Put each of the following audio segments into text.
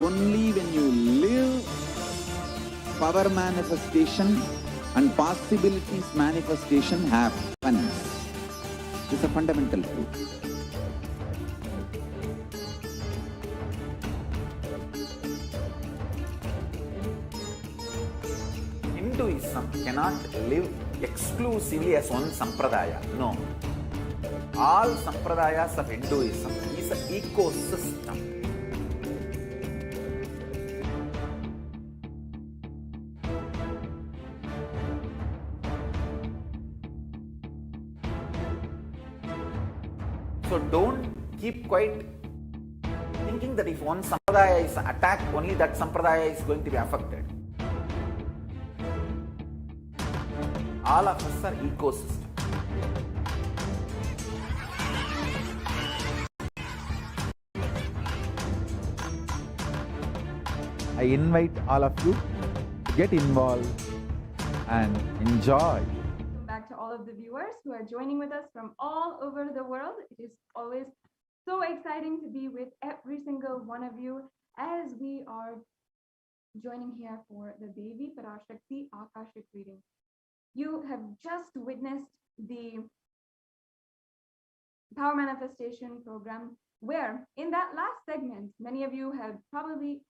Only when you live, power manifestation and possibilities manifestation happens. It's a fundamental truth. Hinduism cannot live exclusively as one sampradaya. No. All sampradayas of Hinduism is an ecosystem. So don't keep quiet thinking that if one sampradaya is attacked, only that sampradaya is going to be affected. All of us are ecosystem. I invite all of you to get involved and enjoy. Welcome back to all of the viewers who are joining with us from all over the world. It is always so exciting to be with every single one of you as we are joining here for the Devi Parashakti Akasha reading. You have just witnessed the Power Manifestation program, where in that last segment, many of you have probably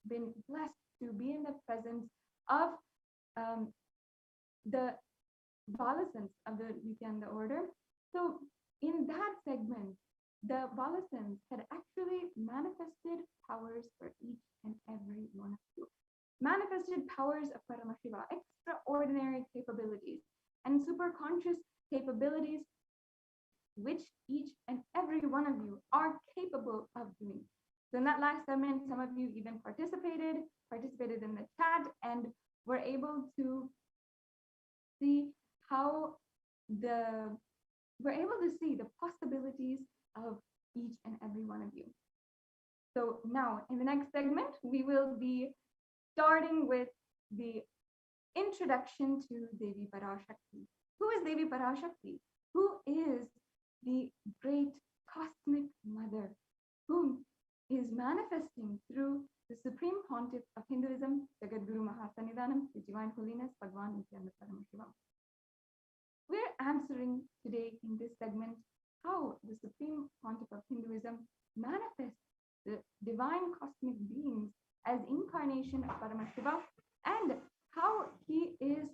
been blessed to be in the presence of the Balasans of the Nithyananda order. So in that segment, the Balasans had actually manifested powers for each and every one of you. Manifested powers of Paramashiva, extraordinary capabilities and super conscious capabilities, which each and every one of you are capable of doing. So in that last segment, some of you even participated in the chat and were able to see we're able to see the possibilities of each and every one of you. So now in the next segment, we will be starting with the introduction to Devi Parashakti. Who is Devi Parashakti? Who is the great cosmic mother who is manifesting through the Supreme Pontiff of Hinduism, Jagadguru Mahasannidhanam, His Divine Holiness, Bhagwan Nithyananda Paramashiva. We're answering today in this segment how the Supreme Pontiff of Hinduism manifests the divine cosmic beings as incarnation of Paramashiva, and how he is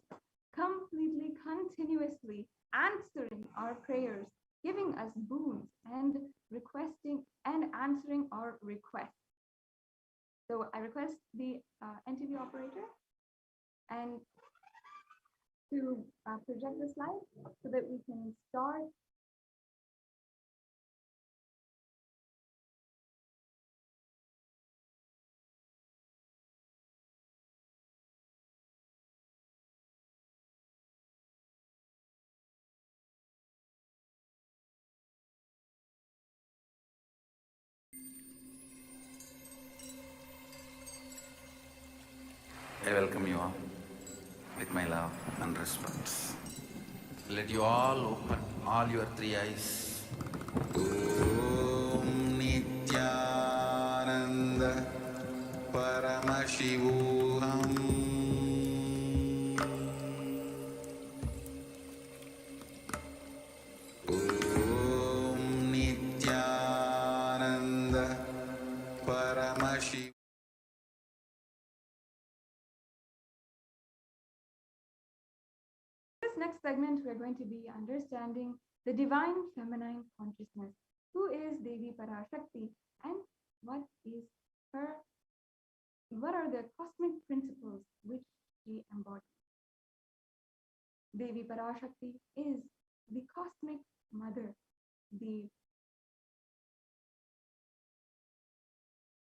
completely, continuously answering our prayers, giving us boons and requesting and answering our requests. So I request the NTV operator and to project the slide so that we can start. I welcome you all with my love and respect. Let you all open all your three eyes. Om Nithyananda Paramashivoham. Om Nithyananda Paramashivoham. Next segment, we're going to be understanding the divine feminine consciousness. Who is Devi Parashakti and what are the cosmic principles which she embodies? Devi Parashakti is the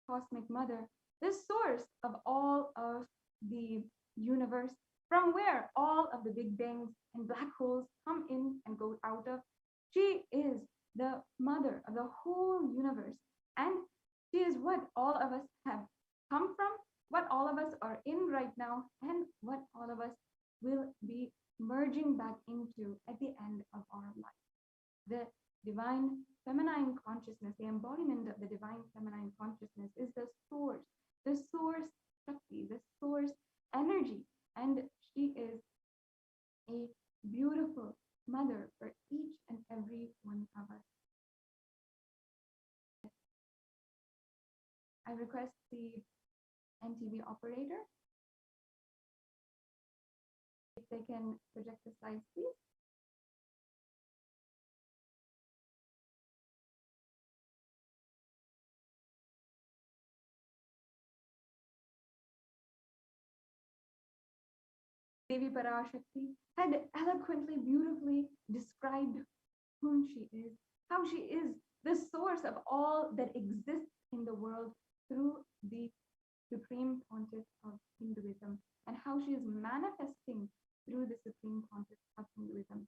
cosmic mother, the source of all of the universe, from where all of the big bangs and black holes come in and go out of. She is the mother of the whole universe, and she is what all of us have come from, what all of us are in right now, and what all of us will be merging back into at the end of our life. The divine feminine consciousness, the embodiment of the divine feminine consciousness, is the source the source Shakti, the source energy, and she is a beautiful mother for each and every one of us. I request the NTV operator if they can project the slides, please. Devi Parashakti had eloquently, beautifully described whom she is, how she is the source of all that exists in the world through the Supreme Pontiff of Hinduism, and how she is manifesting through the Supreme Pontiff of Hinduism.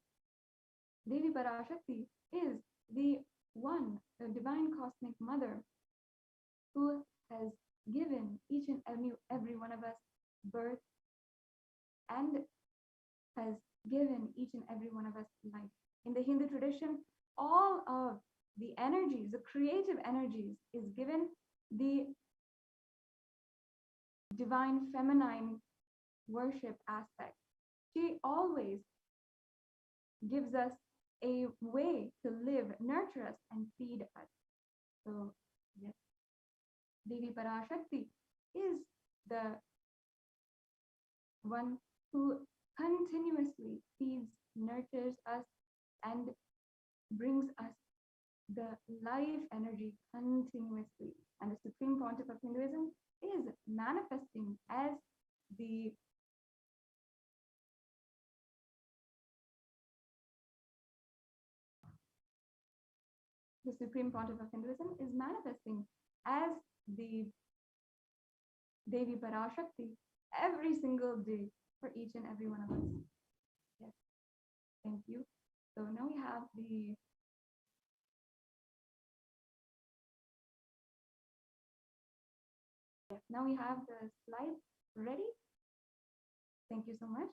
Devi Parashakti is the one, the divine cosmic mother, who has given each and every one of us birth and has given each and every one of us life. In the Hindu tradition, all of the energies, the creative energies, is given the divine feminine worship aspect. She always gives us a way to live, nurture us, and feed us. So, yes, Devi Parashakti is the one who continuously feeds, nurtures us, and brings us the life energy continuously. And the Supreme Pontiff of Hinduism is manifesting as the Supreme Pontiff of Hinduism is manifesting as the Devi Parashakti every single day for each and every one of us. Yes, thank you. So now we have the slides ready. Thank you so much.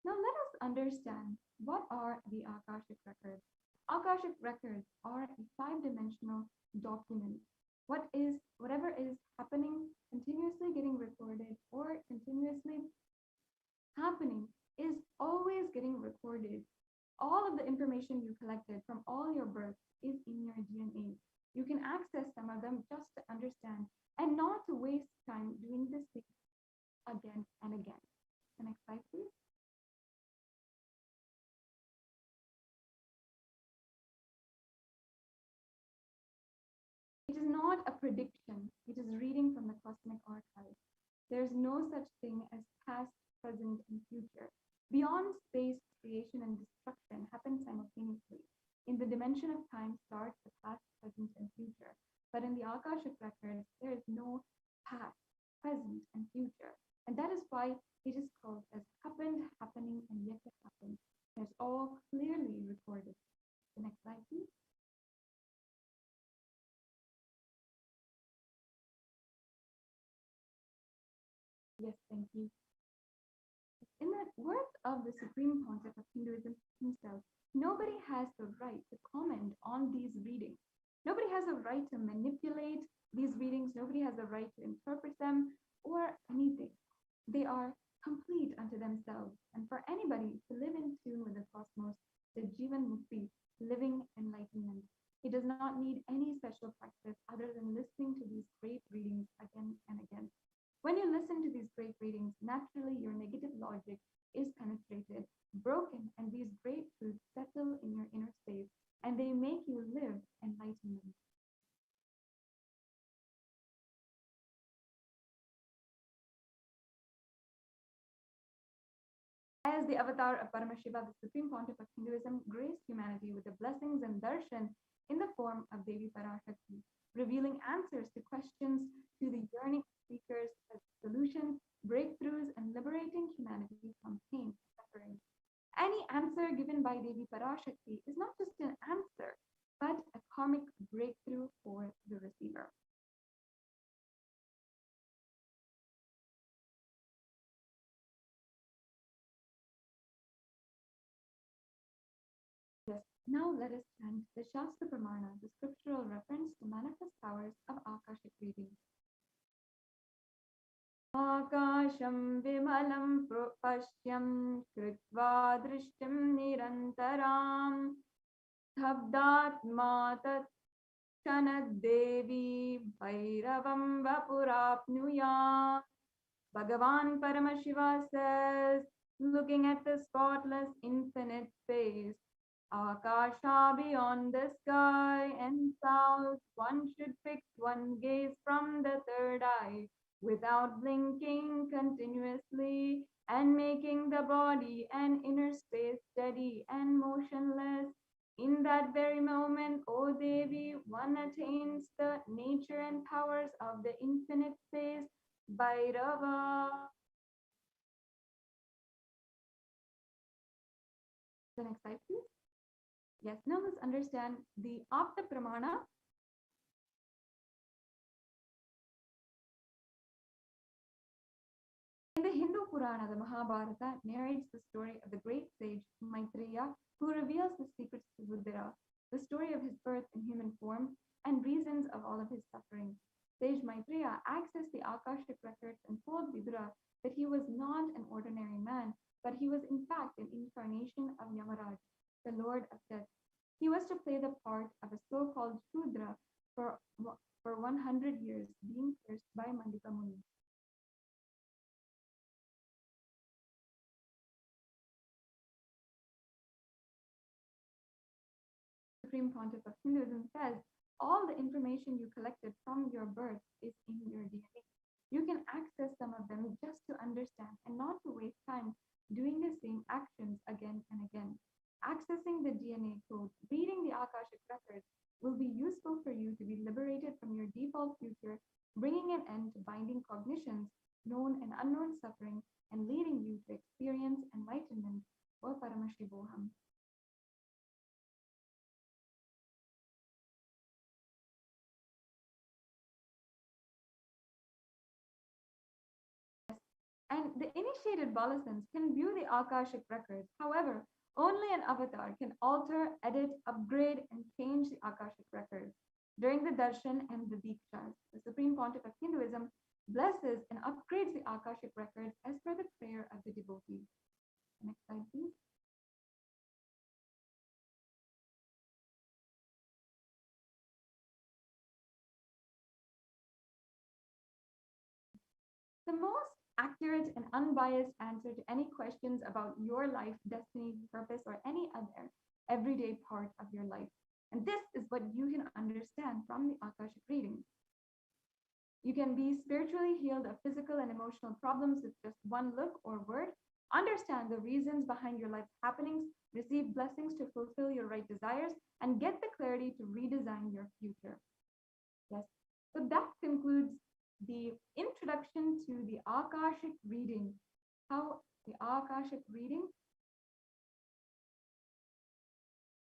Now let us understand what are the Akashic records. Akashic records are a five-dimensional document. Whatever is happening, continuously getting recorded, or continuously happening, is always getting recorded. All of the information you collected from all your births is in your DNA. You can access some of them just to understand and not to waste time doing this thing again and again. The next slide, please. It is not a prediction. It is reading from the cosmic archive. There is no such thing as past, present, and future. Beyond space, creation and destruction happen simultaneously. In the dimension of time starts the past, present, and future. But in the Akashic records, there is no past, present, and future. And that is why it is called as happened, happening, and yet to happen. It's all clearly recorded. The next slide, please. Yes, thank you. In the words of the Supreme Pontiff of Hinduism himself, nobody has the right to comment on these readings. Nobody has a right to manipulate these readings. Nobody has a right to interpret them or anything. They are complete unto themselves. And for anybody to live in tune with the cosmos, the Jivan Mukti, living enlightenment, he does not need any special practice other than listening to these great readings again and again. When you listen to these great readings, naturally your negative logic is penetrated, broken, and these great truths settle in your inner space, and they make you live enlightenment. As the avatar of Paramashiva, the Supreme Pontiff of Hinduism graced humanity with the blessings and darshan in the form of Devi Parashakti, revealing answers to questions to the yearning seekers as solutions, breakthroughs, and liberating humanity from pain and suffering. Any answer given by Devi Parashakti is not just an answer, but a karmic breakthrough for the receiver. Yes, now let us turn to the Shastra Pramana, the scriptural reference to manifest powers of Akashic readings. आकाशं विमलं पश्यं कृत्वा दृष्टिं निरन्तरां स्तब्धात्मा तत्क्षणद्देवी भैरवं वपुराप्नुयात्. Bhagavan Paramashiva says, looking at the spotless infinite space, Akasha beyond the sky and south, one should fix one gaze from the third eye without blinking continuously and making the body and inner space steady and motionless. In that very moment, O Devi, one attains the nature and powers of the infinite space, Bhairava. The next slide, please. Yes, now let's understand the Apta Pramana. In the Hindu Purana, the Mahabharata narrates the story of the great sage Maitreya, who reveals the secrets to Buddha, the story of his birth in human form, and reasons of all of his suffering. Sage Maitreya accessed the Akashic records and told Vidura that he was not an ordinary man, but he was in fact an incarnation of Yamaraj, the Lord of Death. He was to play the part of a so-called Shudra for 100 years, being cursed by Mandika Muni. Supreme Pontiff of Hinduism says, all the information you collected from your birth is in your DNA. You can access some of them just to understand and not to waste time doing the same actions again and again. Accessing the DNA code, reading the Akashic records will be useful for you to be liberated from your default future, bringing an end to binding cognitions, known and unknown suffering, and leading you to experience enlightenment or Paramashivoham. And the initiated Balasans can view the Akashic records. However, only an avatar can alter, edit, upgrade, and change the Akashic records. During the darshan and the dikshas, the Supreme Pontiff of Hinduism blesses and upgrades the Akashic records as per the prayer of the devotee. Next slide, please. The most accurate and unbiased answer to any questions about your life, destiny, purpose, or any other everyday part of your life. And this is what you can understand from the Akashic readings. You can be spiritually healed of physical and emotional problems with just one look or word, understand the reasons behind your life's happenings, receive blessings to fulfill your right desires, and get the clarity to redesign your future. Yes, so that concludes the introduction to the Akashic reading. How the Akashic reading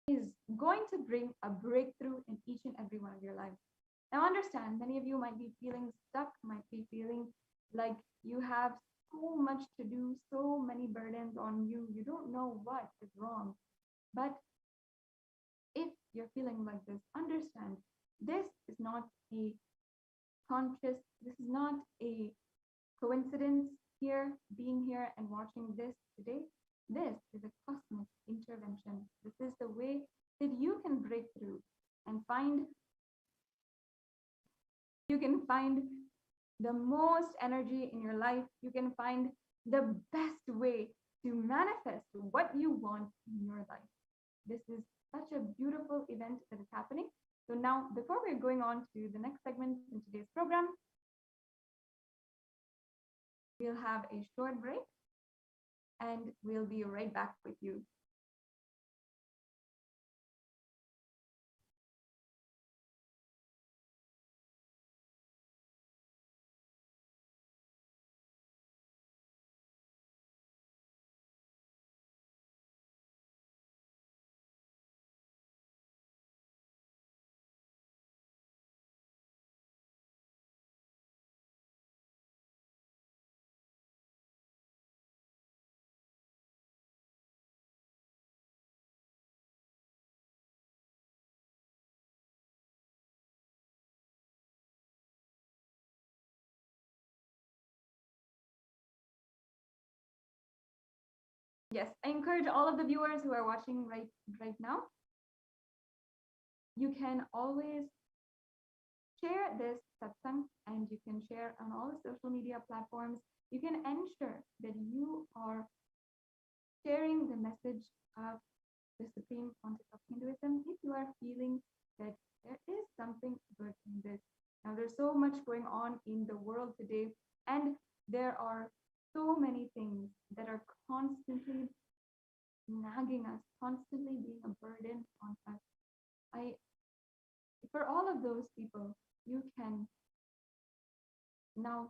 is going to bring a breakthrough in each and every one of your lives. Now understand, many of you might be feeling stuck, might be feeling like you have so much to do, so many burdens on you, you don't know what is wrong. But if you're feeling like this, understand, this is not a conscious, this is not a coincidence here, being here and watching this today. This is a cosmic intervention. This is the way that you can break through and find the most energy in your life. You can find the best way to manifest what you want in your life. This is such a beautiful event that is happening. So now, before we're going on to the next segment in today's program, we'll have a short break and we'll be right back with you. Yes, I encourage all of the viewers who are watching right now. You can always share this satsang and you can share on all the social media platforms. You can ensure that you are sharing the message of the Supreme Pontiff of Hinduism if you are feeling that there is something good in this. Now, there's so much going on in the world today, and there are so many things that are constantly nagging us, constantly being a burden on us. For all of those people, you can now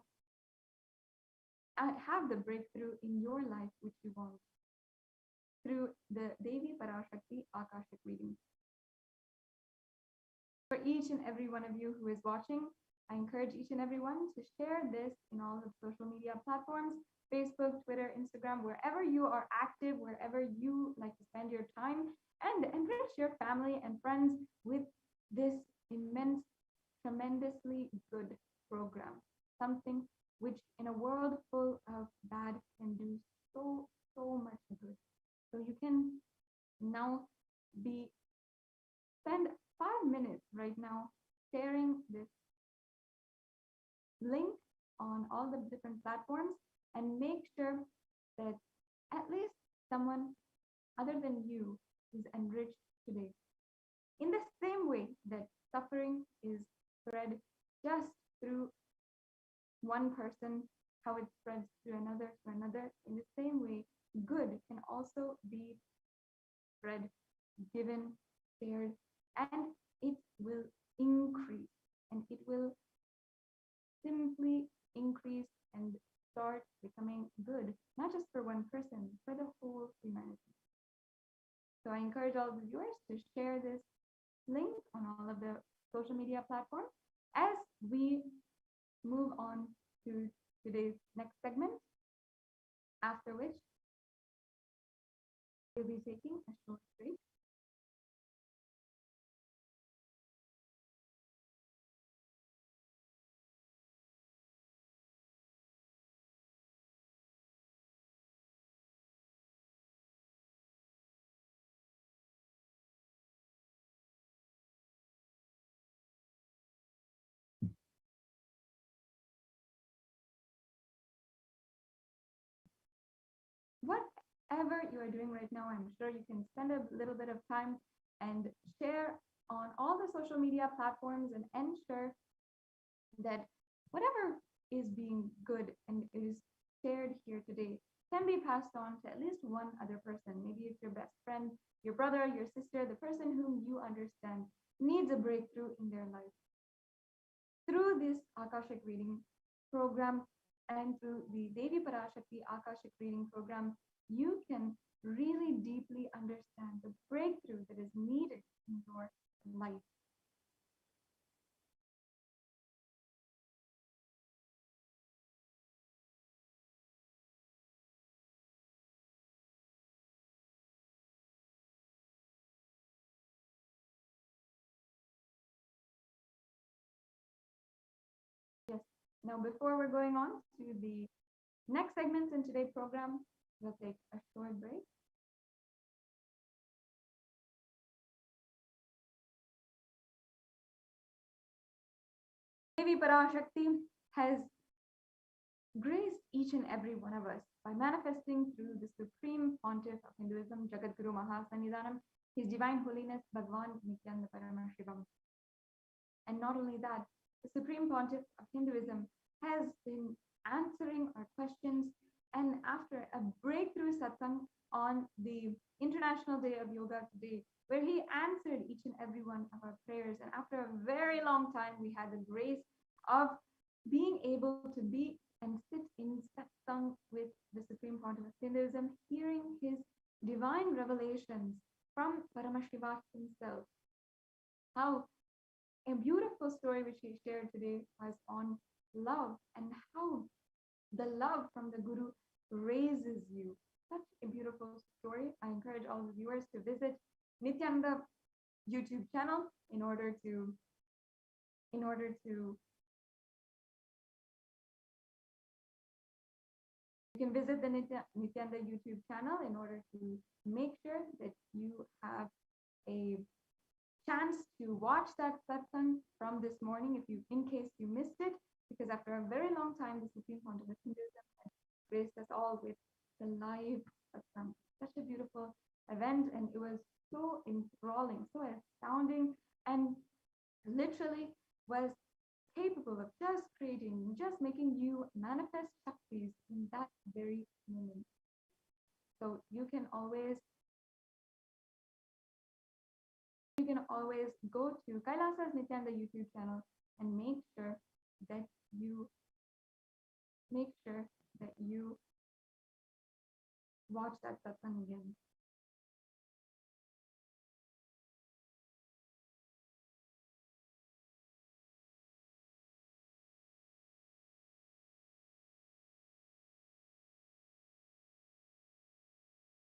have the breakthrough in your life which you want through the Devi Parashakti Akasha reading. For each and every one of you who is watching, I encourage each and every one to share this in all the social media platforms, Facebook, Twitter, Instagram, wherever you are active, wherever you like to spend your time, and enrich your family and friends with this immense, tremendously good program. Something which in a world full of bad can do so much good. So you can now spend 5 minutes right now sharing this link on all the different platforms and make sure that at least someone other than you is enriched today. In the same way that suffering is spread just through one person, how it spreads to another, in the same way, good can also be spread, given, shared, and it will increase, and it will simply increase and start becoming good, not just for one person, for the whole humanity. So I encourage all the viewers to share this link on all of the social media platforms as we move on to today's next segment, after which we'll be taking a short break. Whatever you are doing right now, I'm sure you can spend a little bit of time and share on all the social media platforms and ensure that whatever is being good and is shared here today can be passed on to at least one other person. Maybe it's your best friend, your brother, your sister, the person whom you understand needs a breakthrough in their life. Through this Akashic reading program and through the Devi Parashakti Akashic reading program, you can really deeply understand the breakthrough that is needed in your life. Yes. Now, before we're going on to the next segments in today's program, we'll take a short break. Devi Parashakti has graced each and every one of us by manifesting through the Supreme Pontiff of Hinduism, Jagadguru Mahasannidhanam, His Divine Holiness Bhagwan Nithyananda Paramashivam. And not only that, the Supreme Pontiff of Hinduism has been answering our questions, and after a breakthrough satsang on the International Day of Yoga today, where he answered each and every one of our prayers, and after a very long time, we had the grace of being able to be and sit in satsang with the Supreme Pontiff of Hinduism, hearing his divine revelations from Paramashiva himself. How a beautiful story which he shared today was on love and how the love from the Guru raises you. Such a beautiful story. I encourage all the viewers to visit Nithyananda YouTube channel in order to can visit the Nithyananda YouTube channel in order to make sure that you have a chance to watch that satsang from this morning in case you missed it, because after a very long time, the Supreme Pontiff of Hinduism has graced us all with the live satsang. Such a beautiful event, and it was so enthralling, so astounding, and literally was capable of just making you manifest Shaktis in that very moment. So you can always go to Kailasa's Nithyananda YouTube channel and make sure that you watch that satsang again.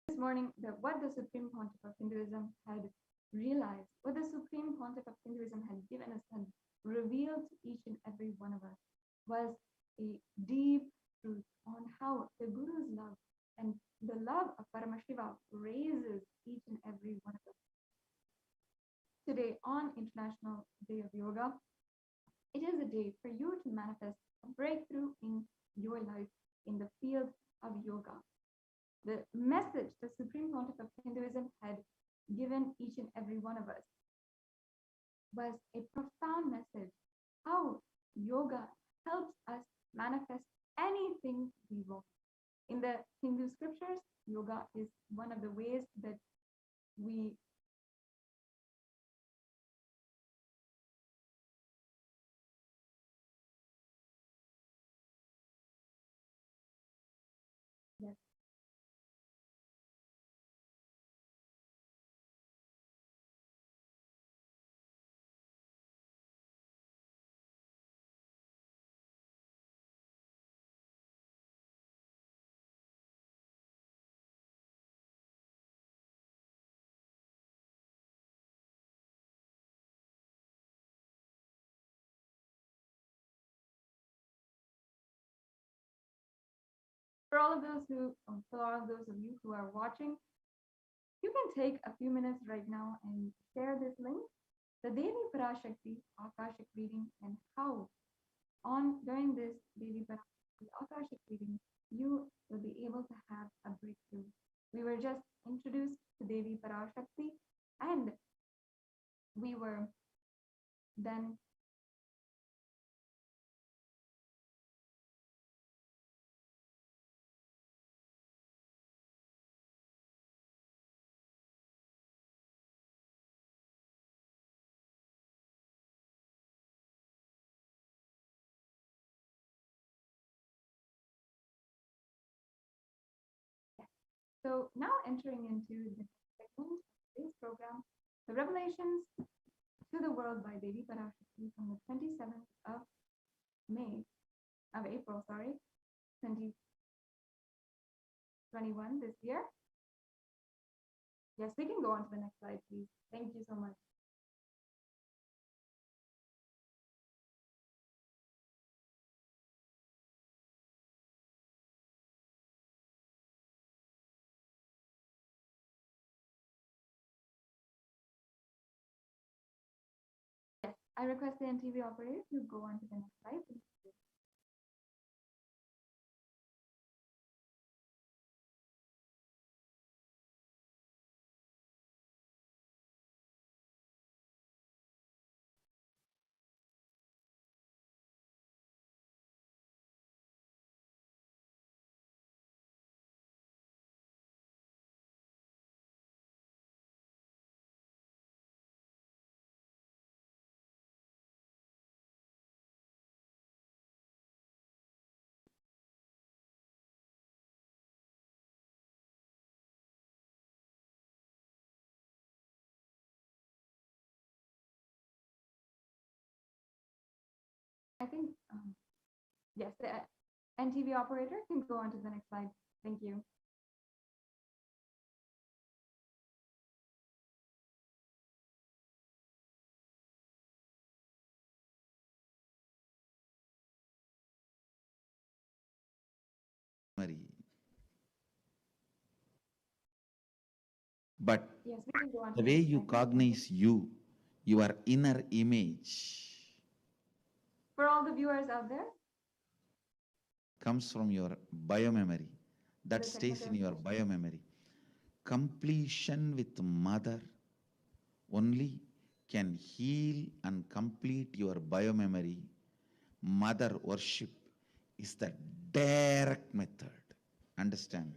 This morning, what the Supreme Pontiff of Hinduism had realized, what the Supreme Pontiff of Hinduism had given us and revealed to each and every one of us was a deep truth on how the Guru's love and the love of Paramashiva raises each and every one of us. Today, on International Day of Yoga, it is a day for you to manifest a breakthrough in your life in the field of yoga. The message the Supreme Pontiff of Hinduism had given each and every one of us was a profound message, how yoga helps us manifest anything we want. In the Hindu scriptures, yoga is one of the ways that we yes. For all of those of you who are watching, you can take a few minutes right now and share this link, the Devi Parashakti Akasha reading, and how during this Devi Parashakti Akasha reading, you will be able to have a breakthrough. We were just introduced to Devi Parashakti, and we were then so now entering into the segment of today's program, the revelations to the world by Devi Parashakti from the 27th of April, 2021 this year. Yes, we can go on to the next slide, please. Thank you so much. Yes, I request the NTV operator to go on to the next slide, please. I think, yes, the NTV operator can go on to the next slide. Thank you. Mary. But Yes, we can go on the to way next you slide. cognize you, your inner image, For all the viewers out there, comes from your biomemory. That the stays in technical your session. biomemory. Completion with mother only can heal and complete your biomemory. Mother worship is the direct method. Understand?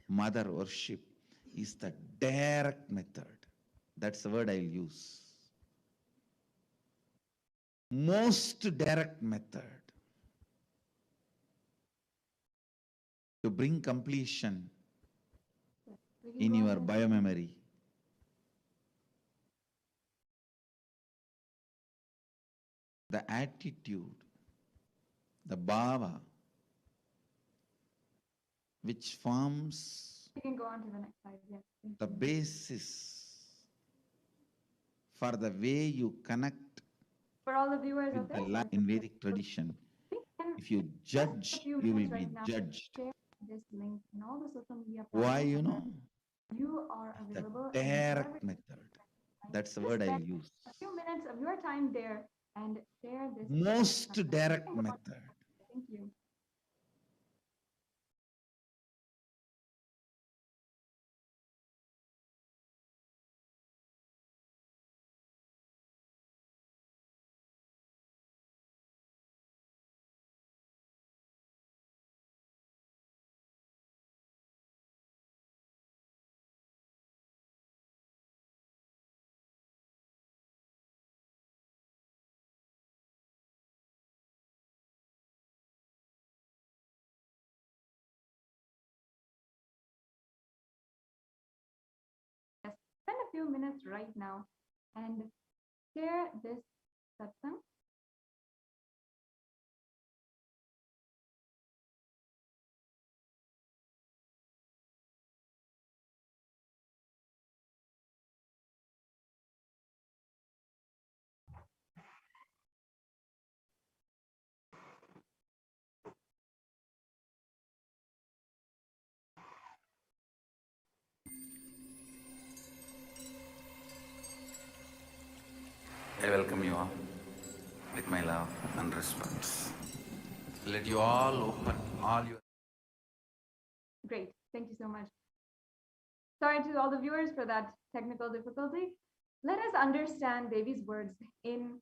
Mother worship is the direct method. That's the word I'll use. Most direct method to bring completion We can in go on your to the next slide. biomemory. The attitude, the bhava, which forms We can go on to the next slide. Yes. Thank the you. basis for the way you connect For all the viewers out with the there, life in Vedic tradition. we can If you just a judge, few you will minutes be right now judged. share this link in all the social media Why, platforms you where know? you are The available and wherever direct method. That's the just word I'll spend use. a few minutes of your time there and share this. Most content. direct method. Thank you. Yes, spend a few minutes right now and share this satsang. I welcome you all with my love and respect. Let you all open all your Great. Thank you so much. Sorry to all the viewers for that technical difficulty. Let us understand Devi's words in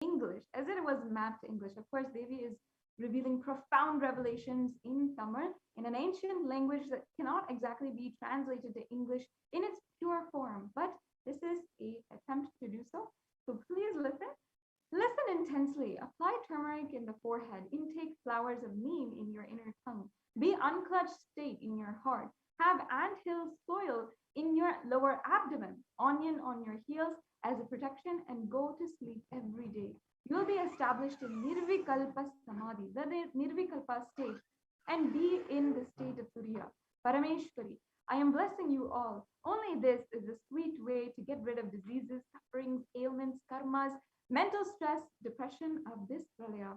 English, as it was mapped to English. Of course, Devi is revealing profound revelations in Tamil, in an ancient language that cannot exactly be translated to English in its pure form. But this is an attempt to do so. So please listen. Listen intensely. Apply turmeric in the forehead. Intake flowers of neem in your inner tongue. Be unclutched state in your heart. Have anthill soil in your lower abdomen. Onion on your heels as a protection and go to sleep every day. You'll be established in Nirvikalpa Samadhi, the Nirvikalpa state, and be in the state of Turiya, Parameshwari. I am blessing you all. Only this is a sweet way to get rid of diseases, sufferings, ailments, karmas, mental stress, depression of this pralaya.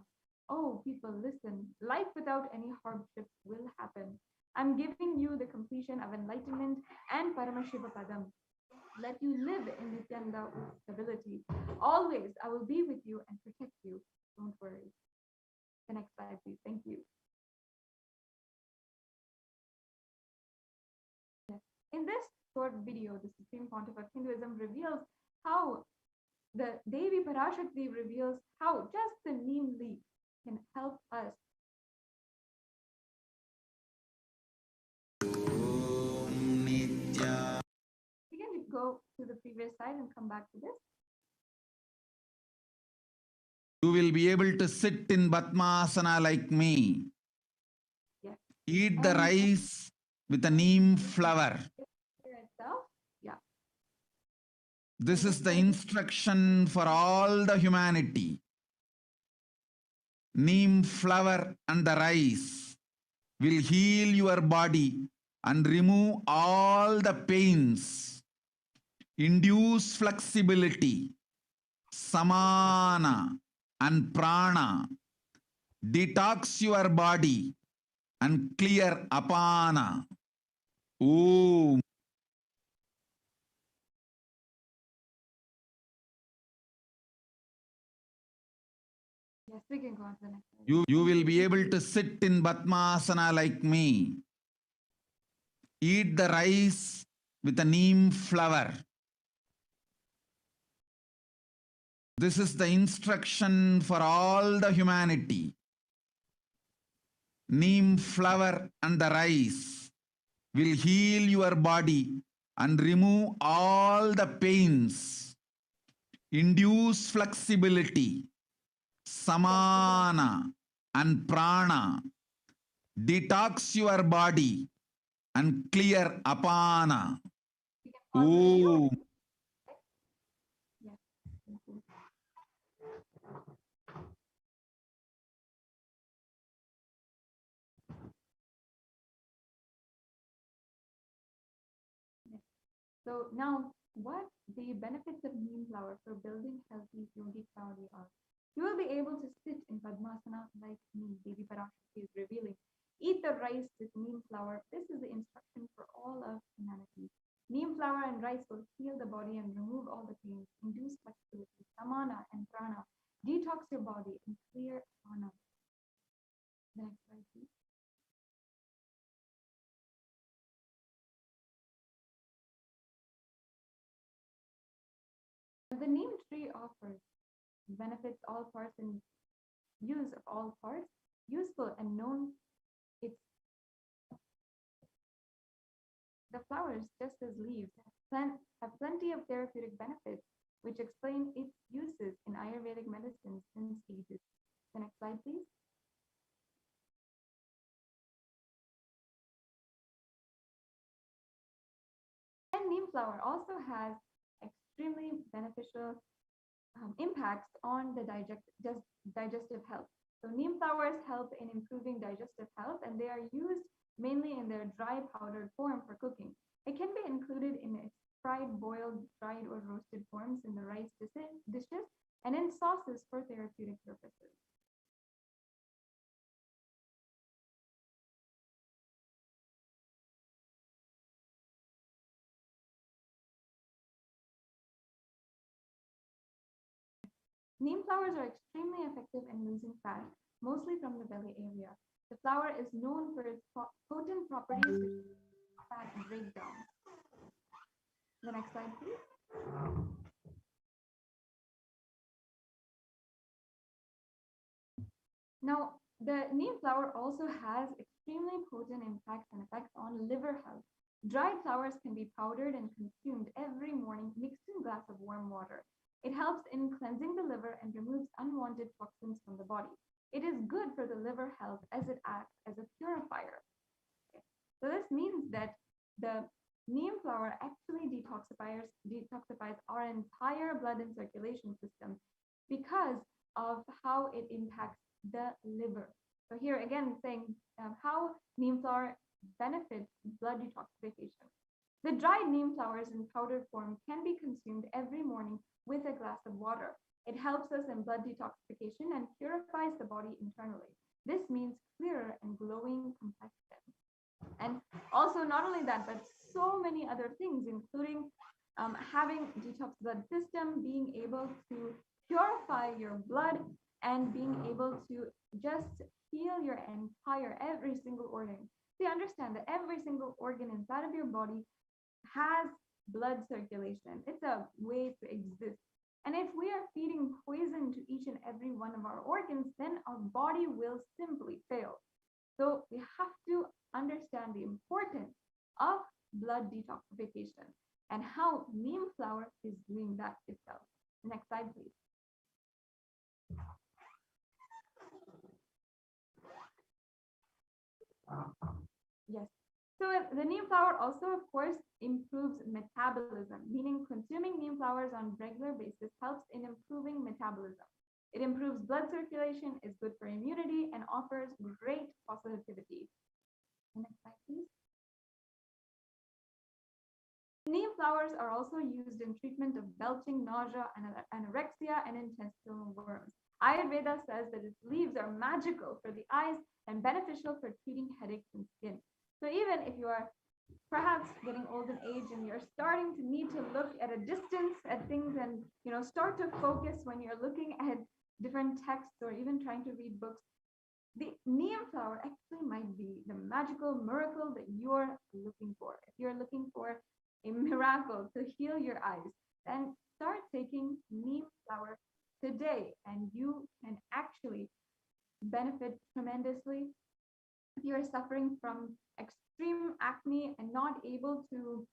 Oh, people, listen. Life without any hardships will happen. I'm giving you the completion of enlightenment and Paramashiva Padam. Let you live in Nithyananda with stability. Always, I will be with you and protect you. Don't worry. The next slide, please. Thank you. Yes. In this short video, the Supreme Pontiff of Hinduism reveals how the Devi Parashakti reveals how just the neem leaf can help us. We can go to the previous slide and come back to this. You will be able to sit in Padmasana like me. Yes. Eat the And rice with a neem flower. here itself, yeah. This is the instruction for all the humanity. Neem flower and the rice will heal your body and remove all the pains, induce flexibility, samana and prana, detox your body and clear apana. Ooh. Yes, we can go on to the next one. You will be able to sit in Padmasana like me. Eat the rice with a neem flower. This is the instruction for all the humanity. Neem flower and the rice will heal your body and remove all the pains, induce flexibility, samana and prana, detox your body and clear apana. We can pause the video. Ooh. Yes. Thank you. Yes. So now, what the benefits of neem flower for building healthy yogic body are? You will be able to sit in Padmasana like me, Devi Parashakti is revealing. Eat the rice with neem flower. This is the instruction for all of humanity. Neem flower and rice will heal the body and remove all the pains, induce flexibility, samana and prana, detox your body, and clear prana. The next slide, please. The neem tree offers benefits all parts and use of all parts, useful and known. It's the flowers, just as leaves, have plenty of therapeutic benefits, which explain its uses in Ayurvedic medicine since ages. The next slide, please. And neem flower also has extremely beneficial impacts on the digestive health. So neem flowers help in improving digestive health, and they are used mainly in their dry powdered form for cooking. It can be included in its fried, boiled, dried, or roasted forms in the rice dishes and in sauces for therapeutic purposes. Neem flowers are extremely effective in losing fat, mostly from the belly area. The flower is known for its potent properties, which fat breakdown. The next slide, please. Now, the neem flower also has extremely potent impacts and effects on liver health. Dried flowers can be powdered and consumed every morning mixed in a glass of warm water. It helps in cleansing the liver and removes unwanted toxins from the body. It is good for the liver health as it acts as a purifier. Okay. So this means that the neem flower actually detoxifies our entire blood and circulation system because of how it impacts the liver. So here again, saying how neem flower benefits blood detoxification. The dried neem flowers in powdered form can be consumed every morning with a glass of water. It helps us in blood detoxification and purifies the body internally. This means clearer and glowing complexion. And also not only that, but so many other things, including having detox blood system, being able to purify your blood, and being able to just heal your entire, every single organ. So you understand that every single organ inside of your body has blood circulation. It's a way to exist. And if we are feeding poison to each and every one of our organs, then our body will simply fail. So we have to understand the importance of blood detoxification and how neem flower is doing that itself. Next slide, please. Yes. So the neem flower also, of course, improves metabolism, meaning consuming neem flowers on a regular basis helps in improving metabolism. It improves blood circulation, is good for immunity, and offers great positivity. Next slide, please. Neem flowers are also used in treatment of belching, nausea, anorexia, and intestinal worms. Ayurveda says that its leaves are magical for the eyes and beneficial for treating headaches and skin. So even if you are perhaps getting old in age and you're starting to need to look at a distance at things and start to focus when you're looking at different texts or even trying to read books, the neem flower actually might be the magical miracle that you're looking for. If you're looking for a miracle to heal your eyes, then start taking neem flower today and you can actually benefit tremendously. If you're suffering from extreme acne and not able to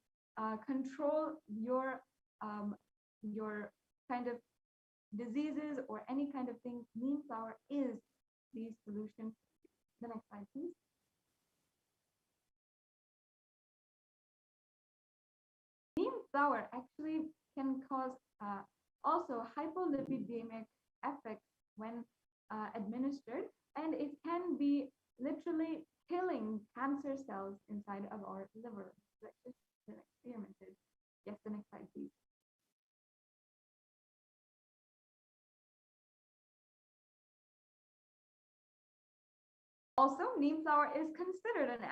control your kind of diseases or any kind of thing, neem flower is the solution. The next slide, please. Neem flower actually can cause also hypolipidemic effects when administered, and it can be literally killing cancer cells inside of our liver. Let's just experimented. Yes, the next slide, please. Also, neem flower is considered an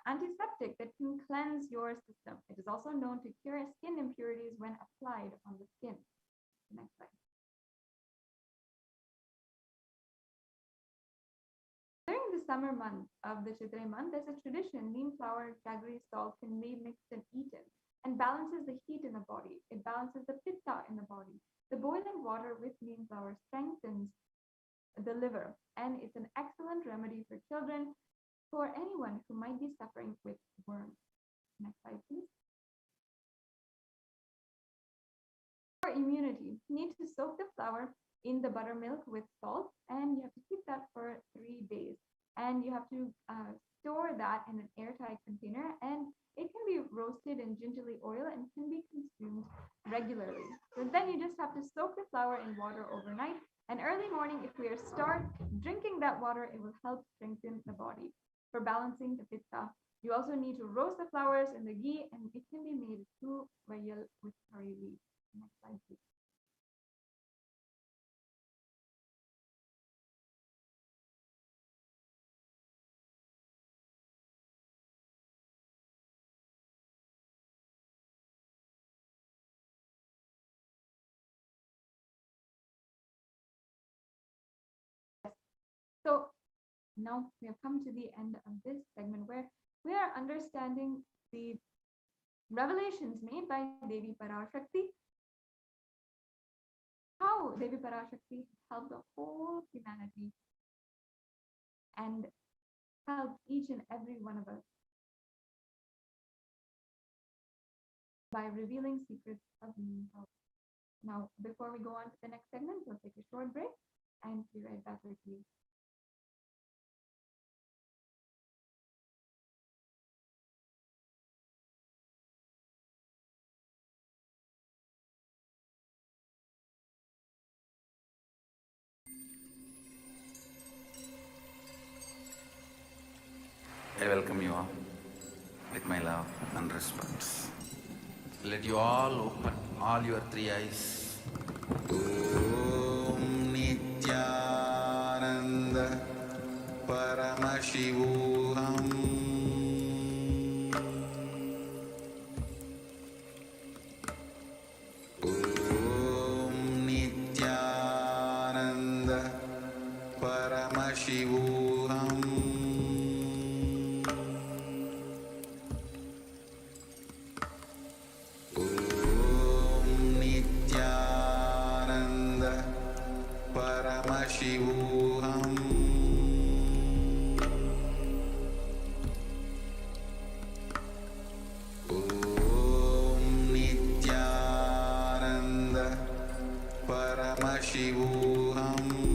antiseptic that can cleanse your system. It is also known to cure skin impurities when applied on the skin. Next slide. During the summer month of the Chaitre month, there's a tradition neem flower jaggery salt can be mixed and eaten and balances the heat in the body. It balances the pitta in the body. The boiling water with neem flower strengthens the liver, and it's an excellent remedy for children, for anyone who might be suffering with worms. Next slide, please. For immunity, you need to soak the flower in the buttermilk with salt, and you have to keep that for 3 days. And you have to store that in an airtight container, and it can be roasted in gingerly oil and can be consumed regularly. So then you just have to soak the flower in water overnight. And early morning, if we start drinking that water, it will help strengthen the body. For balancing the pitta, you also need to roast the flowers in the ghee, and it can be made through vayal with curry leaves. Next slide, please. So now we have come to the end of this segment where we are understanding the revelations made by Devi Parashakti, how Devi Parashakti helped the whole humanity and helped each and every one of us by revealing secrets of neem flower. Now, before we go on to the next segment, we'll take a short break and be right back with you. I welcome you all with my love and respect. Let you all open all your three eyes. Om Nithyananda Paramashivoham. Om Nithyananda Paramashivoham. Paramashivoham. Om Nithyananda Paramashivoham. Om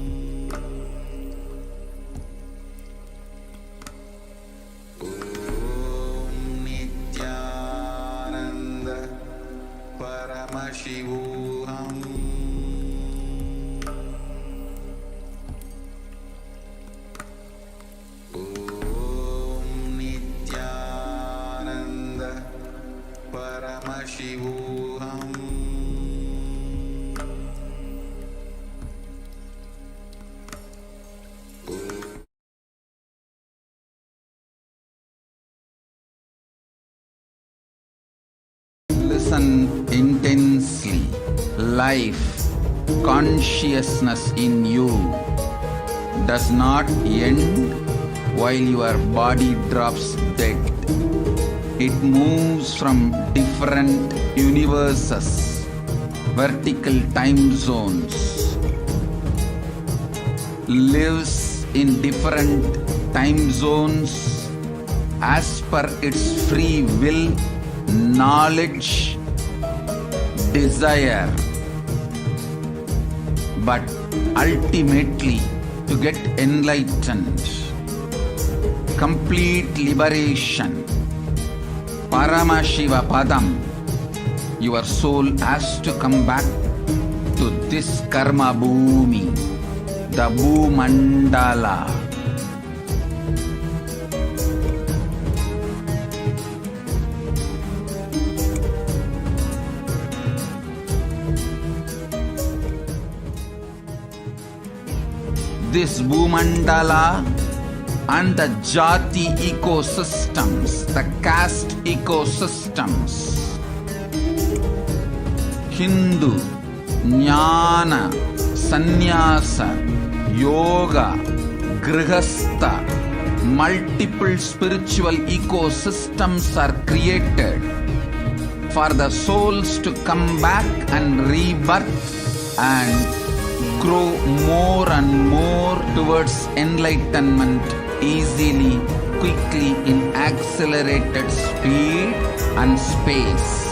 Nithyananda Paramashivoham. Paramashivoham. life consciousness in you does not end while your body drops dead. It moves from different universes, vertical time zones, lives in different time zones as per its free will, knowledge, desire, but ultimately to get enlightened, complete liberation, Paramashiva Padam, your soul has to come back to this karma bhumi, the Bhumandala. This Bhumandala and the Jati ecosystems, the caste ecosystems, Hindu, Jnana, Sannyasa, Yoga, Grihastha, multiple spiritual ecosystems are created for the souls to come back and rebirth and grow more and more towards enlightenment easily, quickly, in accelerated speed and space.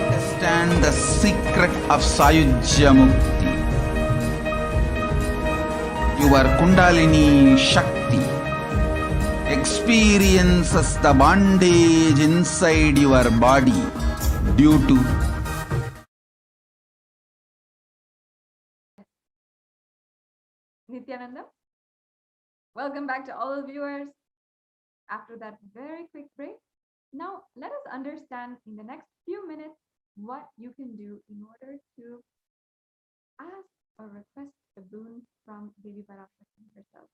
Understand the secret of Sayujya Mukti. Your Kundalini Shakti experiences the bondage inside your body due to Nithyananda, welcome back to all the viewers. After that very quick break, now let us understand in the next few minutes what you can do in order to ask or request a boon from Devi Parashakti herself.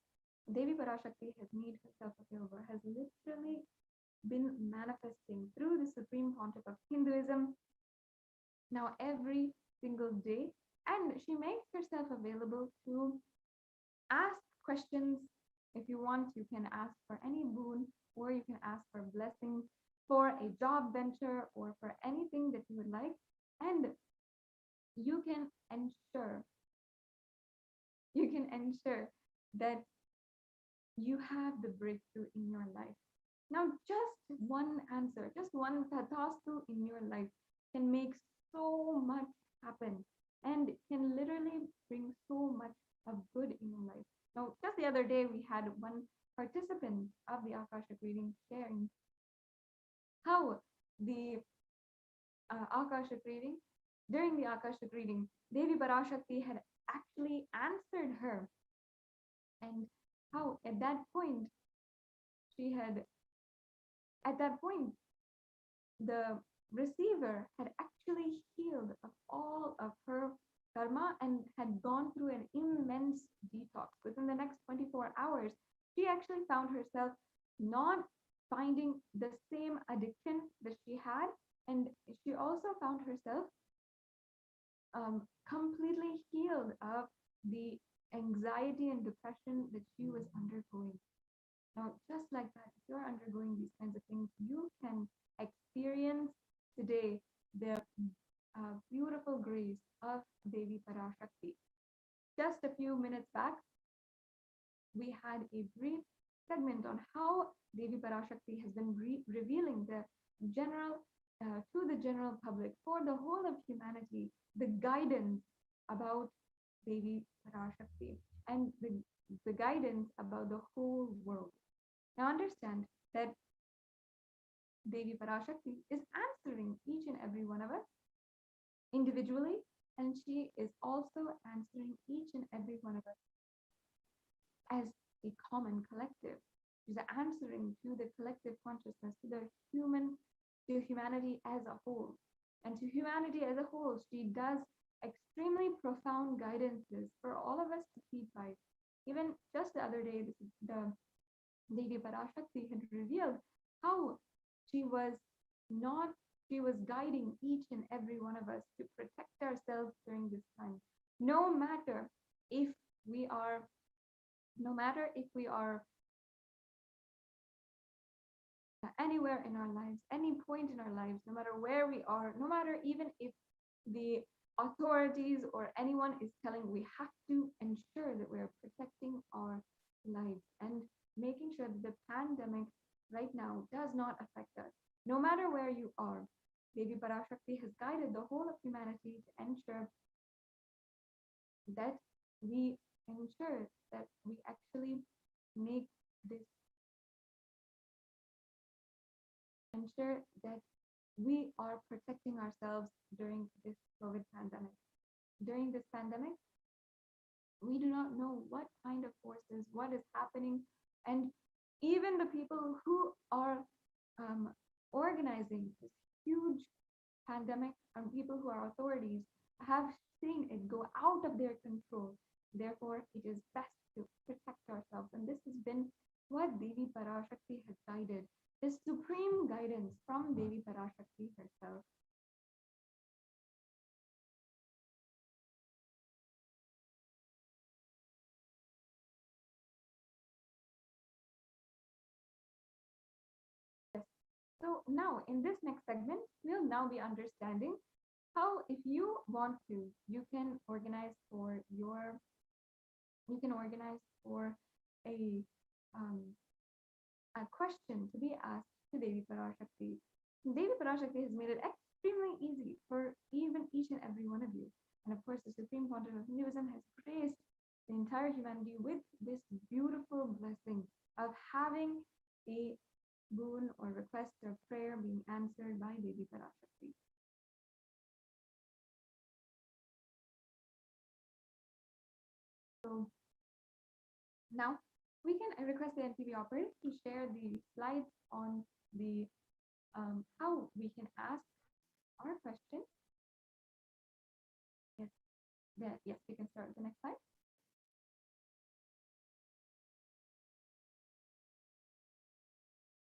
Devi Parashakti has made herself available, has literally been manifesting through the Supreme Pontiff of Hinduism now every single day, and she makes herself available to ask questions. If you want, you can ask for any boon, or you can ask for blessings for a job venture or for anything that you would like, and you can ensure that you have the breakthrough in your life. Now, just one answer, just one tathastu in your life can make so much happen and can literally bring so much of good in your life. Now, just the other day, we had one participant of the Akasha reading sharing how the Akasha reading, during the Akasha reading, Devi Parashakti had actually answered her, and how at that point the receiver had actually healed of all of her karma and had gone through an immense detox. Within the next 24 hours, she actually found herself not finding the same addiction that she had, and she also found herself completely healed of the anxiety and depression that she was undergoing. Now, just like that, if you're undergoing these kinds of things, you can experience today the beautiful grace of Devi Parashakti. Just a few minutes back, we had a brief segment on how Devi Parashakti has been revealing the general to the general public, for the whole of humanity, the guidance about Devi Parashakti and the guidance about the whole world. Now understand that Devi Parashakti is answering each and every one of us individually, and she is also answering each and every one of us as a common collective. She's answering to the collective consciousness, to humanity as a whole. And to humanity as a whole, she does extremely profound guidances for all of us to keep by. Even just the other day, the Devi Parashakti had revealed how she was not, she was guiding each and every one of us to protect ourselves during this time. No matter if we are, no matter if we are anywhere in our lives, any point in our lives, no matter where we are, no matter even if the authorities or anyone is telling, we have to ensure that we're protecting our lives and making sure that the pandemic right now does not affect us. No matter where you are, Devi Parashakti has guided the whole of humanity to ensure that we actually make this, ensure that we are protecting ourselves during this COVID pandemic. During this pandemic, we do not know what kind of forces, what is happening, and even the people who are organizing this huge pandemic and people who are authorities have seen it go out of their control. Therefore, it is best to protect ourselves. And this has been what Devi Parashakti has guided, this supreme guidance from Devi Parashakti herself. So now in this next segment, we'll now be understanding how, if you want to, you can organize for a a question to be asked to Devi Parashakti. Devi Parashakti has made it extremely easy for even each and every one of you. And of course, the Supreme Pontiff of Hinduism has graced the entire humanity with this beautiful blessing of having a boon or request or prayer being answered by Devi Parashakti. So now we can request the NTV operator to share the slides on the how we can ask our question. Yes, we can start with the next slide.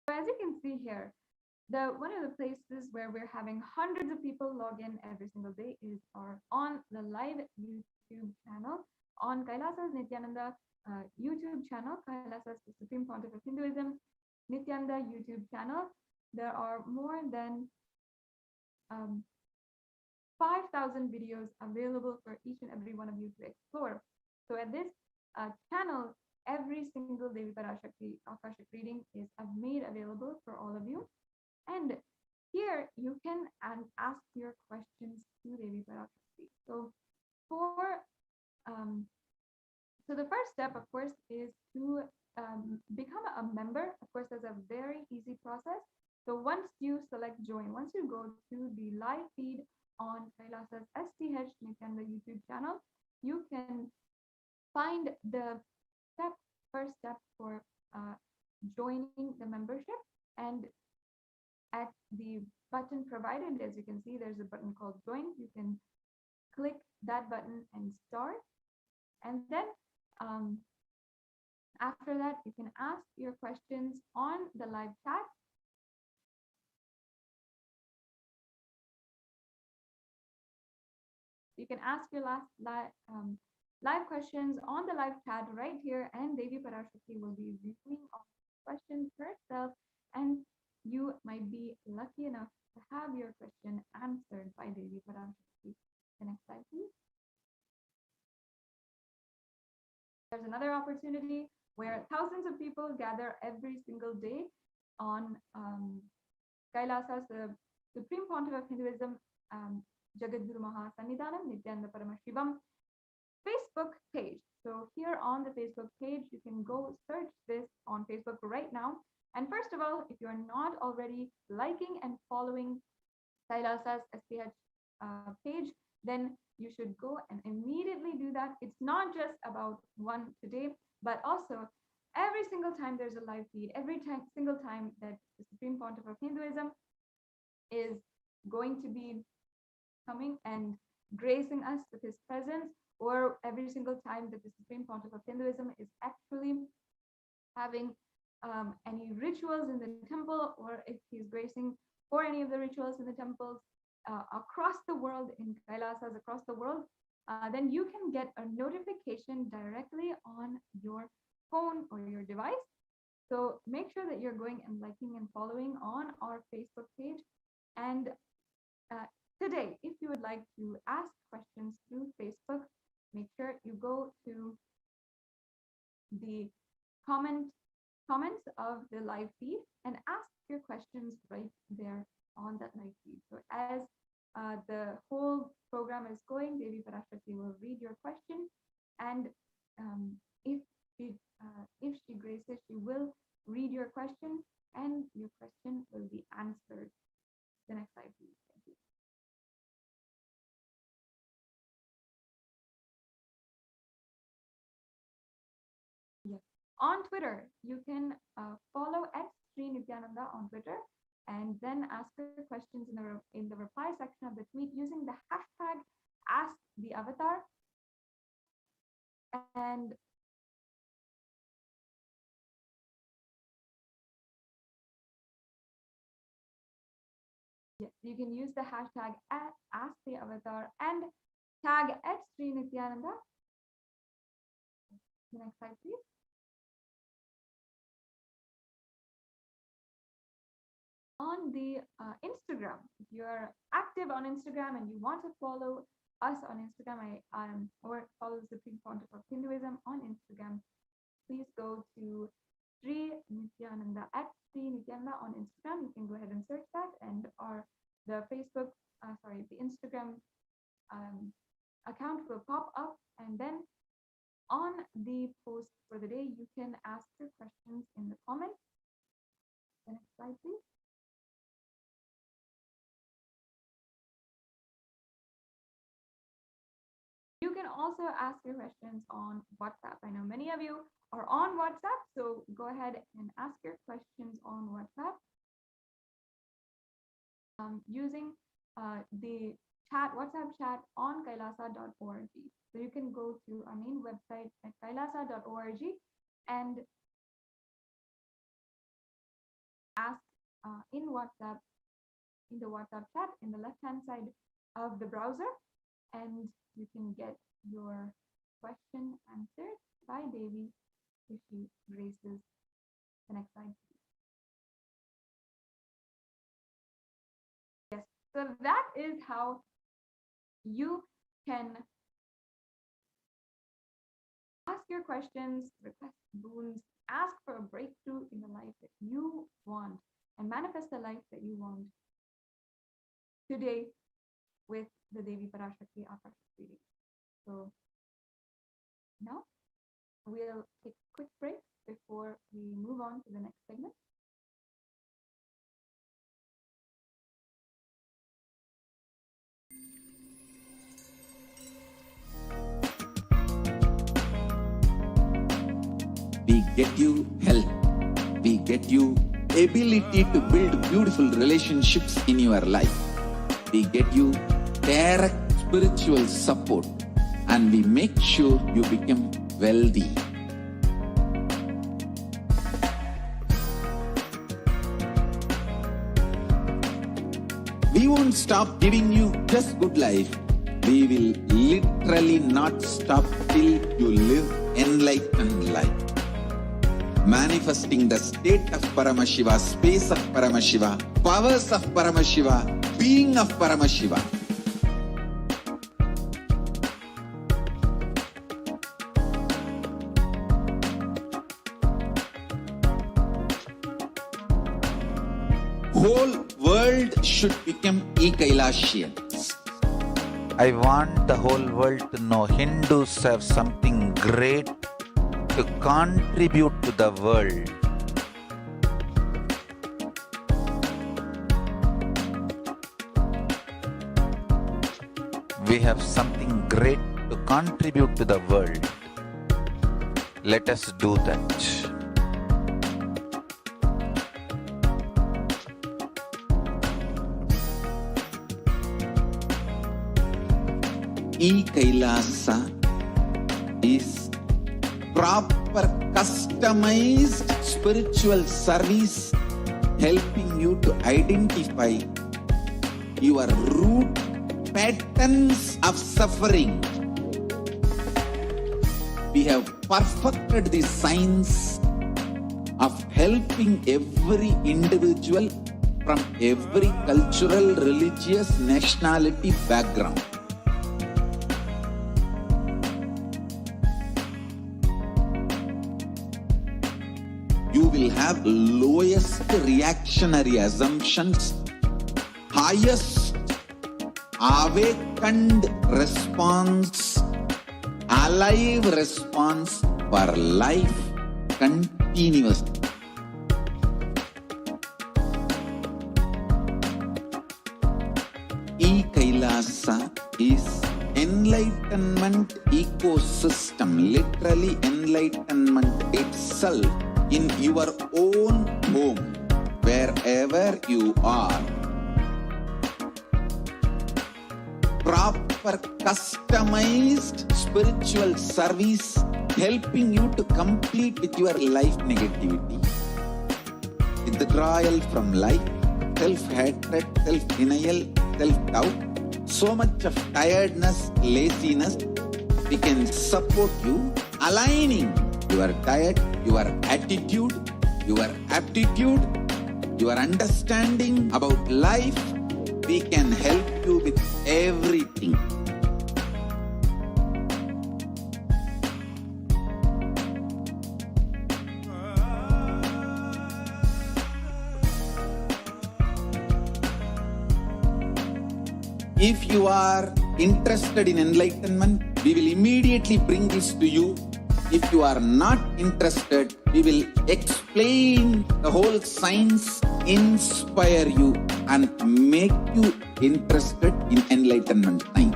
So as you can see here, one of the places where we're having hundreds of people log in every single day is on the live YouTube channel on Kailasa's Nithyananda YouTube channel, Kailasa's the Supreme Pontiff of Hinduism, Nithyananda YouTube channel. There are more than 5,000 videos available for each and every one of you to explore. So at this channel, every single Devi Parashakti Akasha reading is made available for all of you. And here you can ask your questions to Devi Parashakti. So so the first step, of course, is to become a member. Of course, there's a very easy process. So once you select join, once you go to the live feed on Kailasa's STH Nithyananda YouTube channel, you can find the first step for joining the membership. And at the button provided, as you can see, there's a button called join. You can click that button and start. And then after that, you can ask your questions on the live chat. You can ask your live questions on the live chat right here, and Devi Parashakti will be reviewing all questions herself, and you might be lucky enough to have your question answered by Devi Parashakti. The next slide, please. There's another opportunity where thousands of people gather every single day on Kailasa's, the Supreme Pontiff of Hinduism, Jagadguru Mahasannidhanam Nithyananda Paramashivam Facebook page. So here on the Facebook page, you can go search this on Facebook right now. And first of all, if you're not already liking and following Kailasa's SPH page, then you should go and immediately do that. It's not just about one today, but also every single time there's a live feed, every single time that the Supreme Pontiff of Hinduism is going to be coming and gracing us with his presence, or every single time that the Supreme Pontiff of Hinduism is actually having any rituals in the temple, or if he's gracing for any of the rituals in the temples across the world, in Kailasas across the world, then you can get a notification directly on your phone or your device. So make sure that you're going and liking and following on our Facebook page. And today, if you would like to ask questions through Facebook, make sure you go to the comments of the live feed and ask your questions right there on that live feed. So as the whole program is going, Devi Parashakti will read your question, and if she graces, she will read your question, and your question will be answered. The next slide, please. Thank you. Yes. On Twitter, you can follow @Nithyananda on Twitter, and then ask your questions in the reply section of the tweet using the hashtag #AskTheAvatar. And yes, you can use the hashtag @AskTheAvatar and tag @Nithyananda. The next slide, please. On the Instagram, if you're active on Instagram and you want to follow us on Instagram, or follow the Supreme Pontiff of Hinduism on Instagram, please go to Sri Nithyananda @Nithyananda on Instagram. You can go ahead and search that, and the Instagram account will pop up, and then on the post for the day, you can ask your questions in the comments. The next slide, please. You can also ask your questions on WhatsApp. I know many of you are on WhatsApp, so go ahead and ask your questions on WhatsApp using the WhatsApp chat on kailasa.org. So you can go to our main website at kailasa.org and ask in the WhatsApp chat in the left-hand side of the browser, and you can get your question answered by Devi if she graces. The next slide, please. Yes, so that is how you can ask your questions, request boons, ask for a breakthrough in the life that you want, and manifest the life that you want today with the Devi Parashakti Akasha reading. So now we'll take a quick break before we move on to the next segment. We get you health. We get you ability to build beautiful relationships in your life. We get you direct spiritual support, and we make sure you become wealthy. We won't stop giving you just good life. We will literally not stop till you live enlightened life. Manifesting the state of Paramashiva, space of Paramashiva, powers of Paramashiva, being of Paramashiva. Whole world should become Kailasians. I want the whole world to know Hindus have something great to contribute to the world. We have something great to contribute to the world. Let us do that. Kailasa is proper customized spiritual service helping you to identify your root patterns of suffering. We have perfected the science of helping every individual from every cultural, religious, nationality background. You will have lowest reactionary assumptions, highest awakened response, alive response for life continuously. Kailasa is enlightenment ecosystem, literally enlightenment itself in your own home, wherever you are. Proper customized spiritual service helping you to complete with your life negativity, withdrawal from life, self-hatred, self-denial, self-doubt, so much of tiredness, laziness. We can support you aligning your diet, your attitude, your aptitude, your understanding about life. We can help you with everything. If you are interested in enlightenment, we will immediately bring this to you. If you are not interested, we will explain the whole science, inspire you and make you interested in enlightenment time.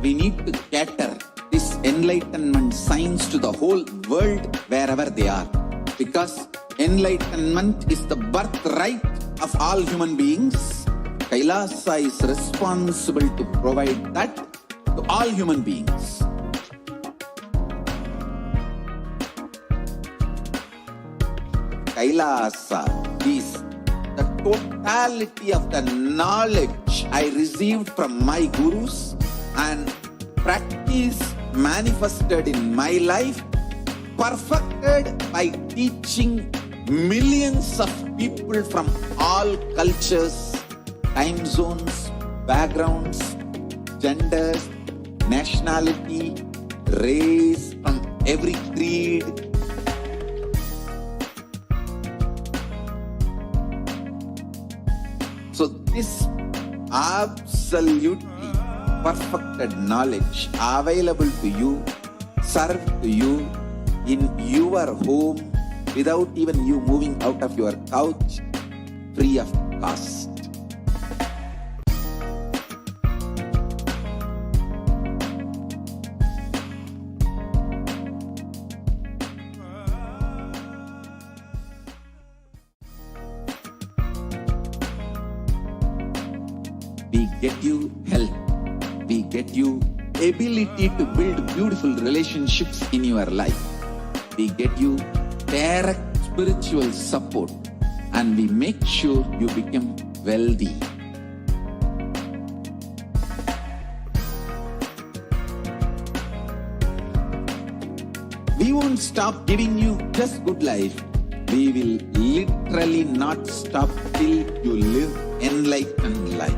We need to cater this enlightenment science to the whole world wherever they are, because enlightenment is the birthright of all human beings. Kailasa is responsible to provide that to all human beings. Kailasa is the totality of the knowledge I received from my gurus and practice manifested in my life, perfected by teaching millions of people from all cultures, time zones, backgrounds, genders, nationality, race, from every creed. So this absolutely perfected knowledge available to you, served to you in your home without even you moving out of your couch, free of cost. We get you health. We get you ability to build beautiful relationships in your life. We get you direct spiritual support, and we make sure you become wealthy. We won't stop giving you just good life. We will literally not stop till you live enlightened life.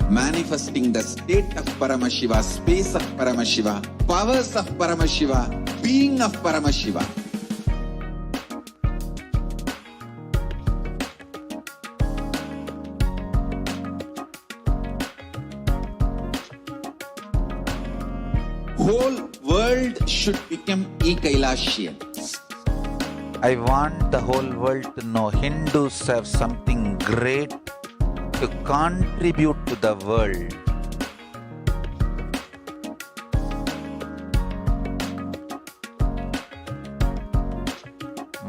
Manifesting the state of Paramashiva, space of Paramashiva, powers of Paramashiva, being of Paramashiva. Whole world should become Kailasians. I want the whole world to know Hindus have something great to contribute to the world.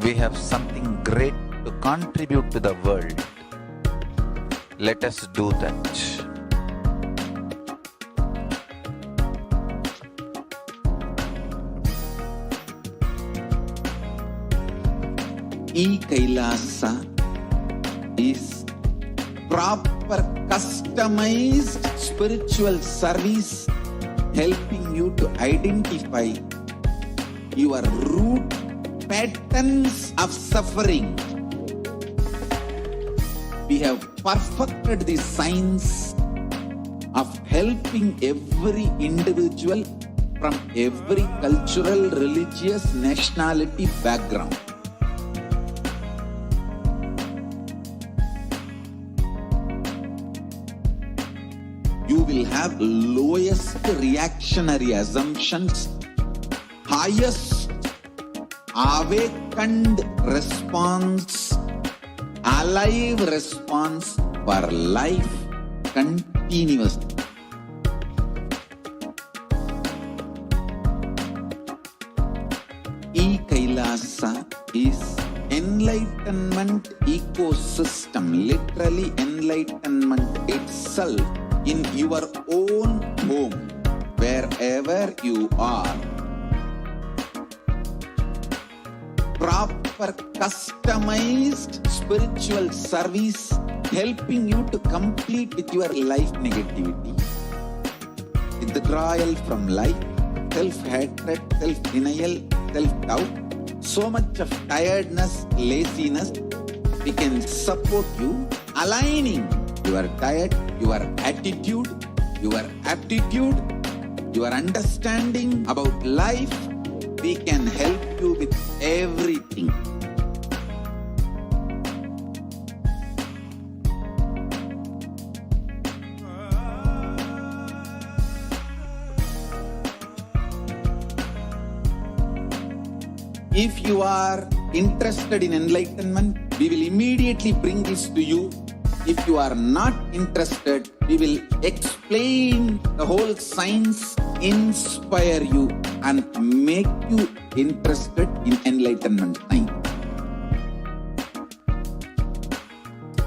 We have something great to contribute to the world. Let us do that. Kailasa is proper customized spiritual service helping you to identify your root patterns of suffering. We have perfected the science of helping every individual from every cultural, religious, nationality background. You will have lowest reactionary assumptions, highest awakened response, alive response for life continuously. Kailasa is enlightenment ecosystem, literally enlightenment itself in your own home, wherever you are. Proper customized spiritual service helping you to complete with your life negativity, withdrawal from life, self-hatred, self-denial, self-doubt, so much of tiredness, laziness. We can support you aligning your diet, your attitude, your aptitude, your understanding about life. We can help you with everything. If you are interested in enlightenment, we will immediately bring this to you. If you are not interested, we will explain the whole science, inspire you and make you interested in enlightenment science.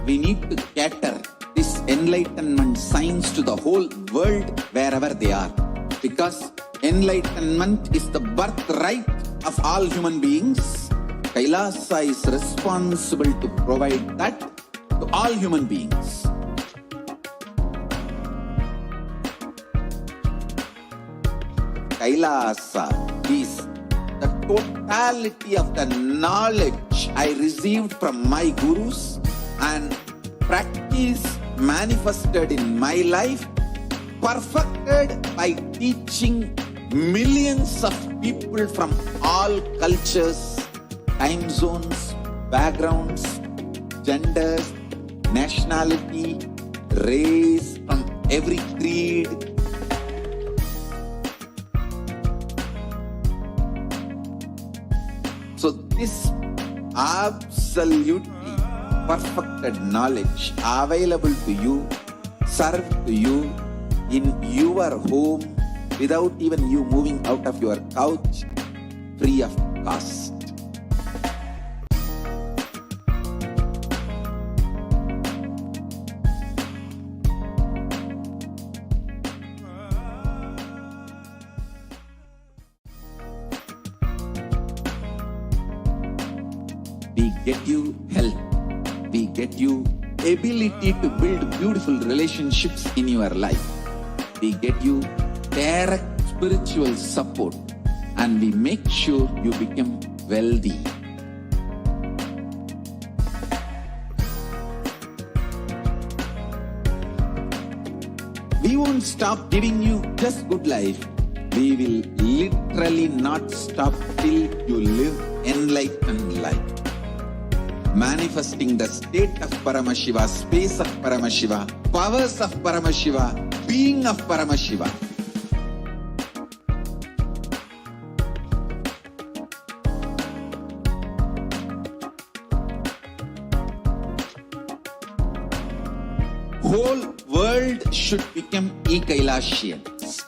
We need to cater this enlightenment science to the whole world wherever they are, because enlightenment is the birthright of all human beings. Kailasa is responsible to provide that to all human beings. Kailasa is the totality of the knowledge I received from my gurus and practice manifested in my life, perfected by teaching millions of people from all cultures, time zones, backgrounds, genders, nationality, race, from every creed. So this absolutely perfected knowledge available to you, served to you in your home without even you moving out of your couch, free of cost. We get you health. We get you ability to build beautiful relationships in your life. We get you direct spiritual support, and we make sure you become wealthy. We won't stop giving you just good life. We will literally not stop till you live enlightened life. Manifesting the state of Paramashiva, space of Paramashiva, powers of Paramashiva, being of Paramashiva. Whole world should become Kailasians.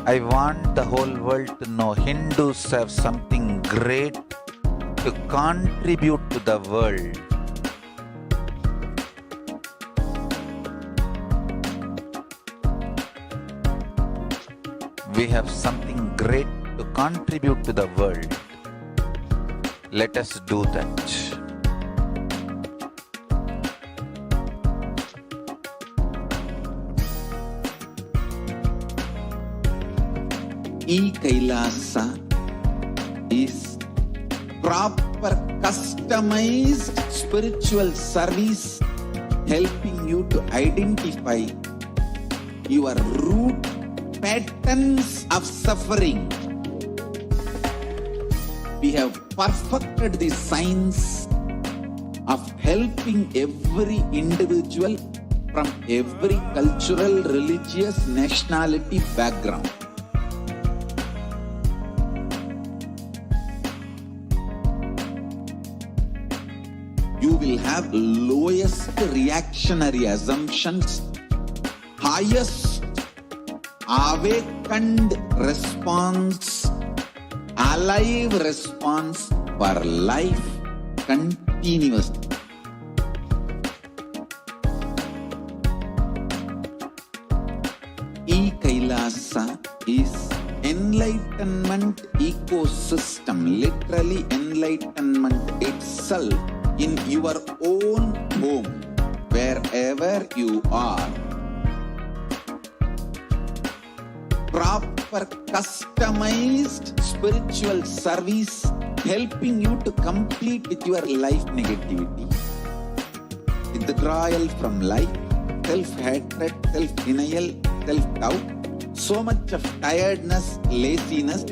I want the whole world to know Hindus have something great to contribute to the world. We have something great to contribute to the world. Let us do that. Kailasa is proper customized spiritual service helping you to identify your root patterns of suffering. We have perfected the science of helping every individual from every cultural, religious, nationality background. You will have lowest reactionary assumptions, highest awakened response, alive response for life continuously. Kailasa is enlightenment ecosystem, literally enlightenment itself in your own home, wherever you are. Proper customized spiritual service helping you to complete with your life negativity, withdrawal from life, self-hatred, self-denial, self-doubt, so much of tiredness, laziness.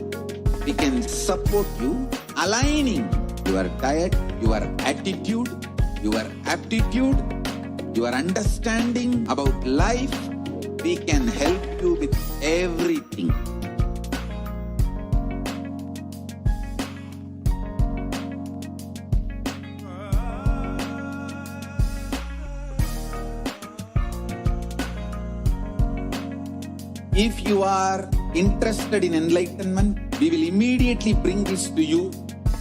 We can support you aligning your diet, your attitude, your aptitude, your understanding about life. We can help you with everything. If you are interested in enlightenment, we will immediately bring this to you.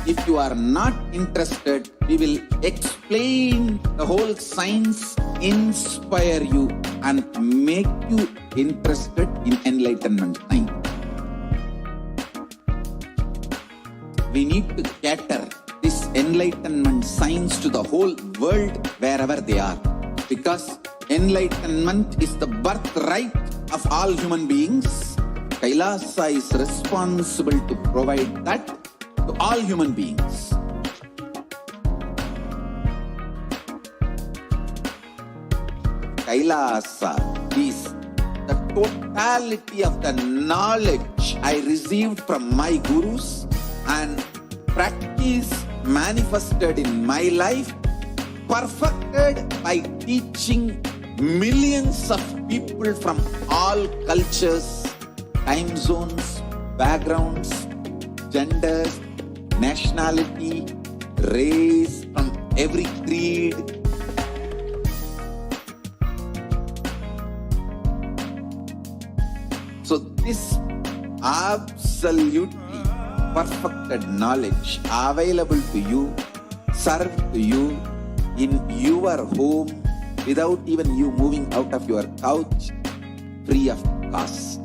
If you are not interested, we will explain the whole science, inspire you and make you interested in enlightenment science. We need to cater this enlightenment science to the whole world wherever they are, because enlightenment is the birthright of all human beings. Kailasa is responsible to provide that to all human beings. Kailasa is the totality of the knowledge I received from my gurus and practice manifested in my life, perfected by teaching millions of people from all cultures, time zones, backgrounds, genders, nationality, race, from every creed. So this absolutely perfected knowledge available to you, served to you in your home without even you moving out of your couch, free of cost.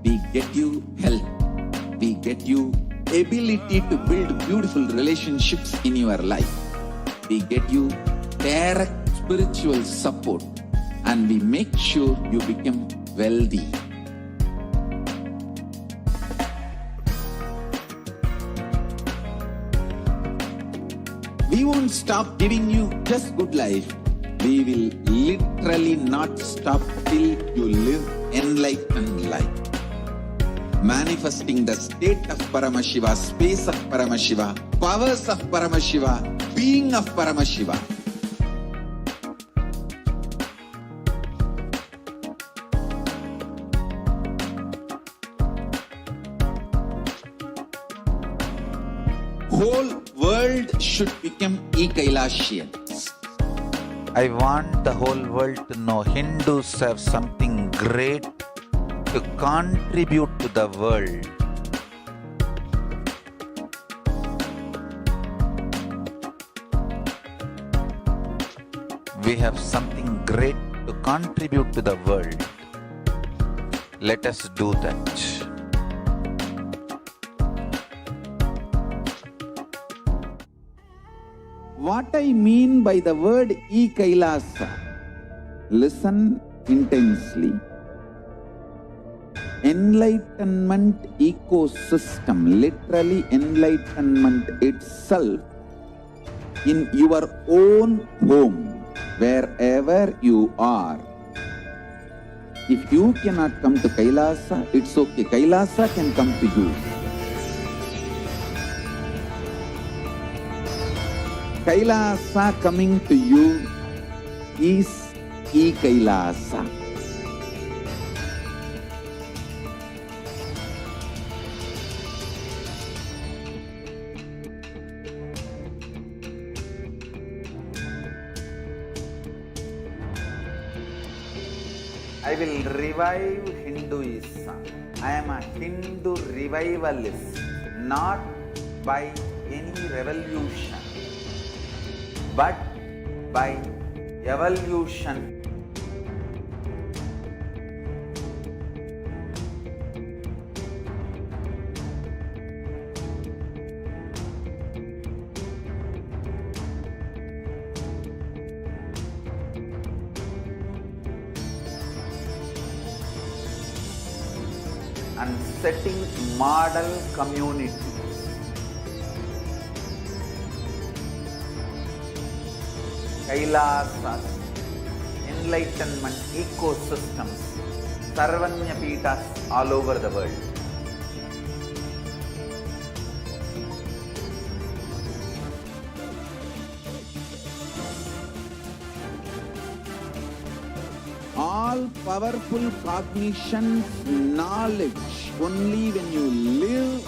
We get you health. We get you ability to build beautiful relationships in your life. We get you direct spiritual support, and we make sure you become wealthy. We won't stop giving you just good life. We will literally not stop till you live enlightened life. Manifesting the state of Paramashiva, space of Paramashiva, powers of Paramashiva, being of Paramashiva. Whole world should become Kailasians. I want the whole world to know Hindus have something great to contribute to the world. We have something great to contribute to the world. Let us do that. What I mean by the word Kailasa, listen intensely. Enlightenment ecosystem, literally enlightenment itself, in your own home, wherever you are. If you cannot come to Kailasa, it's okay. Kailasa can come to you. Kailasa coming to you is Kailasa. I will revive Hinduism. I am a Hindu revivalist, not by any revolution, but by evolution. And setting model communities. Kailasas, enlightenment ecosystems, Sarvanya Pitas all over the world. All powerful cognition, knowledge, only when you live,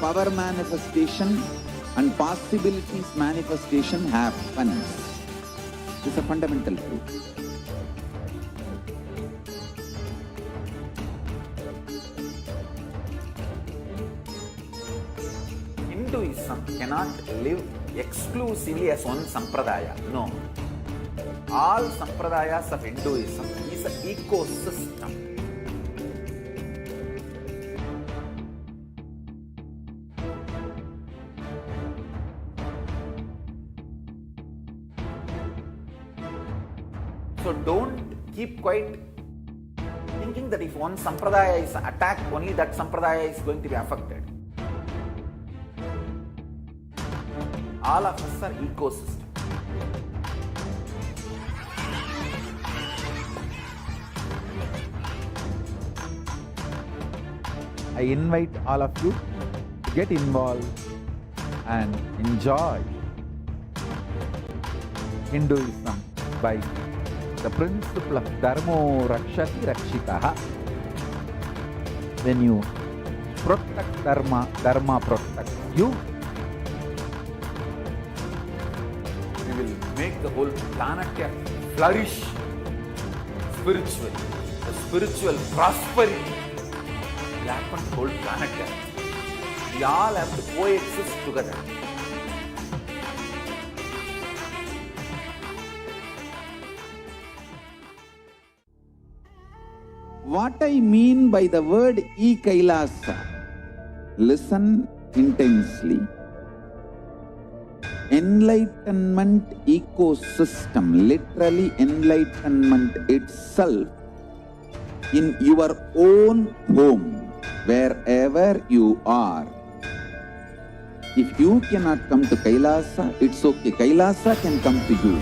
power manifestation and possibilities manifestation happens. This is a fundamental truth. Hinduism cannot live exclusively as one sampradaya. No. All sampradayas of Hinduism is an ecosystem. So don't keep quiet thinking that if one sampradaya is attacked, only that sampradaya is going to be affected. All of us are ecosystem. I invite all of you to get involved and enjoy Hinduism by the principle of Dharmo Rakshati Rakshitaha. When you protect Dharma, Dharma protects you. We will make the whole planet flourish spiritually. The spiritual prosperity will happen to the whole planet. We all have to coexist together. What I mean by the word Kailasa, listen intensely. Enlightenment ecosystem, literally enlightenment itself, in your own home, wherever you are. If you cannot come to Kailasa, it's okay. Kailasa can come to you.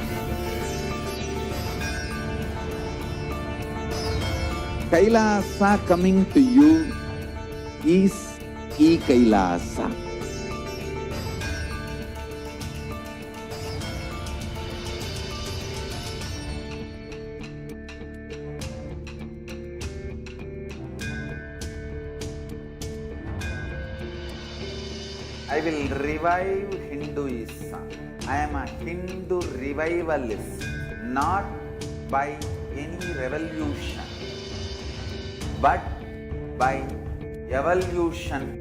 Kailasa coming to you is Kailasa. I will revive Hinduism. I am a Hindu revivalist, not by any revolution, but by evolution.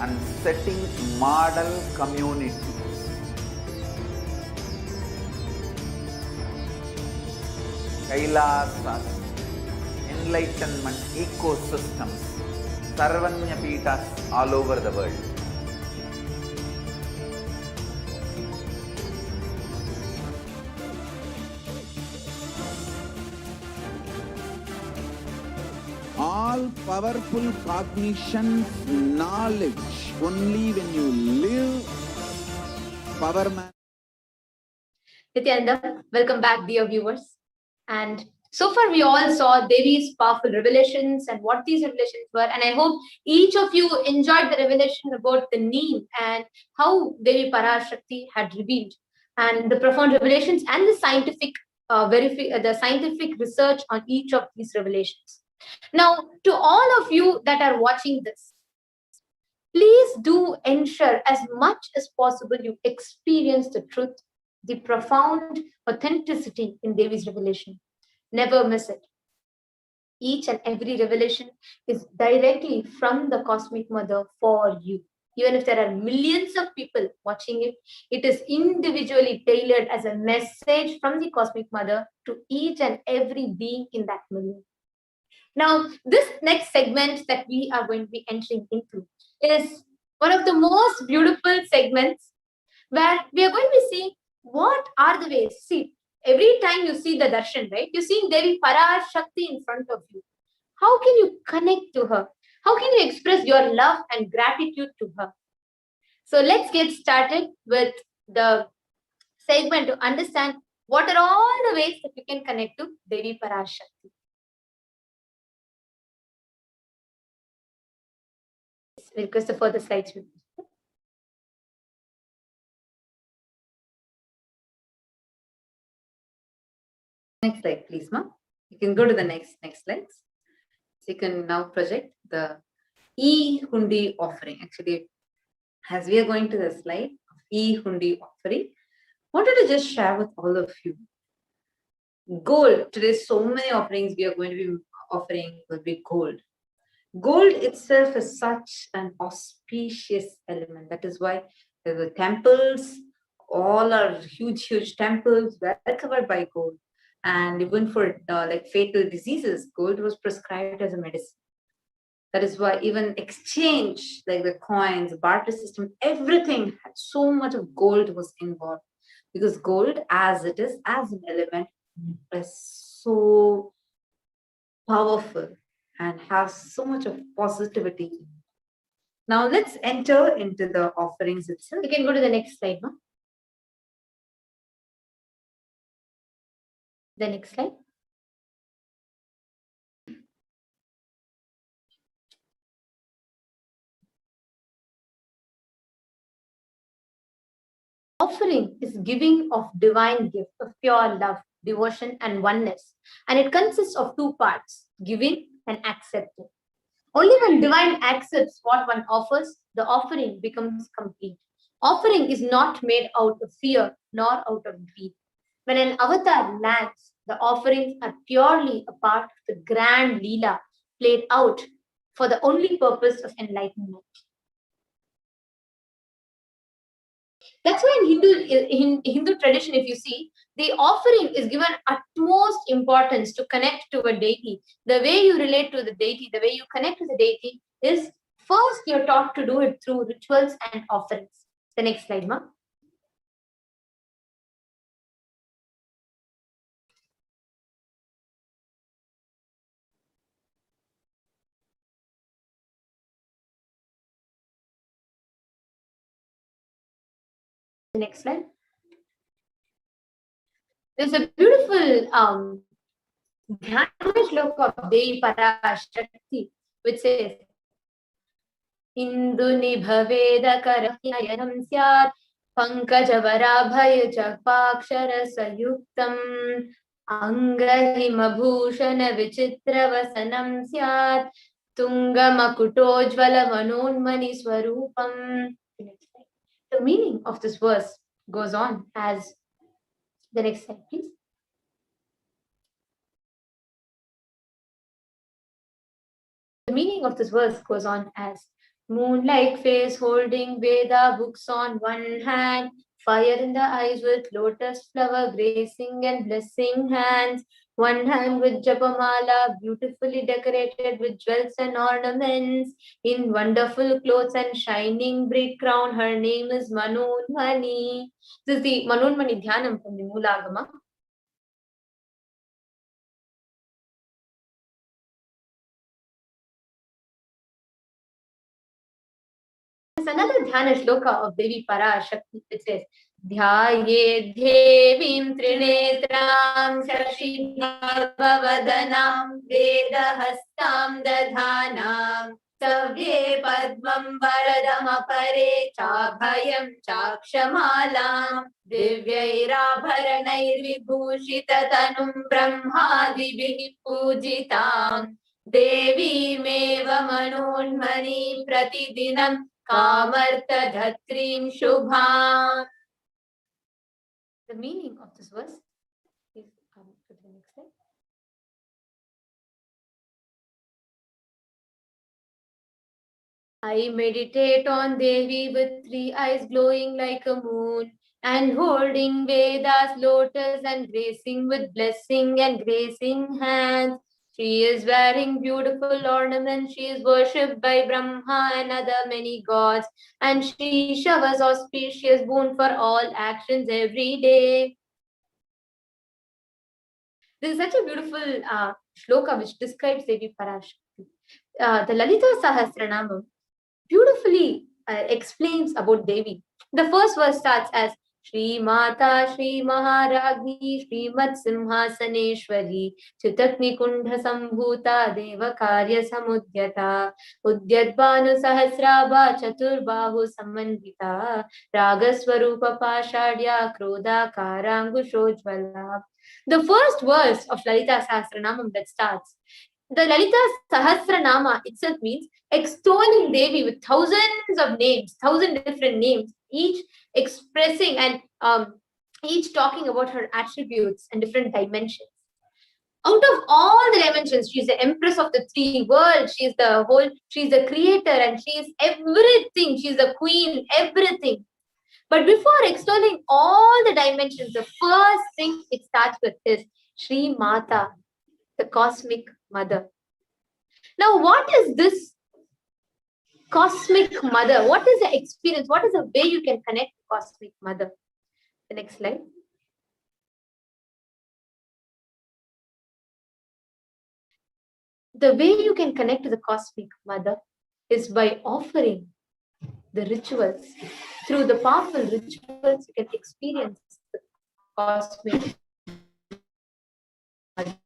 And setting model communities. Kailasas, enlightenment ecosystems, Sarvanya Peethas all over the world. All powerful cognition, knowledge, only when you live power man. Nithyananda, welcome back, dear viewers. And so far, we all saw Devi's powerful revelations and what these revelations were. And I hope each of you enjoyed the revelation about the name and how Devi Parashakti had revealed, and the profound revelations and the scientific research on each of these revelations. Now, to all of you that are watching this, please do ensure as much as possible you experience the truth, the profound authenticity in Devi's revelation. Never miss it. Each and every revelation is directly from the Cosmic Mother for you. Even if there are millions of people watching it, it is individually tailored as a message from the Cosmic Mother to each and every being in that million. Now, this next segment that we are going to be entering into is one of the most beautiful segments where we are going to be seeing what are the ways. See, every time you see the darshan, right? You're seeing Devi Parashakti in front of you. How can you connect to her? How can you express your love and gratitude to her? So let's get started with the segment to understand what are all the ways that you can connect to Devi Parashakti. Request the further slides. Next slide, please, ma'am. You can go to the next slides. So you can now project the E-Hundi offering. Actually, as we are going to the slide of E-Hundi offering, wanted to just share with all of you. Gold. Today, so many offerings we are going to be offering will be gold. Gold itself is such an auspicious element. That is why the temples, all are huge temples, well covered by gold. And even for like fatal diseases, gold was prescribed as a medicine. That is why even exchange, like the coins, barter system, everything had so much of gold was involved. Because gold, as it is, as an element, is so powerful and has so much of positivity. Now let's enter into the offerings itself. You can go to the next slide, no? The next slide. Offering is giving of divine gift of pure love, devotion, and oneness. And it consists of two parts, giving and accepting. Only when divine accepts what one offers, the offering becomes complete. Offering is not made out of fear nor out of greed. When an avatar lands, the offerings are purely a part of the grand Leela played out for the only purpose of enlightenment. That's why in Hindu tradition, if you see, the offering is given utmost importance to connect to a deity. The way you relate to the deity, the way you connect to the deity is first you're taught to do it through rituals and offerings. The next slide, ma'am. The next slide. There's a beautiful look of Devi Parashakti, which says, Indu nibhaveda karayanam syat pankajavara bhaya chakpakshara sayuktam अंगहिमभूषण विचित्रवसनं स्यात् तुंगमकुटोज्ज्वल मनोन्मणि स्वरूपम. The meaning of this verse goes on as the next slide, please. The meaning of this verse goes on as moon-like face holding Veda books on one hand, fire in the eyes with lotus flower gracing and blessing hands, one hand with Japamala beautifully decorated with jewels and ornaments, in wonderful clothes and shining bright crown. Her name is Manonmani. This is the Manonmani Dhyanam from the Moolagama. There's another Dhyana shloka of Devi Parashakti which says, Dhyaye Devim Trinetram Shashibhavadanam Vedahastam Dadhanam Savye Padmam Varadam Apare Chabhayam Chakshamalam Divyairabharanair Vibhushitatanum Brahmadibhi Pujitam Devimeva Manonmani Pratidinam Kamartha Dhatrim Shubham. The meaning of this verse is to the next slide. I meditate on Devi with 3 eyes glowing like a moon and holding Veda's lotus and gracing with blessing and gracing hands. She is wearing beautiful ornaments. She is worshipped by Brahma and other many gods, and she showers auspicious boon for all actions every day. This is such a beautiful shloka which describes Devi Parashakti. The Lalita Sahasranamam beautifully explains about Devi. The first verse starts as Shri Mata Shri Maharagni Shri Mat Simhasaneshwari Chitakni Kundha Sambhuta Deva Karya Samudyata Udyadbanu Sahasrabha Chaturbahu Samandita Ragaswarupa Pashadya Krodha Karangushojvala. The first verse of Lalita Sahasranamam that starts, the Lalita Sahasranama itself means extolling Devi with thousands of names, 1,000 different names, each expressing and each talking about her attributes and different dimensions. Out of all the dimensions, she's the empress of the 3 worlds, she's the creator, and she's everything, she's the queen, everything. But before extolling all the dimensions, the first thing it starts with is Shri Mata, the cosmic mother. Now, what is this cosmic mother? What is the experience? What is the way you can connect to cosmic mother? The next slide. The way you can connect to the cosmic mother is by offering the rituals. Through the powerful rituals, you can experience the cosmic mother.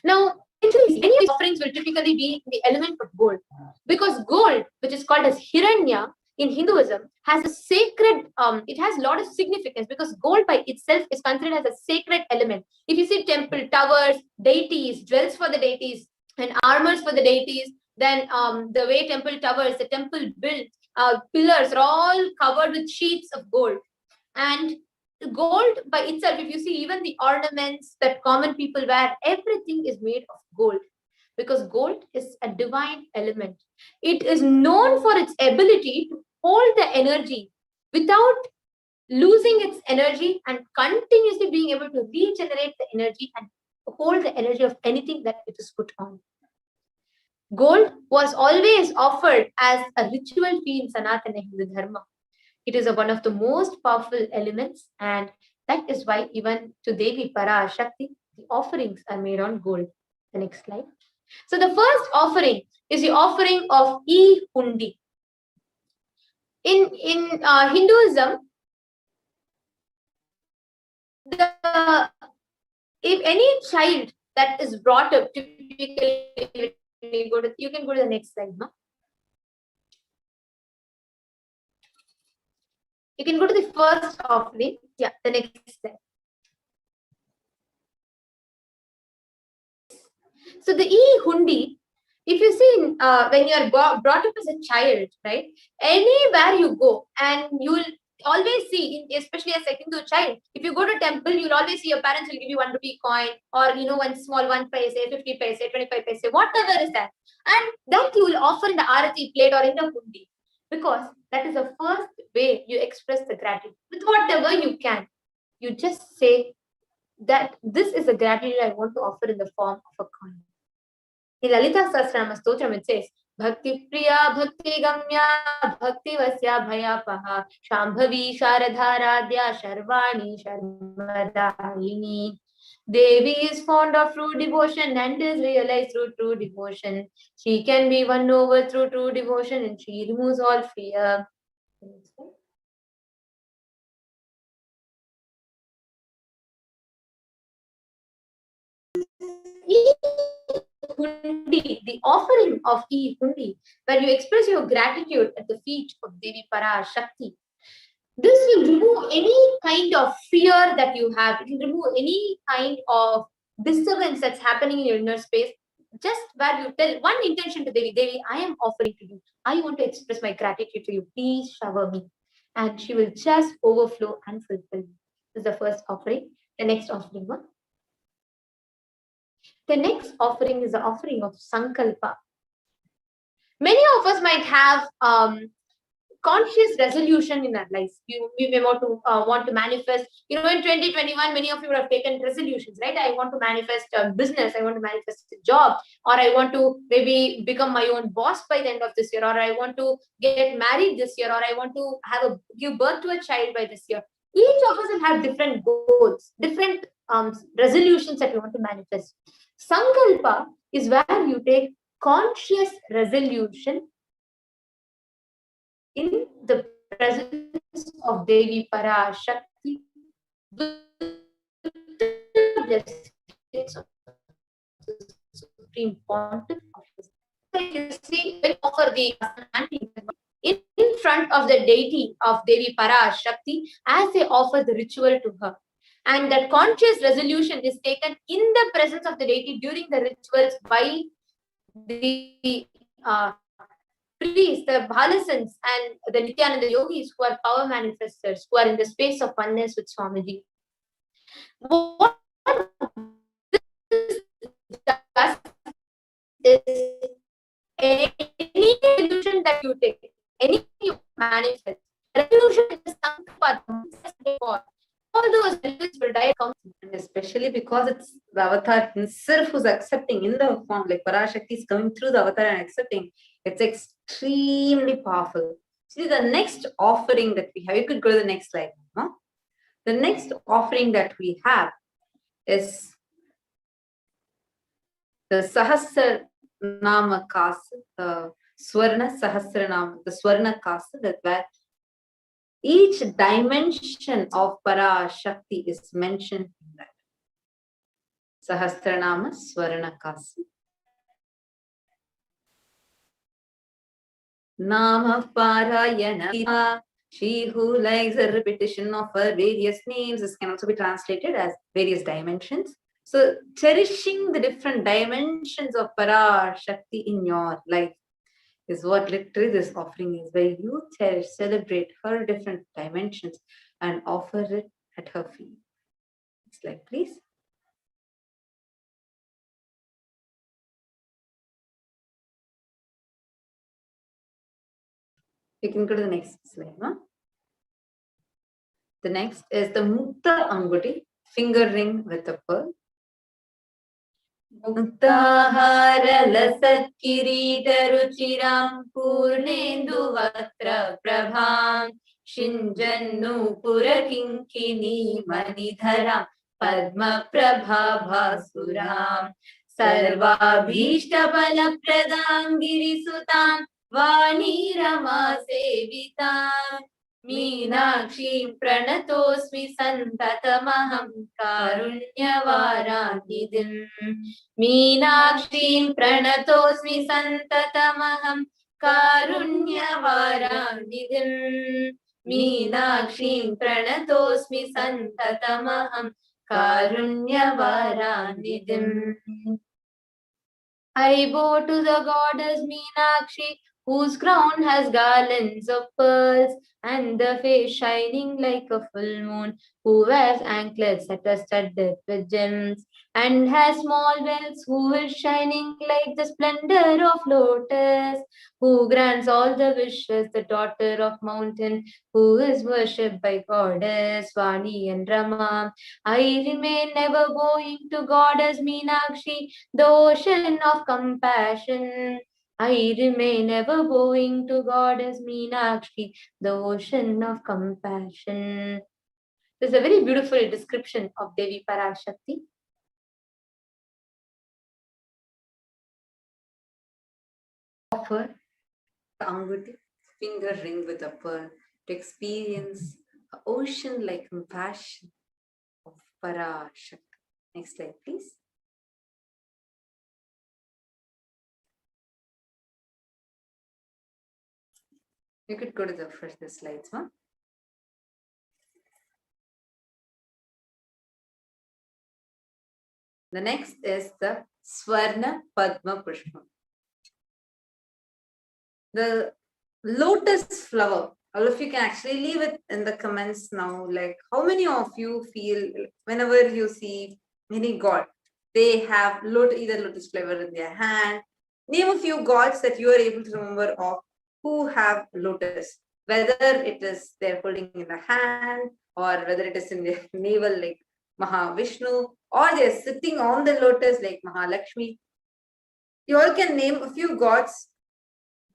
Now, any offerings will typically be the element of gold, because gold, which is called as Hiranya in Hinduism, has a sacred, it has a lot of significance, because gold by itself is considered as a sacred element. If you see temple towers, deities, jewels for the deities, and armors for the deities, then the way temple towers, the temple built, pillars are all covered with sheets of gold. And gold by itself, if you see even the ornaments that common people wear, everything is made of gold, because gold is a divine element. It is known for its ability to hold the energy without losing its energy, and continuously being able to regenerate the energy and hold the energy of anything that it is put on. Gold was always offered as a ritual fee in Sanatana Hindu Dharma. It is one of the most powerful elements, and that is why even to Devi Parashakti, the offerings are made on gold. The next slide. So the first offering is the offering of E-Hundi. In Hinduism, if any child that is brought up, typically, you can go to the next slide, no? You can go to the first offering. Yeah, the next slide. So the e-hundi, if you see when you are brought up as a child, right, anywhere you go, and you'll always see, especially as a Hindu child, if you go to temple, you'll always see your parents will give you 1 rupee coin, or one small 1 paise, 50 paise, 25 paise, whatever is that, and that you will offer in the arati plate or in the hundi, because that is the first way you express the gratitude with whatever you can. You just say that this is a gratitude I want to offer in the form of a coin. In Lalita Sahasranama Stotram, it says, Bhakti Priya, Bhakti Gamya, Bhakti Vasya Bhayapaha, Shambhavi Sharadharadya, Sharvani Sharmadayini. Devi is fond of true devotion and is realized through true devotion. She can be won over through true devotion, and she removes all fear. E-hundi, the offering of e-hundi, where you express your gratitude at the feet of Devi Parashakti. This will remove any kind of fear that you have. It will remove any kind of disturbance that's happening in your inner space. Just where you tell one intention to Devi, Devi, I am offering to you. I want to express my gratitude to you. Please shower me. And she will just overflow and fulfill. This is the first offering. The next offering one. The next offering is the offering of Sankalpa. Many of us might have conscious resolution in our lives. We may want to manifest. In 2021, many of you would have taken resolutions, right? I want to manifest a business. I want to manifest a job, or I want to maybe become my own boss by the end of this year, or I want to get married this year, or I want to give birth to a child by this year. Each of us will have different goals, different resolutions that we want to manifest. Sankalpa is where you take conscious resolution in the presence of Devi Parashakti with the Supreme Pontiff. You see, when you offer the in front of the deity of Devi Parashakti, as they offer the ritual to her. And that conscious resolution is taken in the presence of the deity during the rituals by the priests, the Bhalasans, and the Nithyananda yogis, who are power manifestors, who are in the space of oneness with Swamiji. What this does is any resolution that you take, any you manifest, resolution is something for all those resolutions will die, and especially because it's the avatar himself who's accepting in the form, like Parashakti is coming through the avatar and accepting. It's extremely powerful. See, the next offering that we have, you could go to the next slide. Huh? The next offering that we have is the Sahasranama Kasa, the Swarna Sahasranama, the Swarna Kasa, that where each dimension of Parashakti is mentioned in that. Sahasranama Swarna Kasa. Nama Parayana. She who likes a repetition of her various names. This can also be translated as various dimensions. So cherishing the different dimensions of Parashakti in your life is what literally this offering is, where you cherish, celebrate her different dimensions and offer it at her feet. Next slide, please. You can go to the next slide. Huh? The next is the Mukta Anguti, finger ring with a pearl. Muktahara lasat kirita ruchiram purnendu vatra prabham shinjannu purakinkini manidharam padma prabha bhasuram sarvabhishta bala pradam girisutam vani rama sevitam Meenakshim pranatosmi santatamaham karunyavaranidhim. Meenakshim pranatosmi santatamaham karunyavaranidhim. Meenakshim pranatosmi santatamaham karunyavaranidhim. I bow to the goddess Meenakshi, whose crown has garlands of pearls, and the face shining like a full moon, who wears anklets that are studded with gems, and has small bells, who is shining like the splendor of lotus, who grants all the wishes, the daughter of mountain, who is worshipped by goddess Vani and Rama. I remain ever bowing to goddess Meenakshi, the ocean of compassion. I remain ever bowing to goddess Meenakshi, the ocean of compassion. There's a very beautiful description of Devi Parashakti. Offer Anguti, finger ring with a pearl, to experience an ocean-like compassion of Parashakti. Next slide, please. You could go to the first slides, ma'am. The next is the Swarna Padma Pushpam. The lotus flower. All of you can actually leave it in the comments now. Like, how many of you feel whenever you see any god, they have either lotus flower in their hand? Name a few gods that you are able to remember of who have lotus, whether it is they're holding in the hand or whether it is in their navel like Mahavishnu, or they're sitting on the lotus like Mahalakshmi. You all can name a few gods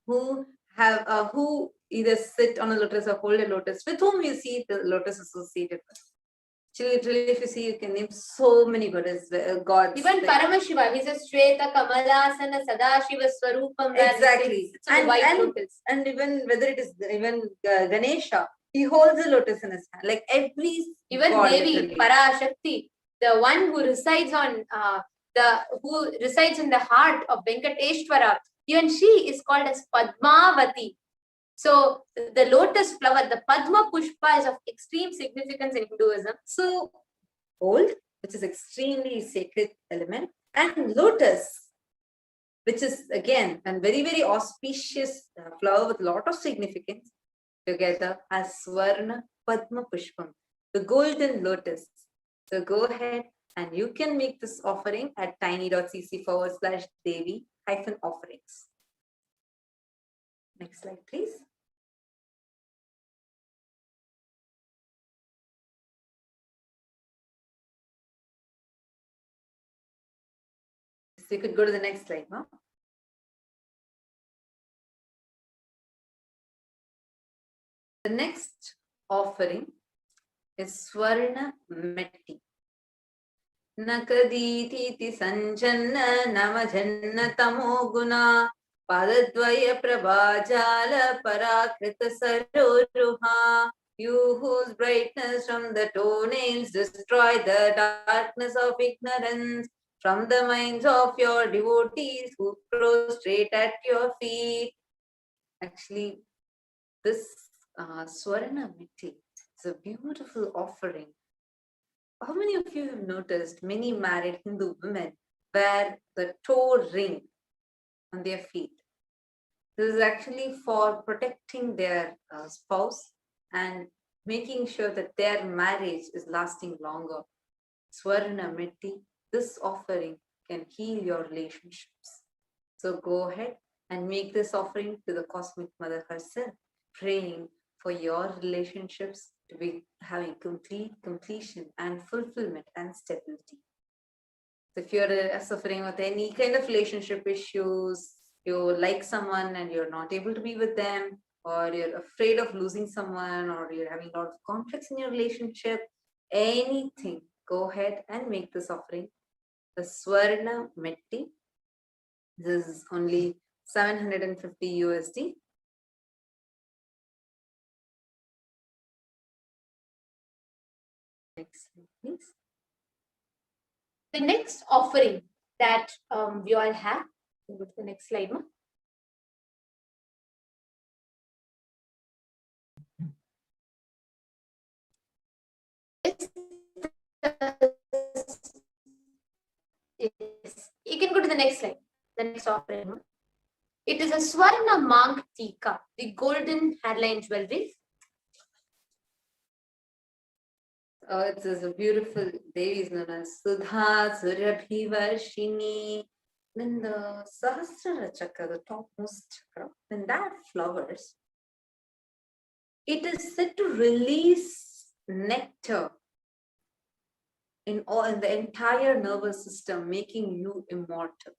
who have who either sit on a lotus or hold a lotus, with whom you see the lotus associated with. Literally, if you see, you can name so many gods. Even Paramashiva, he says Shweta Kamalasana Sadashiva Swarupam. Exactly. And even whether it is even Ganesha, he holds a lotus in his hand. Like every even god, Devi literally. Parashakti, the one who resides on who resides in the heart of Venkateshwara, even she is called as Padmavati. So the lotus flower, the Padma Pushpa, is of extreme significance in Hinduism. So gold, which is extremely sacred element, and lotus, which is again a very, very auspicious flower with a lot of significance, together as Swarna Padma Pushpam, the golden lotus. So go ahead and you can make this offering at tiny.cc/Devi-offerings. Next slide, please. So you could go to the next slide, ma'am. The next offering is Swarna Metti. Nakaditi sanjanna namajanna tamoguna padadvaya prabhajala parakrita saroruha. You whose brightness from the toenails destroy the darkness of ignorance, from the minds of your devotees who prostrate at your feet. Actually, this Swarna Metti is a beautiful offering. How many of you have noticed many married Hindu women wear the toe ring on their feet? This is actually for protecting their spouse and making sure that their marriage is lasting longer. Swarna Metti, this offering can heal your relationships. So go ahead and make this offering to the Cosmic Mother herself, praying for your relationships to be having completion and fulfillment and stability. So if you're suffering with any kind of relationship issues, you like someone and you're not able to be with them, or you're afraid of losing someone, or you're having a lot of conflicts in your relationship, anything, go ahead and make this offering. The Swarna Metti, this is only 750 USD. Next slide, please. The next offering that we all have, go to the next slide, ma. Yes, you can go to the next slide. the next offering. It is a Swarna Mank Tika, the golden hairline jewelry. It is a beautiful Devi is known as Sudha Surabhivarshini. When the Sahasrara Chakra, the topmost chakra, when that flowers, it is said to release nectar in the entire nervous system, making you immortal.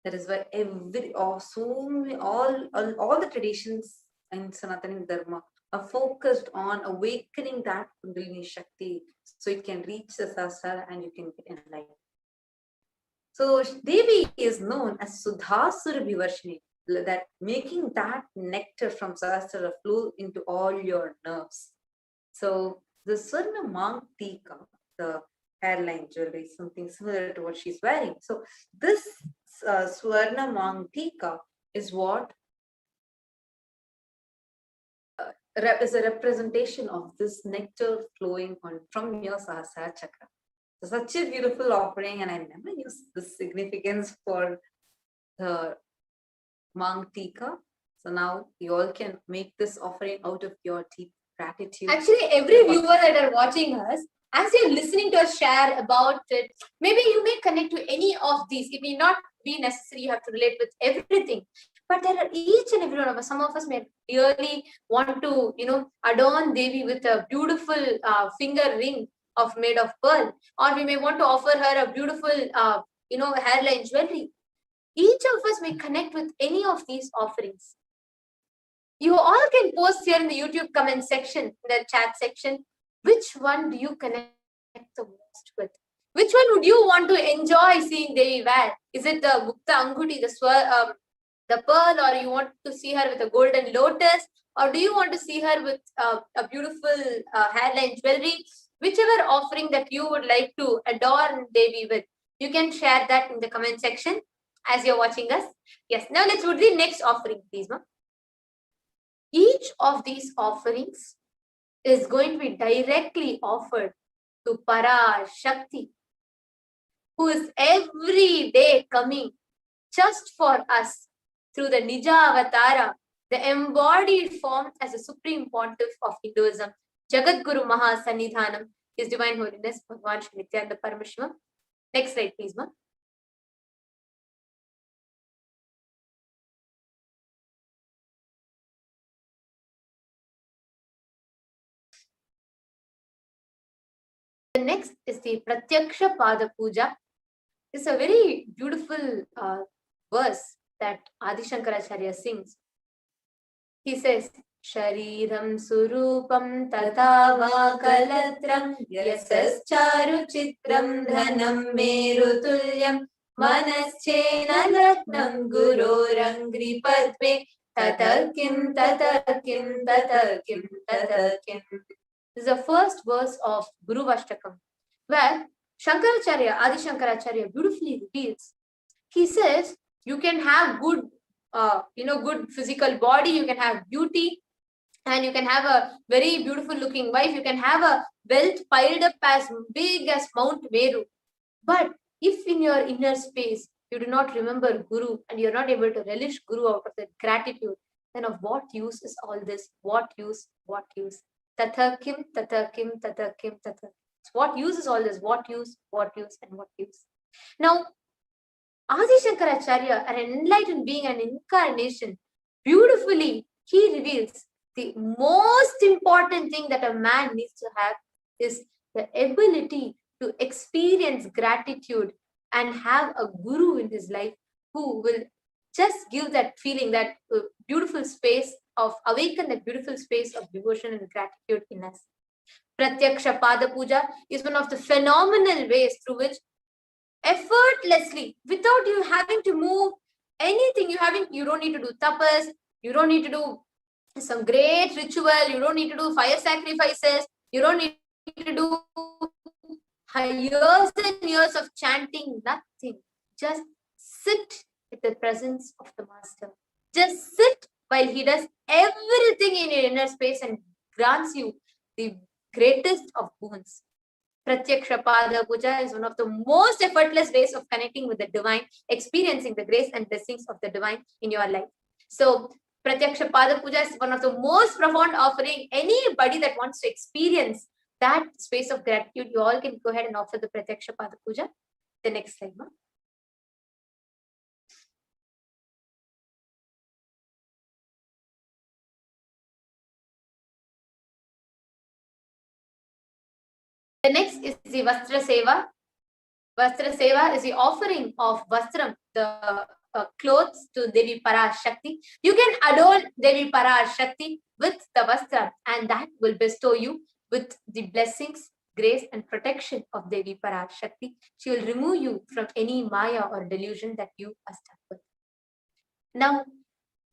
That is why all the traditions in Sanatani Dharma are focused on awakening that Kundalini Shakti so it can reach the Sahasrara and you can get enlightened. So Devi is known as Sudha Surabhivarshini, that making that nectar from Sahasrara flow into all your nerves. So the Swarna Mank Tika, the hairline jewelry, something similar to what she's wearing. So this Swarna Mank Tika is what is a representation of this nectar flowing from your Sahasrara Chakra. So such a beautiful offering, and I never used this significance for the Mank Tika. So now you all can make this offering out of your deep gratitude. Actually, every viewer that are watching us, as you're listening to us share about it, maybe you may connect to any of these. It may not be necessary you have to relate with everything, but there are each and every one of us. Some of us may really want to, adorn Devi with a beautiful finger ring made of pearl, or we may want to offer her a beautiful, hairline jewelry. Each of us may connect with any of these offerings. You all can post here in the YouTube comment section, in the chat section, which one do you connect the most with? Which one would you want to enjoy seeing Devi wear? Is it the Mukta Anguti, the pearl, or you want to see her with a golden lotus, or do you want to see her with a beautiful hairline jewelry? Whichever offering that you would like to adorn Devi with, you can share that in the comment section as you're watching us. Yes, now let's go to the next offering, please, ma'am. Each of these offerings is going to be directly offered to Parashakti, who is every day coming just for us through the Nija Avatara, the embodied form as a supreme pontiff of Hinduism, Jagadguru Mahasannidhanam, His Divine Holiness, Bhagwan Shri Nithyananda Parameshwar. Next slide, please, ma'am. The next is the Pratyaksha Pada Puja. It's a very beautiful verse that Adi Shankaracharya sings. He says, Shariram Surupam Tatava Kalatram Yasas Charu Chitram Dhanam Merutulyam Manaschena Latnam Guru Rangri Padme Tatakim Tatakim Tatakim Tatakim. This is the first verse of Guru Vashtakam, where Shankaracharya, Adi Shankaracharya beautifully reveals. He says, you can have good, good physical body, you can have beauty, and you can have a very beautiful looking wife, you can have a wealth piled up as big as Mount Meru. But if in your inner space, you do not remember Guru and you're not able to relish Guru out of that gratitude, then of what use is all this? What use? What use? Tatakim, tatakim, tatakim, tatakim. What use is all this? What use, and what use? Now, Adi Shankaracharya, an enlightened being, an incarnation, beautifully, he reveals the most important thing that a man needs to have is the ability to experience gratitude and have a guru in his life who will just give that feeling, that beautiful space of awaken that beautiful space of devotion and gratitude in us. Pratyaksha Pada Puja is one of the phenomenal ways through which effortlessly, without you having to move anything, you don't need to do tapas, you don't need to do some great ritual, you don't need to do fire sacrifices, you don't need to do years and years of chanting, nothing. Just sit in the presence of the Master. Just sit while he does everything in your inner space and grants you the greatest of boons. Pratyaksha Pada Puja is one of the most effortless ways of connecting with the divine, experiencing the grace and blessings of the divine in your life. So Pratyaksha Pada Puja is one of the most profound offering. Anybody that wants to experience that space of gratitude, you all can go ahead and offer the Pratyaksha Pada Puja. The next slide, ma'am. The next is the Vastra Seva. Vastra Seva is the offering of Vastram, the clothes to Devi Parashakti. You can adorn Devi Parashakti with the Vastram, and that will bestow you with the blessings, grace, and protection of Devi Parashakti. She will remove you from any Maya or delusion that you are stuck with. Now,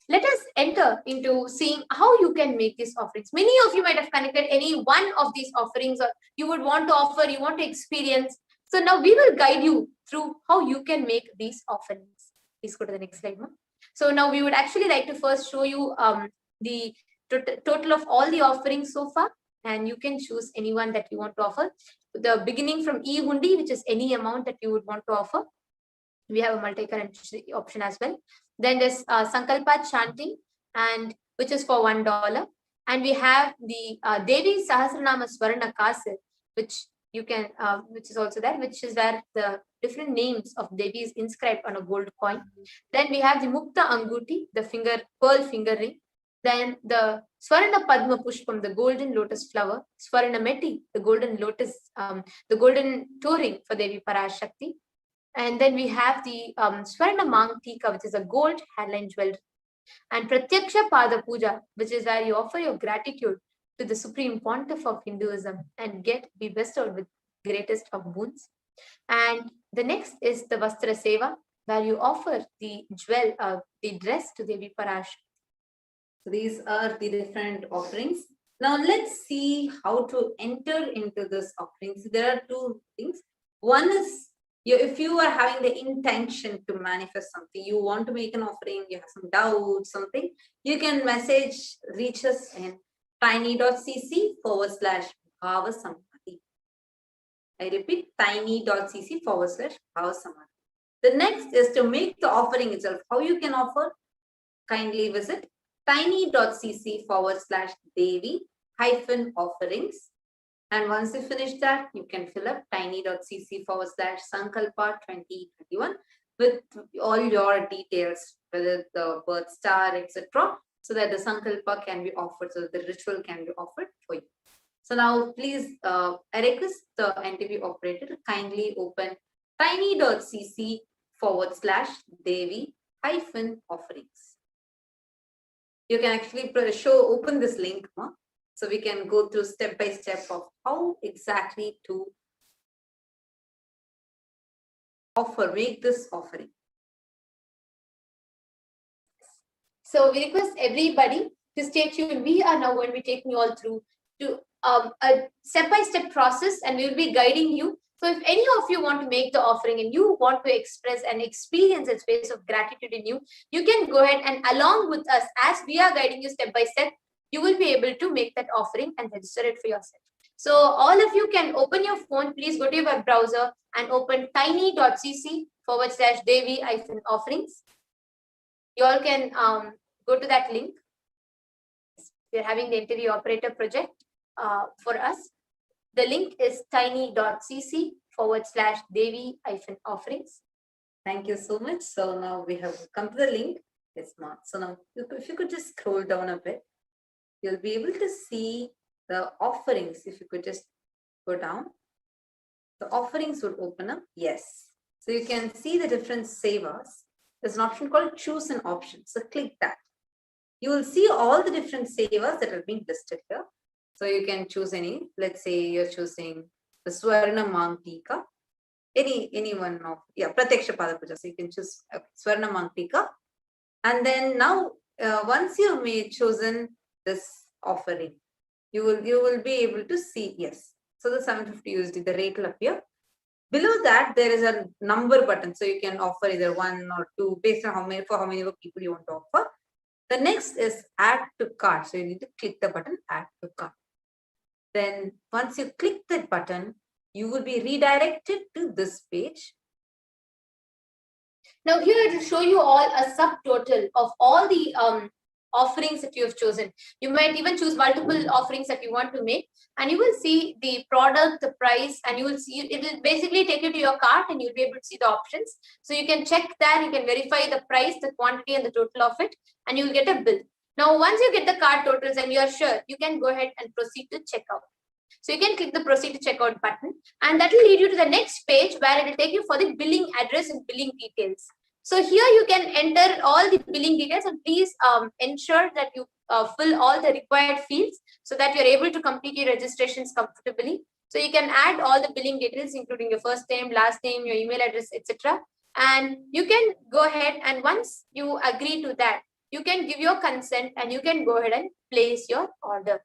let us enter into seeing how you can make these offerings. Many of you might have connected any one of these offerings, or you would want to offer, you want to experience. So now we will guide you through how you can make these offerings. Please go to the next slide, ma'am. So now we would actually like to first show you the total of all the offerings so far, and you can choose any one that you want to offer. The beginning from E Hundi, which is any amount that you would want to offer. We have a multi-currency option as well. Then there's Sankalpa chanting, and which is for $1. And we have the Devi Sahasranama Swarna Kasir, which you can, which is also there, which is where the different names of Devi is inscribed on a gold coin. Then we have the Mukta Anguti, the pearl finger ring. Then the Swarna Padma Pushpam, the golden lotus flower. Swarna Meti, the golden lotus, the golden toe ring for Devi Parashakti. And then we have the Swarna Mangtika, which is a gold hairline jewelry. And Pratyaksha Pada Puja, which is where you offer your gratitude to the supreme pontiff of Hinduism and be bestowed with greatest of boons. And the next is the Vastra Seva, where you offer the the dress to Devi Parashakti. So these are the different offerings. Now let's see how to enter into this offerings. There are two things. One is, if you are having the intention to manifest something, you want to make an offering, you have some doubts, something, you can reach us in tiny.cc/bhavasamadhi. I repeat, tiny.cc/bhavasamadhi. The next is to make the offering itself. How you can offer? Kindly visit tiny.cc/devi-offerings. And once you finish that, you can fill up tiny.cc/sankalpa 2021 with all your details, whether the birth star, etc., so that the sankalpa can be offered, so that the ritual can be offered for you. So now please, I request the NTV operator to kindly open tiny.cc/devi-offerings. You can actually open this link, so we can go through step by step of how exactly to make this offering. So we request everybody to stay tuned. We are now going to be taking you all through to a step-by-step process, and we will be guiding you. So if any of you want to make the offering and you want to express and experience a space of gratitude in you, you can go ahead and along with us, as we are guiding you step by step, you will be able to make that offering and register it for yourself. So all of you can open your phone. Please go to your web browser and open tiny.cc/devi-offerings. You all can go to that link. We're having the interview operator project for us. The link is tiny.cc/devi-offerings. Thank you so much. So now we have come to the link. It's not. So now if you could just scroll down a bit, you'll be able to see the offerings. If you could just go down, the offerings would open up. Yes. So you can see the different sevas. There's an option called choose an option. So click that. You will see all the different sevas that are being listed here. So you can choose any. Let's say you're choosing the Swarna Mangtika. Any one of, Pratyaksha Pada Puja. So you can choose Swarna Mangtika. And then now, once you've chosen this offering, you will be able to see, yes. So the 750 USD, the rate will appear. Below that, there is a number button. So you can offer either 1 or 2 based on how many people you want to offer. The next is add to cart. So you need to click the button add to cart. Then once you click that button, you will be redirected to this page. Now here it will show you all a subtotal of all the offerings that you have chosen. You might even choose multiple offerings that you want to make, and you will see the product, the price, and you will see, it will basically take you to your cart and you'll be able to see the options. So you can check that, you can verify the price, the quantity and the total of it, and you will get a bill. Now, once you get the cart totals and you are sure, you can go ahead and proceed to checkout. So you can click the proceed to checkout button, and that will lead you to the next page where it will take you for the billing address and billing details. So here you can enter all the billing details, and please ensure that you fill all the required fields so that you're able to complete your registrations comfortably. So you can add all the billing details, including your first name, last name, your email address, etc. And you can go ahead, and once you agree to that, you can give your consent and you can go ahead and place your order.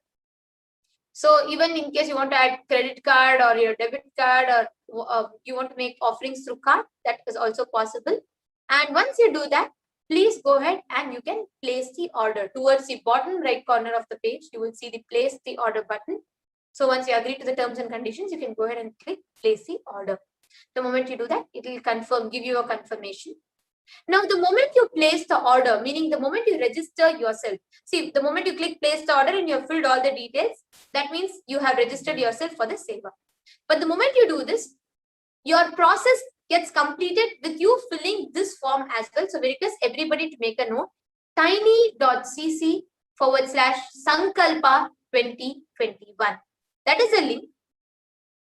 So even in case you want to add credit card or your debit card, or you want to make offerings through card, that is also possible. And once you do that, please go ahead and you can place the order. Towards the bottom right corner of the page, you will see the place the order button. So once you agree to the terms and conditions, you can go ahead and click place the order. The moment you do that, it will confirm, give you a confirmation. Now, the moment you place the order, meaning the moment you register yourself, see, the moment you click place the order and you have filled all the details, that means you have registered yourself for the seva. But the moment you do this, your process gets completed with you filling this form as well. So we request everybody to make a note, tiny.cc/Sankalpa 2021. That is a link.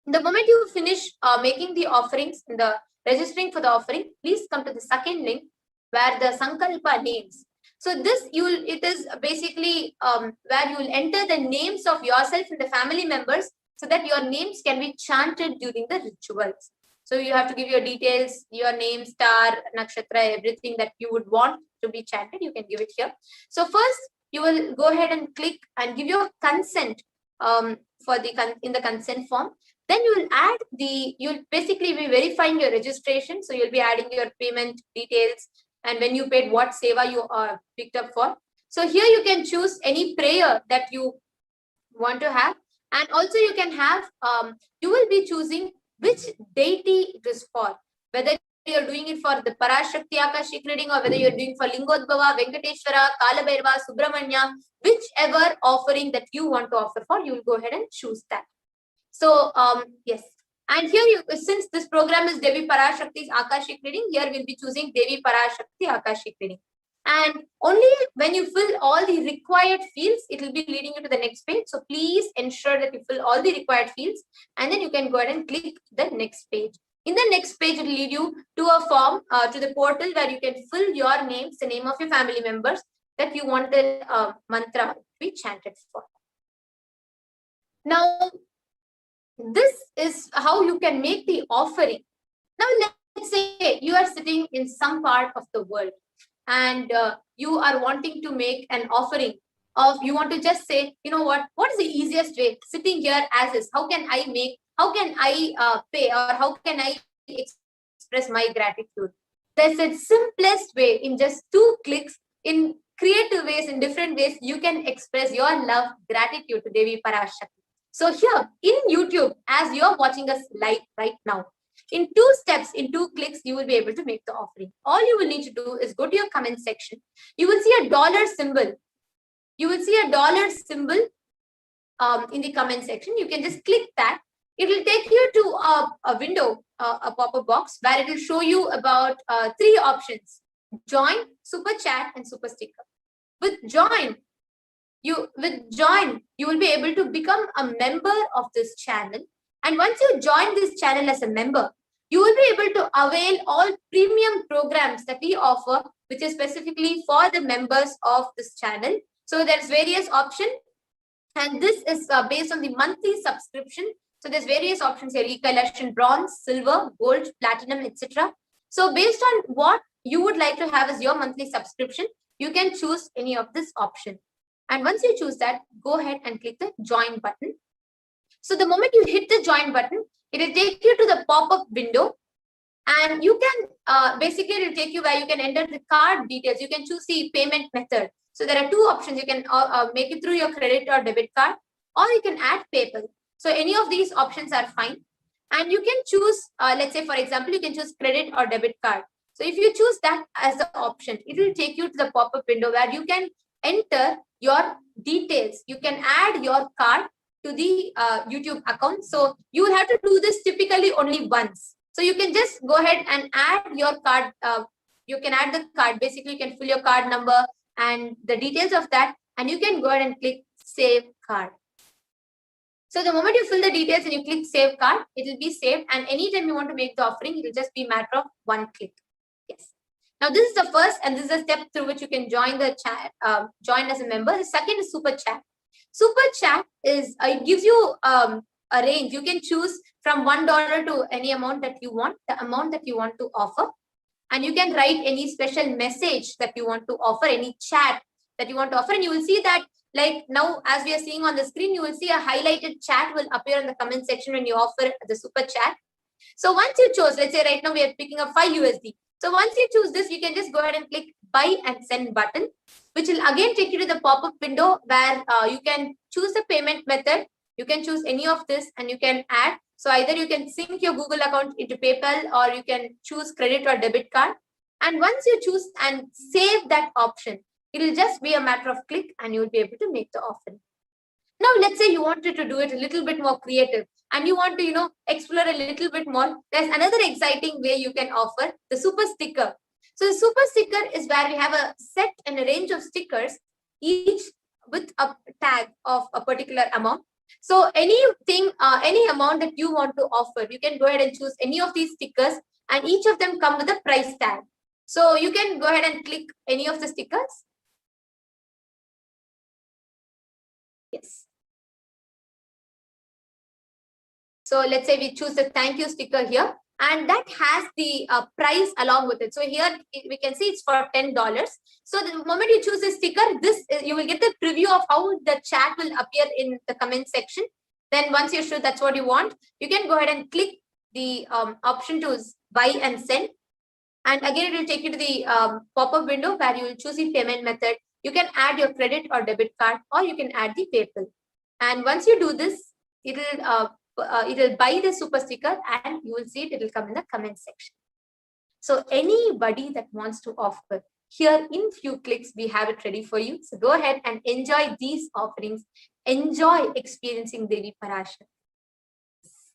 The moment you finish making the offerings, the registering for the offering, please come to the second link where the Sankalpa names. So this it is basically where you will enter the names of yourself and the family members so that your names can be chanted during the rituals. So you have to give your details, your name, star, nakshatra, everything that you would want to be chanted. You can give it here. So first, you will go ahead and click and give your consent in the consent form. Then you will add you'll basically be verifying your registration. So you'll be adding your payment details and when you paid, what seva you picked up for. So here you can choose any prayer that you want to have. And also you can have, you will be choosing which deity it is for, whether you're doing it for the Parashakti Akasha reading or whether you're doing for Lingodbhava, Venkateshwara, Kalabhairava, Subramanya, whichever offering that you want to offer for, you will go ahead and choose that. So, yes. And here, since this program is Devi Parashakti's Akashic reading, here we'll be choosing Devi Parashakti Akashic reading. And only when you fill all the required fields, it will be leading you to the next page. So please ensure that you fill all the required fields and then you can go ahead and click the next page. In the next page, it will lead you to a form, to the portal where you can fill your names, the name of your family members that you want the mantra to be chanted for. Now, this is how you can make the offering. Now, let's say you are sitting in some part of the world and you are wanting to make an offering of, you want to just say, you know what is the easiest way sitting here as is? How can I pay, or how can I express my gratitude? There's a simplest way. In just 2 clicks, in creative ways, in different ways, you can express your love, gratitude to Devi Parashakti. So here in YouTube, as you're watching us live right now, in 2 steps, in 2 clicks, you will be able to make the offering. All you will need to do is go to your comment section. You will see a dollar symbol. You will see a dollar symbol in the comment section. You can just click that. It will take you to a window, a pop-up box, where it will show you about 3 options: join, super chat, and super sticker. With join, you will be able to become a member of this channel. And once you join this channel as a member, you will be able to avail all premium programs that we offer, which is specifically for the members of this channel. So there's various options, and this is based on the monthly subscription. So there's various options here: e-collection, bronze, silver, gold, platinum, etc. So based on what you would like to have as your monthly subscription, you can choose any of this option. And once you choose that, go ahead and click the join button. So the moment you hit the join button, it will take you to the pop-up window, and you can basically it will take you where you can enter the card details. You can choose the payment method. So there are 2 options. You can make it through your credit or debit card, or you can add PayPal. So any of these options are fine. And you can choose, let's say, for example, you can choose credit or debit card. So if you choose that as the option, it will take you to the pop-up window where you can enter your details. You can add your card to the YouTube account. So you will have to do this typically only once. So you can just go ahead and add your card. You can add the card. Basically, you can fill your card number and the details of that, and you can go ahead and click Save Card. So the moment you fill the details and you click Save Card, it will be saved. And anytime you want to make the offering, it will just be a matter of one click. Yes. Now this is the first, and this is the step through which you can join the chat, join as a member. The second is Super Chat. Super Chat is it gives you a range. You can choose from $1 to any amount that you want, the amount that you want to offer, and you can write any special message that you want to offer, any chat that you want to offer, and you will see that. Like now, as we are seeing on the screen, you will see a highlighted chat will appear in the comment section when you offer the super chat. So once you chose, let's say right now we are picking up 5 USD. So once you choose this, you can just go ahead and click buy and send button, which will again take you to the pop-up window where you can choose the payment method. You can choose any of this and you can add. So either you can sync your Google account into PayPal, or you can choose credit or debit card. And once you choose and save that option, it will just be a matter of click and you will be able to make the offering. Now, let's say you wanted to do it a little bit more creative and you want to, explore a little bit more. There's another exciting way you can offer the super sticker. So the super sticker is where we have a set and a range of stickers, each with a tag of a particular amount. So anything, any amount that you want to offer, you can go ahead and choose any of these stickers, and each of them come with a price tag. So you can go ahead and click any of the stickers. Yes. So let's say we choose the thank you sticker here, and that has the price along with it. So here we can see it's for $10. So the moment you choose the sticker, you will get the preview of how the chat will appear in the comment section. Then once you're sure that's what you want, you can go ahead and click the option to buy and send. And again, it will take you to the pop-up window where you will choose the payment method. You can add your credit or debit card, or you can add the PayPal. And once you do this, it will buy the super sticker, and you will see it will come in the comment section. So anybody that wants to offer, here in few clicks, we have it ready for you. So go ahead and enjoy these offerings. Enjoy experiencing Devi Parashakti.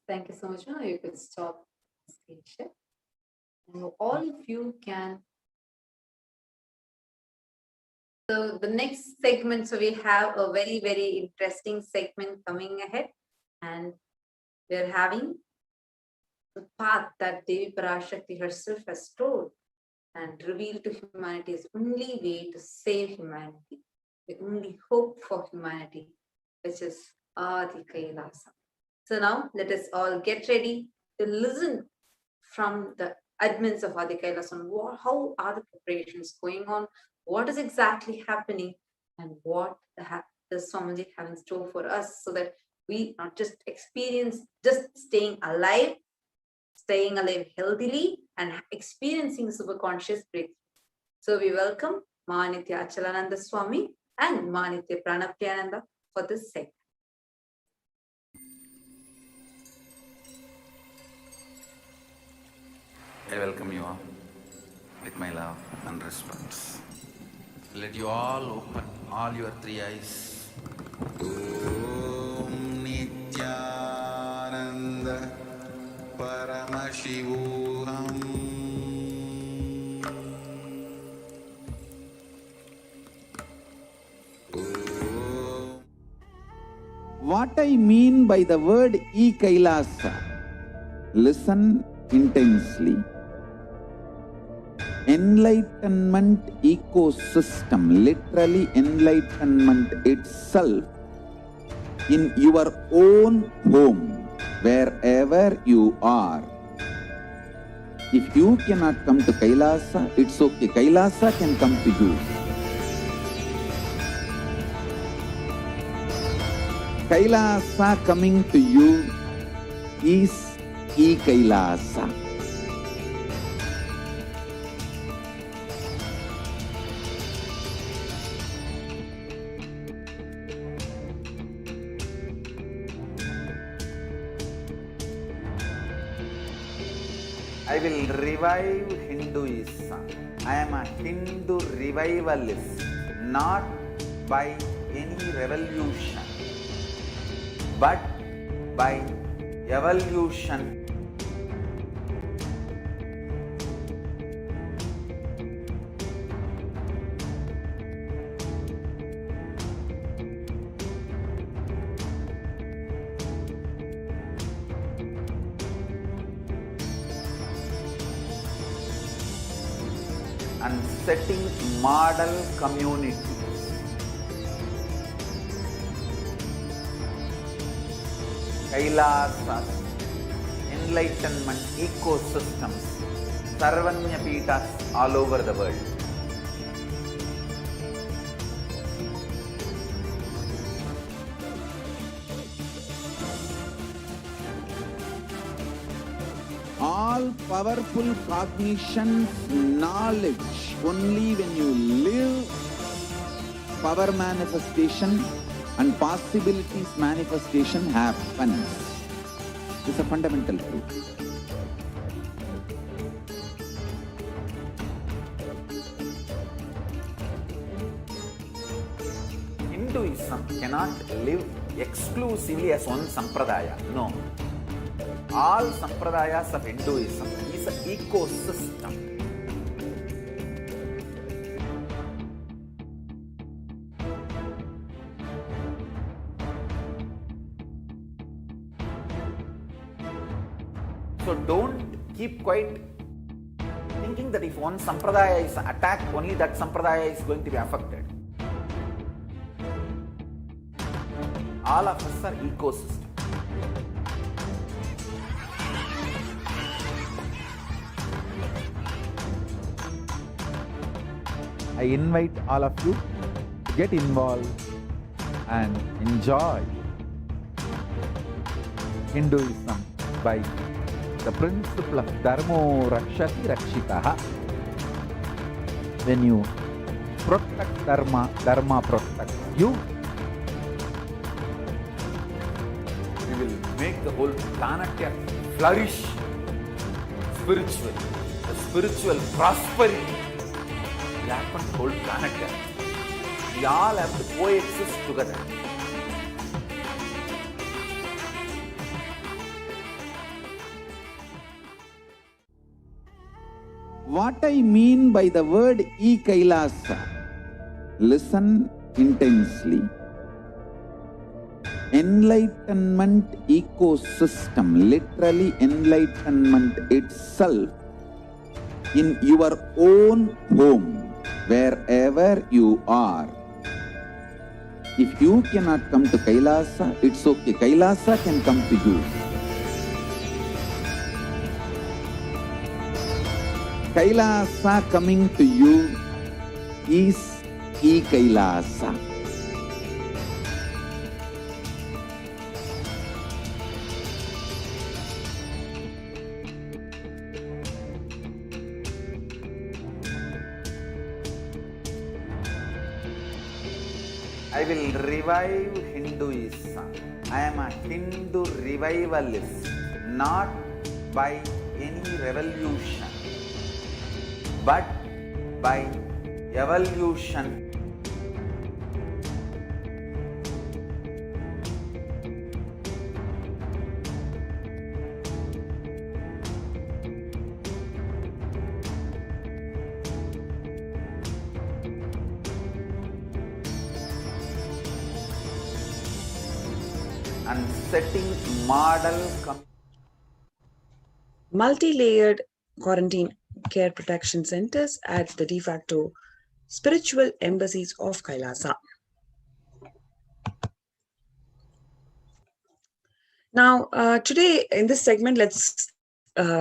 Thank you so much. Now you can stop the screen share. Now all of you can. So the next segment, so we have a very, very interesting segment coming ahead, and we're having the path that Devi Parashakti herself has told and revealed to humanity is the only way to save humanity, the only hope for humanity, which is Adi Kailasa. So now let us all get ready to listen from the admins of Adi Kailasa on how are the preparations going on, what is exactly happening, and what does Swamiji have in store for us, so that we not just experience just staying alive healthily and experiencing superconscious breakthrough. So we welcome Manitya Achalananda Swami and Manitya Pranapyananda for this segment. I welcome you all with my love and respect. Let you all open all your three eyes. Om Nithyananda Paramashivoham. What I mean by the word Kailasa, listen intensely. Enlightenment ecosystem, literally enlightenment itself, in your own home, wherever you are. If you cannot come to Kailasa, it's okay. Kailasa can come to you. Kailasa coming to you is Kailasa. I will revive Hinduism. I am a Hindu revivalist, not by any revolution, but by evolution. And setting model communities. Kailasas, enlightenment ecosystems, Sarvanya Pitas all over the world. All powerful cognition, knowledge, only when you live power manifestation and possibilities manifestation happens. It's a fundamental truth. Hinduism cannot live exclusively as one sampradaya. No. All sampradayas of Hinduism is an ecosystem. So don't keep quiet thinking that if one sampradaya is attacked, only that sampradaya is going to be affected. All of us are ecosystems. I invite all of you to get involved and enjoy Hinduism by the principle of Dharmo Rakshati Rakshitaha. When you protect Dharma, Dharma protects you. We will make the whole planet flourish spiritually. The spiritual prosperity will happen to the whole planet. We all have to coexist together. What I mean by the word Kailasa, listen intensely. Enlightenment ecosystem, literally enlightenment itself, in your own home, wherever you are. If you cannot come to Kailasa, it's okay. Kailasa can come to you. Kailasa coming to you is Kailasa. I will revive Hinduism. I am a Hindu revivalist, not by any revolution, but by evolution. And setting model multi-layered quarantine care protection centers at the de facto spiritual embassies of Kailasa. Now, today in this segment, let's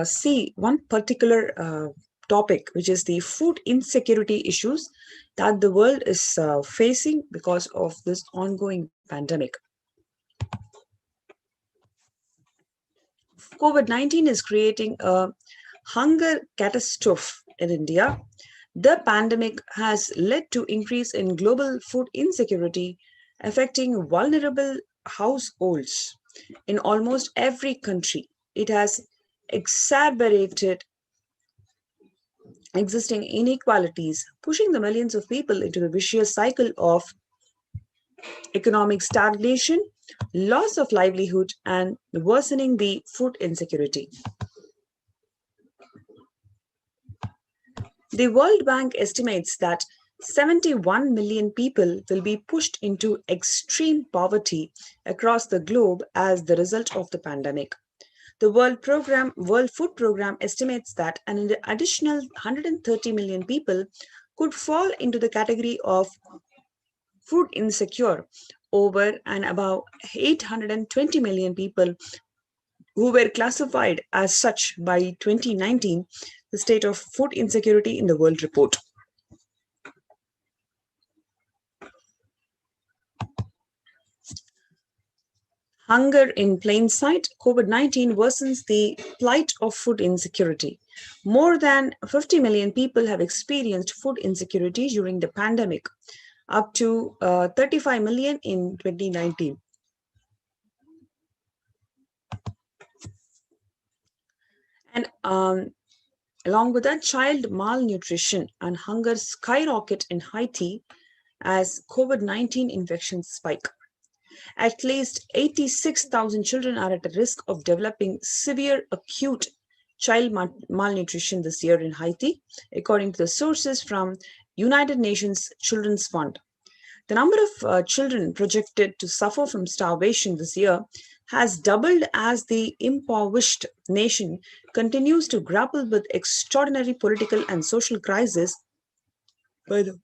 see one particular topic, which is the food insecurity issues that the world is facing because of this ongoing pandemic. COVID-19 is creating a hunger catastrophe in India. The pandemic has led to increase in global food insecurity, affecting vulnerable households in almost every country. It has exacerbated existing inequalities, pushing the millions of people into the vicious cycle of economic stagnation, loss of livelihood, and worsening the food insecurity. The World Bank estimates that 71 million people will be pushed into extreme poverty across the globe as the result of the pandemic. The World Food Program estimates that an additional 130 million people could fall into the category of food insecure over and above 820 million people who were classified as such by 2019, the State of Food Insecurity in the World report. Hunger in plain sight, COVID-19 worsens the plight of food insecurity. More than 50 million people have experienced food insecurity during the pandemic, up to 35 million in 2019. And along with that, child malnutrition and hunger skyrocket in Haiti as COVID-19 infections spike. At least 86,000 children are at risk of developing severe acute child malnutrition this year in Haiti, according to the sources from United Nations Children's Fund. The number of children projected to suffer from starvation this year has doubled as the impoverished nation continues to grapple with extraordinary political and social crisis by the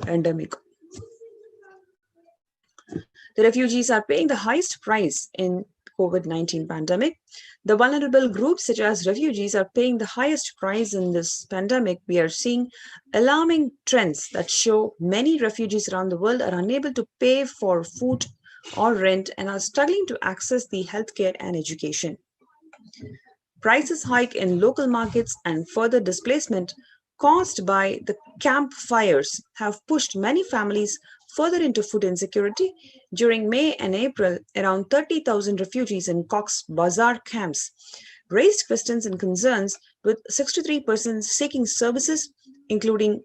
pandemic. The refugees are paying the highest price in COVID-19 pandemic. The vulnerable groups such as refugees are paying the highest price in this pandemic. We are seeing alarming trends that show many refugees around the world are unable to pay for food or rent and are struggling to access the healthcare and education. Prices hike in local markets and further displacement caused by the campfires have pushed many families further into food insecurity. During May and April, around 30,000 refugees in Cox's Bazar camps raised questions and concerns, with 63% seeking services, including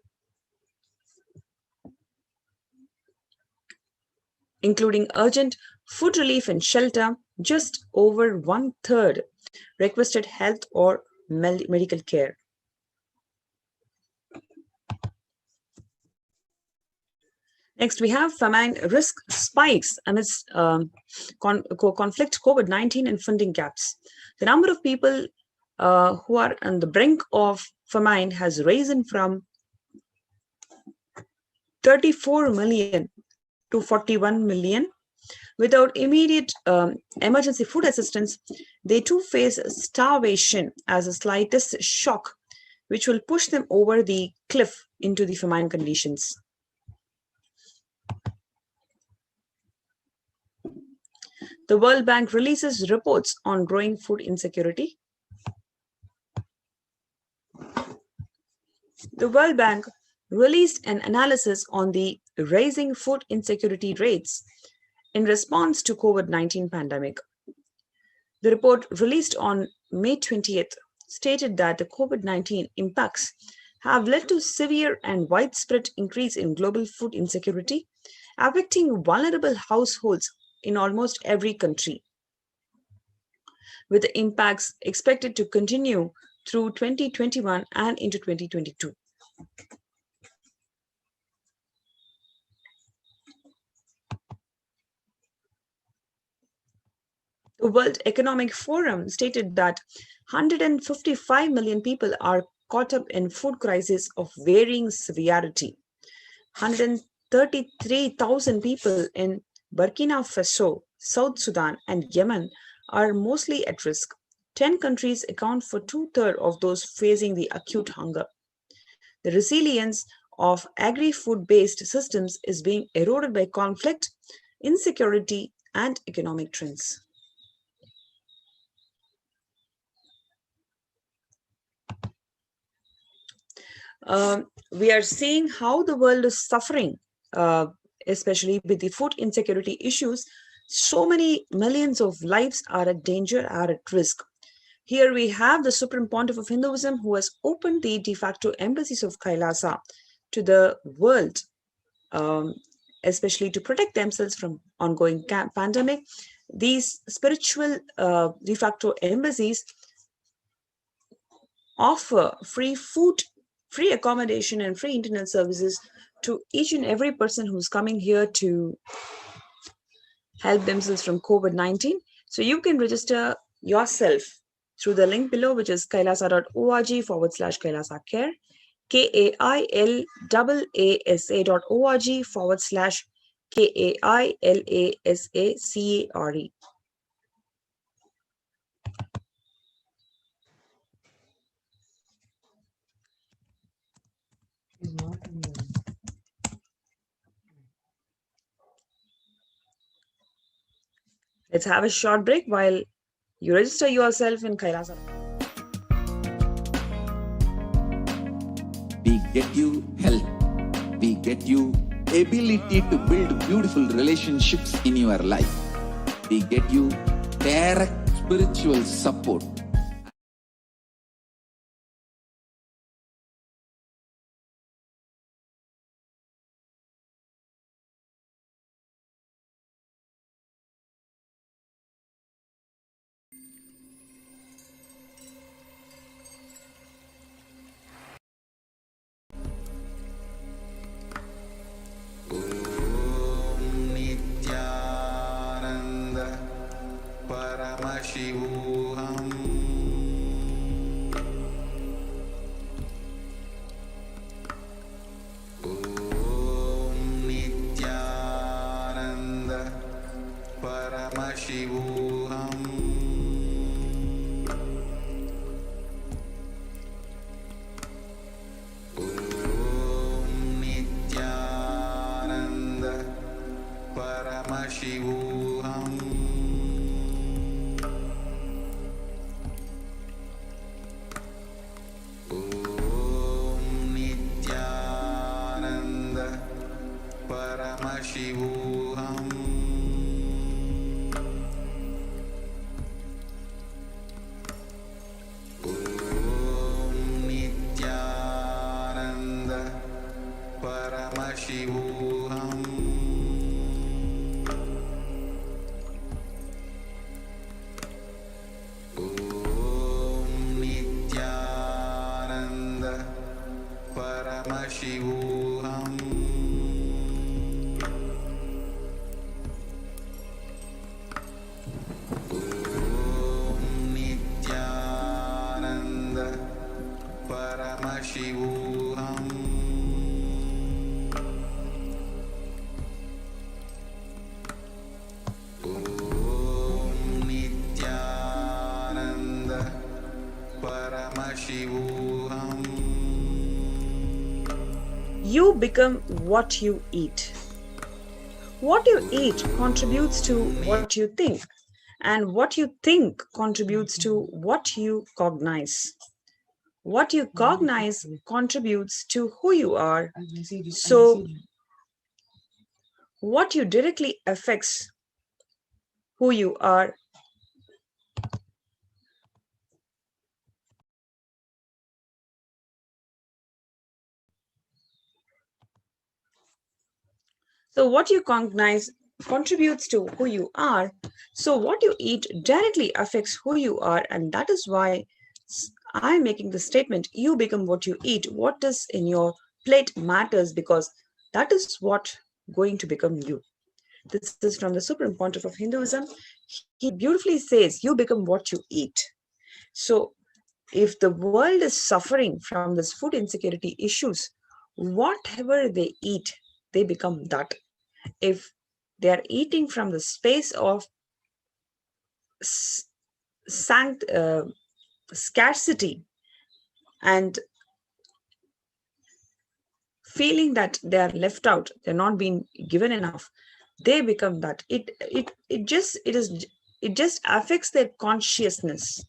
urgent food relief and shelter. Just over 1/3 requested health or medical care. Next, we have famine risk spikes amidst conflict, COVID-19, and funding gaps. The number of people who are on the brink of famine has risen from 34 million to 41 million. Without immediate emergency food assistance, they too face starvation as a slightest shock, which will push them over the cliff into the famine conditions. The World Bank releases reports on growing food insecurity. The World Bank released an analysis on the rising food insecurity rates in response to COVID-19 pandemic. The report released on May 20th stated that the COVID-19 impacts have led to severe and widespread increase in global food insecurity, affecting vulnerable households in almost every country, with the impacts expected to continue through 2021 and into 2022. The World Economic Forum stated that 155 million people are caught up in food crisis of varying severity. 133,000 people in Burkina Faso, South Sudan, and Yemen are mostly at risk. 10 countries account for 2/3 of those facing the acute hunger. The resilience of agri-food-based systems is being eroded by conflict, insecurity, and economic trends. We are seeing how the world is suffering, especially with the food insecurity issues. So many millions of lives are at danger, are at risk. Here we have the Supreme Pontiff of Hinduism who has opened the de facto embassies of Kailasa to the world, especially to protect themselves from ongoing pandemic. These spiritual de facto embassies offer free food, free accommodation, and free internet services to each and every person who's coming here to help themselves from COVID-19. So you can register yourself through the link below, which is kailasa.org/Kailasa Care, KAILASA.org/KAILASACARE. Let's have a short break while you register yourself in Kailasa. We get you help. We get you ability to build beautiful relationships in your life. We get you direct spiritual support. Nithyananda Paramashivoham Om Nithyananda Paramashivoham Om Nithyananda Paramashivoham Om Nithyananda Paramashivoham Om Nithyananda Paramashivoham Om Nithyananda Paramashivoham Om Nithyananda Paramashivoham Om Nithyananda Paramashivoham. You become what you eat. What you eat contributes to what you think, and what you think contributes to what you cognize. What you cognize contributes to who you are. So, what you directly affects who you are. So what you cognize contributes to who you are. So what you eat directly affects who you are. And that is why I'm making the statement, you become what you eat. What is in your plate matters, because that is what going to become you. This is from the Supreme Pontiff of Hinduism. He beautifully says, you become what you eat. So if the world is suffering from this food insecurity issues, whatever they eat, they become that. If they are eating from the space of scarcity and feeling that they are left out, they're not being given enough, they become that. It just affects their consciousness.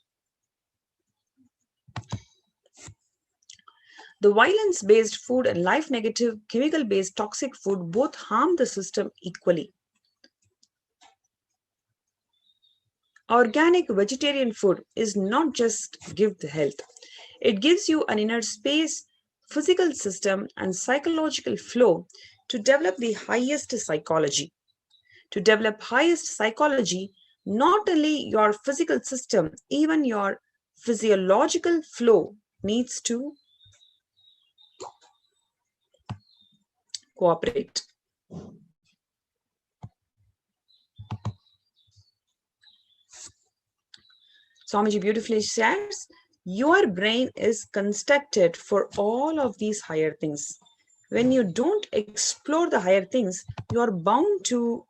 The violence-based food and life-negative, chemical-based toxic food both harm the system equally. Organic vegetarian food is not just give the health. It gives you an inner space, physical system, and psychological flow to develop the highest psychology. To develop highest psychology, not only your physical system, even your physiological flow needs to cooperate. Swamiji beautifully shares, your brain is constructed for all of these higher things. When you don't explore the higher things, you are bound to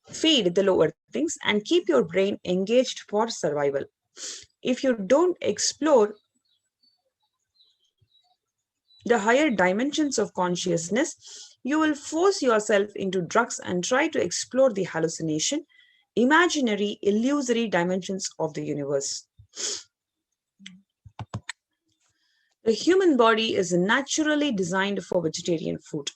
feed the lower things and keep your brain engaged for survival. If you don't explore the higher dimensions of consciousness, you will force yourself into drugs and try to explore the hallucination, imaginary, illusory dimensions of the universe. The human body is naturally designed for vegetarian food.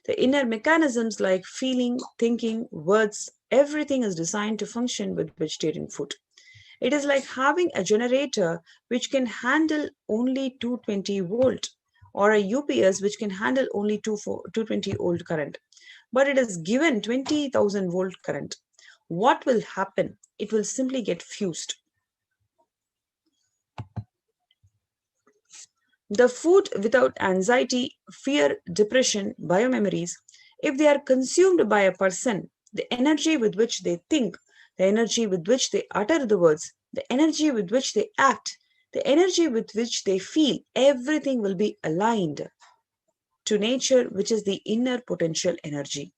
The inner mechanisms like feeling, thinking, words, everything is designed to function with vegetarian food. It is like having a generator which can handle only 220 volt or a UPS which can handle only 220 volt current. But it is given 20,000 volt current. What will happen? It will simply get fused. The food without anxiety, fear, depression, biomemories, if they are consumed by a person, the energy with which they think, the energy with which they utter the words, the energy with which they act, the energy with which they feel, everything will be aligned to nature, which is the inner potential energy.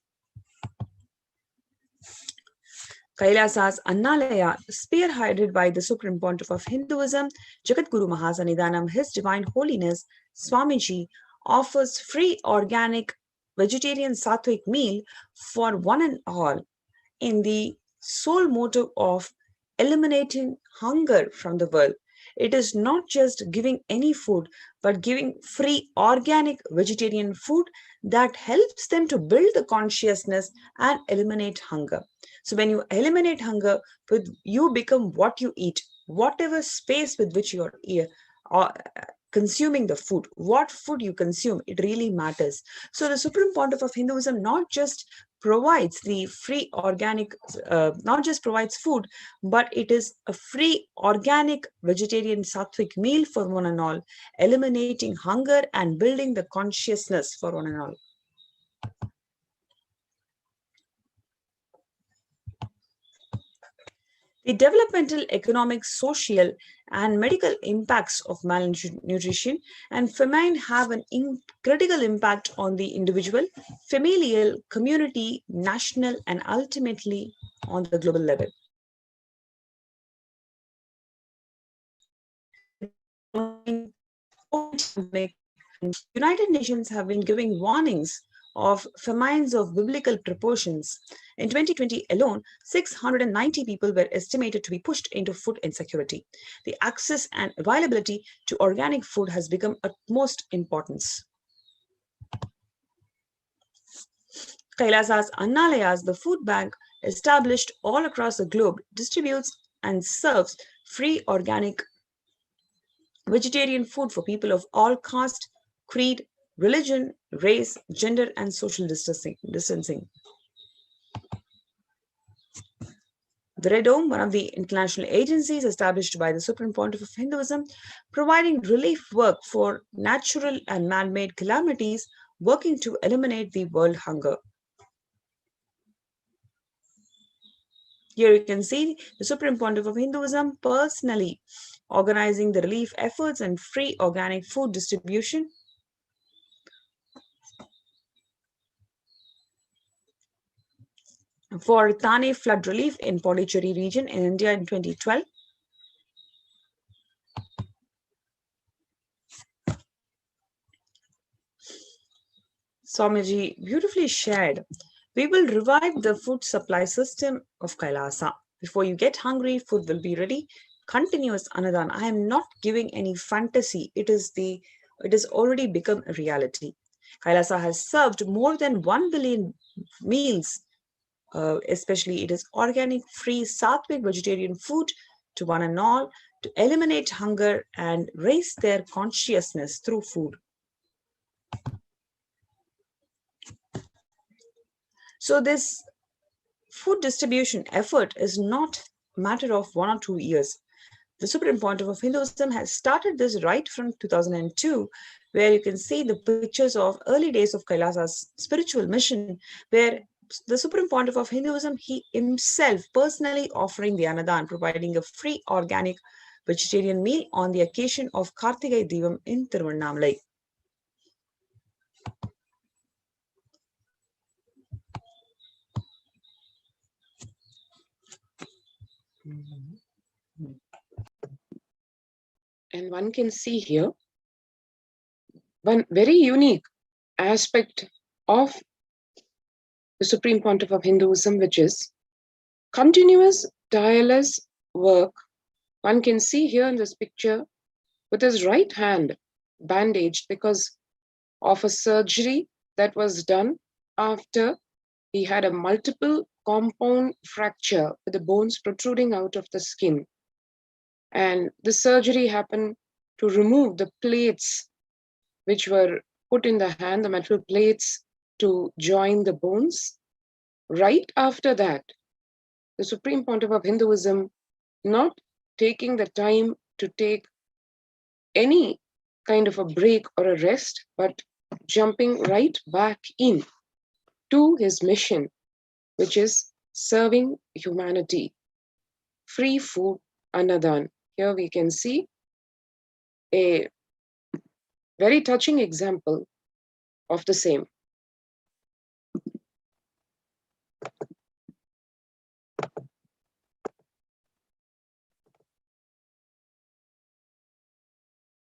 Kailasa's Annalaya, spearheaded by the Supreme Pontiff of Hinduism, Jagadguru Mahasanidanam, His Divine Holiness, Swamiji, offers free organic vegetarian sattvic meal for one and all in the sole motive of eliminating hunger from the world. It is not just giving any food, but giving free organic vegetarian food that helps them to build the consciousness and eliminate hunger. So when you eliminate hunger, you become what you eat, whatever space with which you are consuming the food, what food you consume, it really matters. So the Supreme Pontiff of Hinduism not just provides the free organic, not just provides food, but it is a free organic vegetarian sattvic meal for one and all, eliminating hunger and building the consciousness for one and all. The developmental, economic, social, and medical impacts of malnutrition and famine have an critical impact on the individual, familial, community, national, and ultimately on the global level. United Nations have been giving warnings of famines of biblical proportions. In 2020 alone, 690 people were estimated to be pushed into food insecurity. The access and availability to organic food has become of utmost importance. Kailasa's Annalayas, the food bank established all across the globe, distributes and serves free organic vegetarian food for people of all caste, creed, religion, race, gender, and social distancing. The Red Dome, one of the international agencies established by the Supreme Pontiff of Hinduism, providing relief work for natural and man-made calamities, working to eliminate the world hunger. Here you can see the Supreme Pontiff of Hinduism personally organizing the relief efforts and free organic food distribution. For Thane flood relief in Pondicherry region in India in 2012. Swamiji beautifully shared, we will revive the food supply system of Kailasa. Before you get hungry, food will be ready. Continuous Anadana. I am not giving any fantasy. It is already become a reality. Kailasa has served more than 1 billion meals, especially it is organic, free, sattvic vegetarian food to one and all, to eliminate hunger and raise their consciousness through food. So this food distribution effort is not a matter of 1 or 2 years. The Supreme Pontiff of Hinduism has started this right from 2002, where you can see the pictures of early days of Kailasa's spiritual mission, where the Supreme Pontiff of Hinduism, he himself personally offering the Anadan, providing a free organic vegetarian meal on the occasion of Kartigai Devam in Tiruvannamalai. And one can see here one very unique aspect of the Supreme Pontiff of Hinduism, which is continuous tireless work. One can see here in this picture with his right hand bandaged because of a surgery that was done after he had a multiple compound fracture with the bones protruding out of the skin. And the surgery happened to remove the plates which were put in the hand, the metal plates to join the bones. Right after that, the Supreme Pontiff of Hinduism, not taking the time to take any kind of a break or a rest, but jumping right back in to his mission, which is serving humanity. Free food, Annadan. Here we can see a very touching example of the same.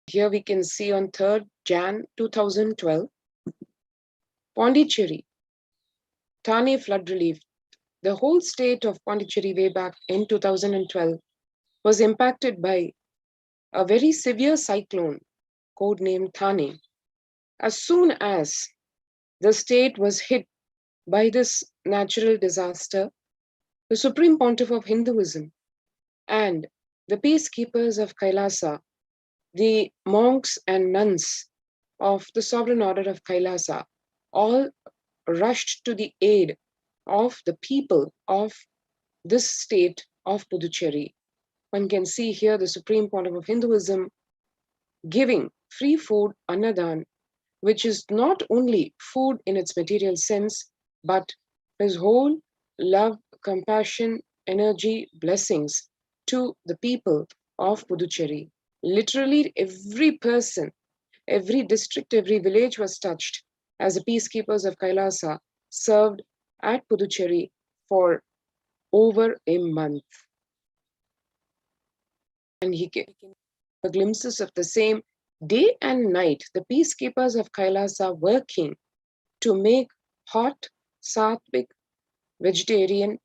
Here we can see on 3rd Jan 2012, Pondicherry, Thane flood relief. The whole state of Pondicherry way back in 2012 was impacted by a very severe cyclone, codenamed Thane. As soon as the state was hit by this natural disaster, the Supreme Pontiff of Hinduism and the peacekeepers of Kailasa, the monks and nuns of the Sovereign Order of Kailasa, all rushed to the aid of the people of this state of Puducherry. One can see here the Supreme Pontiff of Hinduism giving free food, Annadan, which is not only food in its material sense, but his whole love, compassion, energy, blessings to the people of Puducherry. Literally every person, every district, every village was touched as the peacekeepers of Kailasa served at Puducherry for over a month. And he gave the glimpses of the same day and night, the peacekeepers of Kailasa working to make hot, sattvic, vegetarian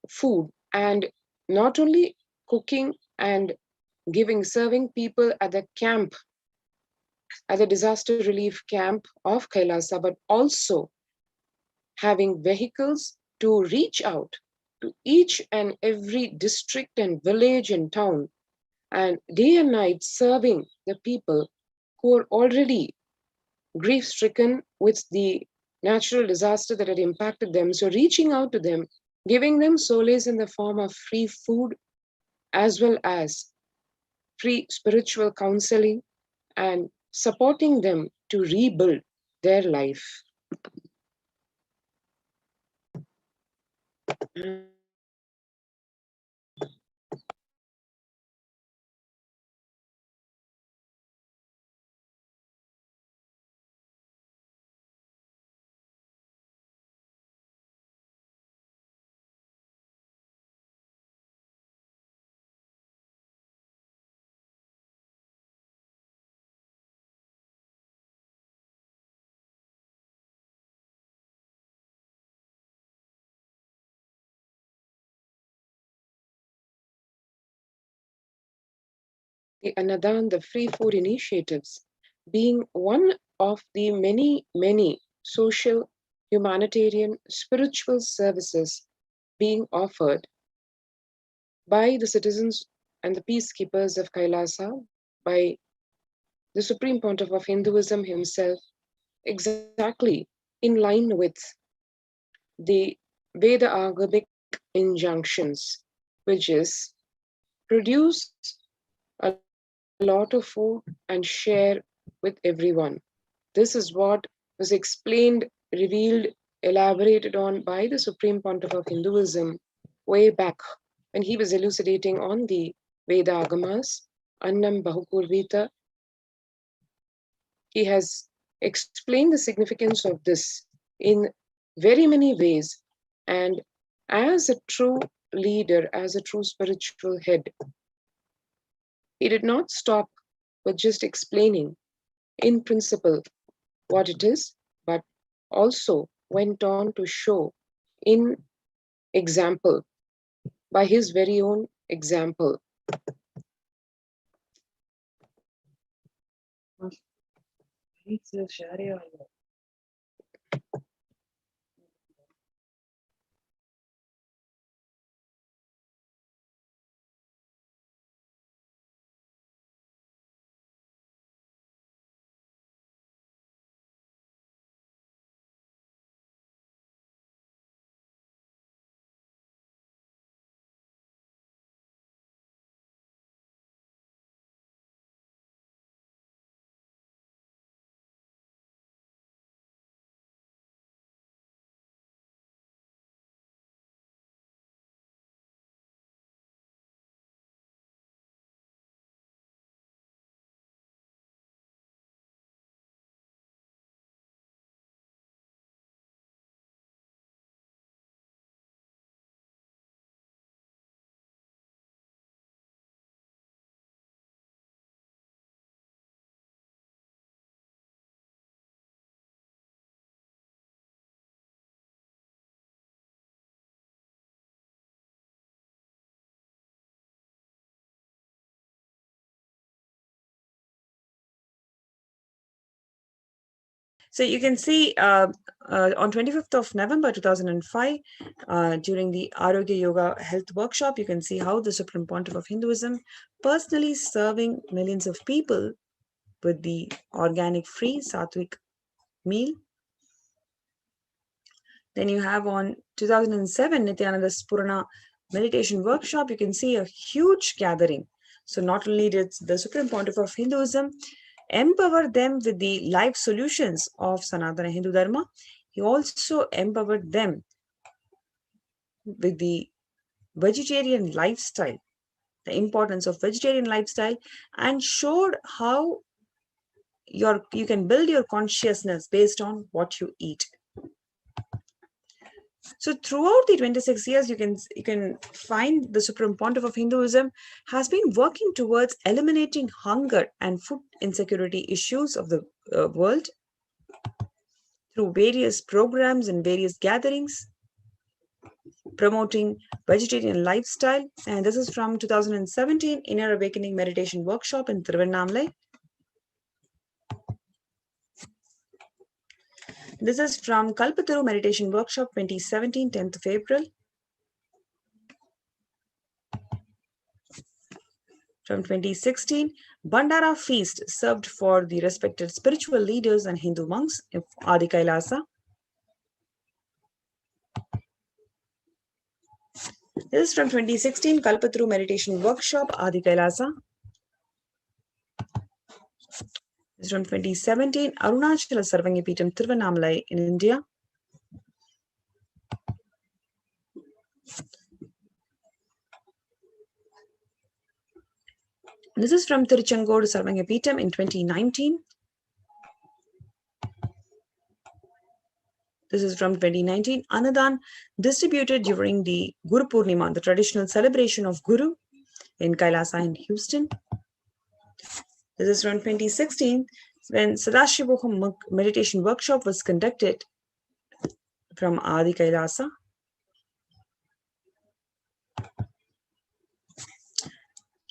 food, and not only cooking and serving people at the camp, at the disaster relief camp of Kailasa, but also having vehicles to reach out to each and every district and village and town, and day and night serving the people who are already grief-stricken with the natural disaster that had impacted them. So reaching out to them, giving them solace in the form of free food, as well as free spiritual counseling, and supporting them to rebuild their life. The Annadan, the free food initiatives, being one of the many, many social, humanitarian, spiritual services being offered by the citizens and the peacekeepers of Kailasa, by the Supreme Pontiff of Hinduism himself, exactly in line with the Veda Agamic injunctions, which is produce a lot of food and share with everyone. This is what was explained, revealed, elaborated on by the Supreme Pontiff of Hinduism way back when he was elucidating on the Veda Agamas, Annam Bahukurvita. He has explained the significance of this in very many ways. And as a true leader, as a true spiritual head, he did not stop with just explaining in principle what it is, but also went on to show in example, by his very own example. So you can see on 25th of November 2005, during the Arogya Yoga Health Workshop, you can see how the Supreme Pontiff of Hinduism personally serving millions of people with the organic free Sattvic meal. Then you have on 2007 Nithyananda Purana meditation workshop, you can see a huge gathering. So not only did the Supreme Pontiff of Hinduism empower them with the life solutions of Sanatana Hindu Dharma, he also empowered them with the vegetarian lifestyle, the importance of vegetarian lifestyle, and showed how you can build your consciousness based on what you eat. So throughout the 26 years, you can find the Supreme Pontiff of Hinduism has been working towards eliminating hunger and food insecurity issues of the world through various programs and various gatherings, promoting vegetarian lifestyle. And this is from 2017 Inner Awakening Meditation Workshop in Thiruvannamalai. This is from Kalpataru Meditation Workshop 2017, 10th of April. From 2016, Bandara feast served for the respected spiritual leaders and Hindu monks of Adi Kailasa. This is from 2016, Kalpataru Meditation Workshop, Adi Kailasa. This is from 2017, Arunachala Sarvangapeetham, Thiruvannamalai in India. This is from Tiruchengodu Sarvangapeetham in 2019. This is from 2019. Anadan distributed during the Guru Purnima, the traditional celebration of Guru in Kailasa in Houston. This is from 2016 when Sadashivoham meditation workshop was conducted from Adi Kailasa.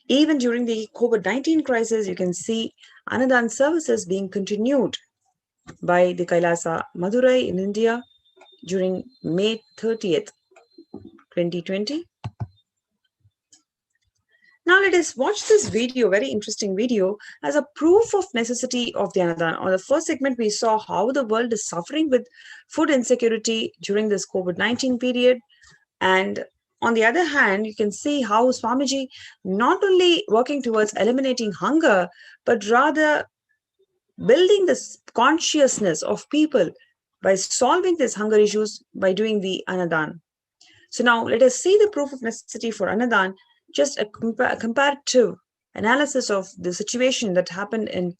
Even during the COVID-19 crisis, you can see Anadan services being continued by the Kailasa, Madurai in India during May 30th, 2020. Now let us watch this video, very interesting video, as a proof of necessity of the Anadan. On the first segment, we saw how the world is suffering with food insecurity during this COVID-19 period. And on the other hand, you can see how Swamiji not only working towards eliminating hunger, but rather building this consciousness of people by solving these hunger issues by doing the Anadan. So now let us see the proof of necessity for Anadan, just a comparative analysis of the situation that happened in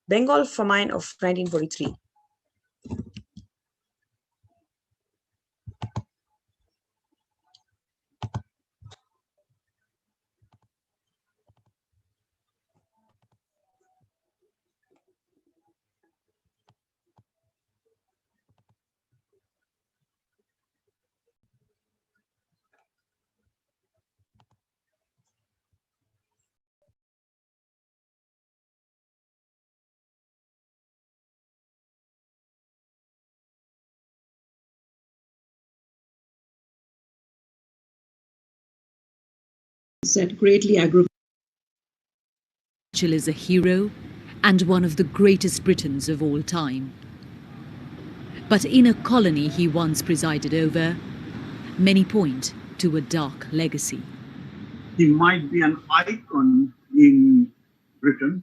Bengal famine of 1943. Said greatly aggravated. Churchill is a hero and one of the greatest Britons of all time. But in a colony he once presided over, many point to a dark legacy. He might be an icon in Britain,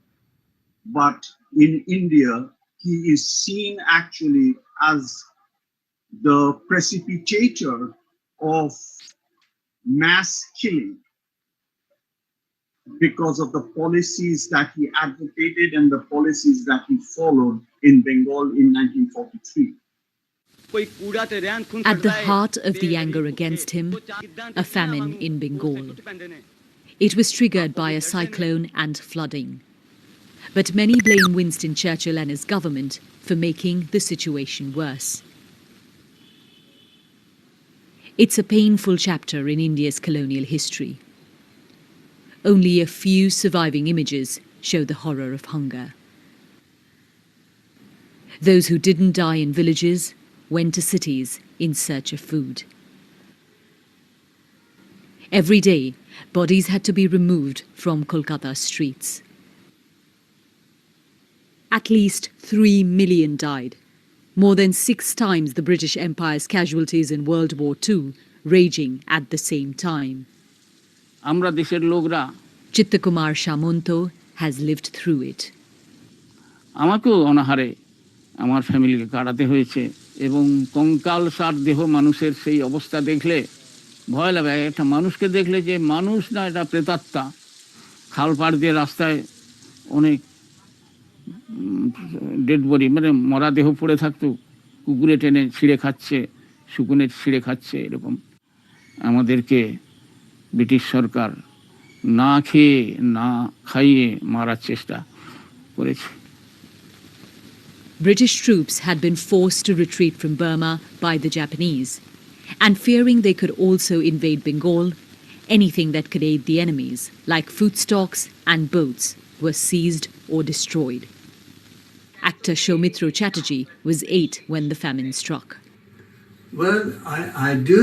but in India, he is seen actually as the precipitator of mass killing because of the policies that he advocated and the policies that he followed in Bengal in 1943. At the heart of the anger against him, a famine in Bengal. It was triggered by a cyclone and flooding. But many blame Winston Churchill and his government for making the situation worse. It's a painful chapter in India's colonial history. Only a few surviving images show the horror of hunger. Those who didn't die in villages went to cities in search of food. Every day, bodies had to be removed from Kolkata's streets. At least 3 million died, more than 6 times the British Empire's casualties in World War II, raging at the same time. Chittakumar Shamonto has lived through it. আমাকেও অনাহারে আমার ফ্যামিলিকে কাটাতে হয়েছে এবং কঙ্কাল সার দেহ মানুষের সেই অবস্থা দেখলে ভয় লাগে। একটা মানুষকে দেখলে যে মানুষ না, এটা প্রেতাত্মা। খাল পাড় দিয়ে রাস্তায় অনেক ডেড বডি, মানে মরা দেহ পড়ে থাকতো, কুকুরে টেনে ছিঁড়ে খাচ্ছে, শুকুনে ছিঁড়ে খাচ্ছে, এরকম। আমাদেরকে ব্রিটিশ সরকার না খেয়ে না খাইয়ে মারার চেষ্টা করেছে। British troops had been forced to retreat from Burma by the Japanese, and fearing they could also invade Bengal, anything that could aid the enemies, like food stocks and boats, were seized or destroyed. Actor Soumitra Chatterjee was 8 when the famine struck. Well, I do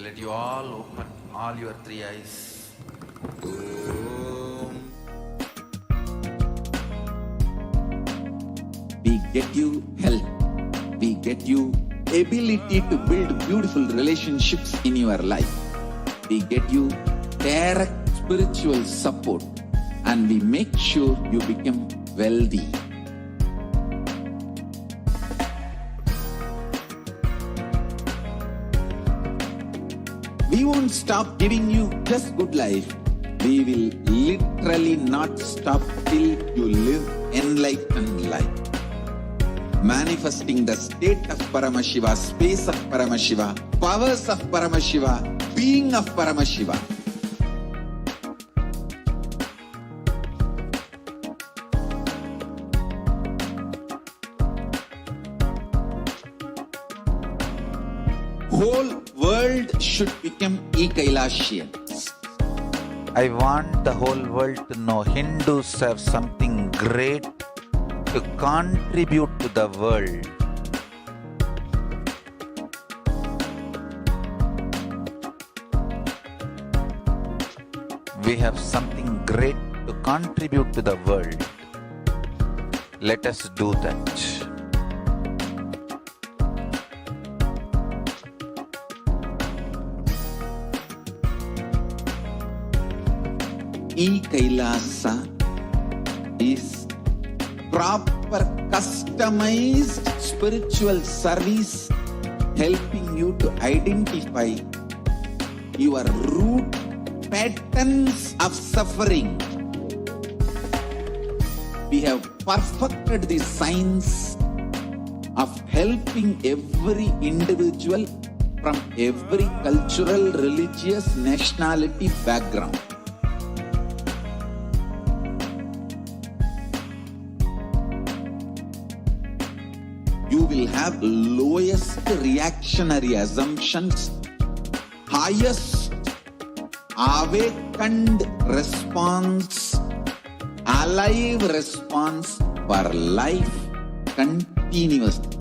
Let you all open all your 3 eyes. We get you help. We get you ability to build beautiful relationships in your life. We get you direct spiritual support, and we make sure you become wealthy. We won't stop giving you just good life. We will literally not stop till you live enlightened life. Manifesting the state of Paramashiva, space of Paramashiva, powers of Paramashiva, being of Paramashiva. Whole world should become Kailasians. I want the whole world to know Hindus have something great to contribute to the world. We have something great to contribute to the world. Let us do that. Kailasa is proper customized spiritual service helping you to identify your root patterns of suffering. We have perfected the science of helping every individual from every cultural, religious, nationality background. You will have lowest reactionary assumptions, highest awakened response, alive response for life continuously.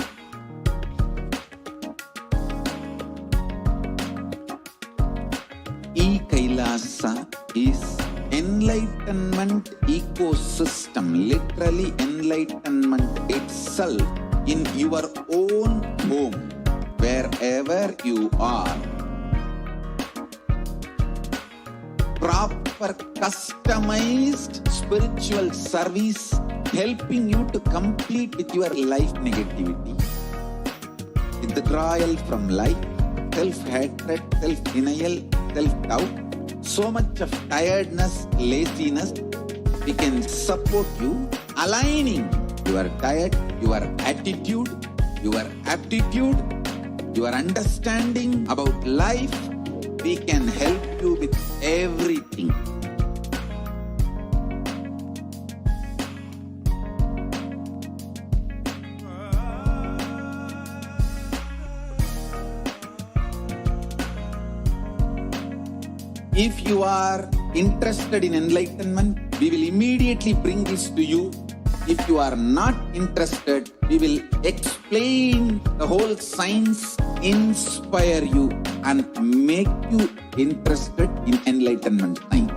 Kailasa is enlightenment ecosystem, literally enlightenment itself in your own home, wherever you are. Proper customized spiritual service helping you to complete with your life negativity, withdrawal from life, self-hatred, self-denial, self-doubt, so much of tiredness, laziness. We can support you aligning your diet, your attitude, your aptitude, your understanding about life. We can help you with everything. If you are interested in enlightenment, we will immediately bring this to you. If you are not interested, we will explain the whole science, inspire you and make you interested in enlightenment science.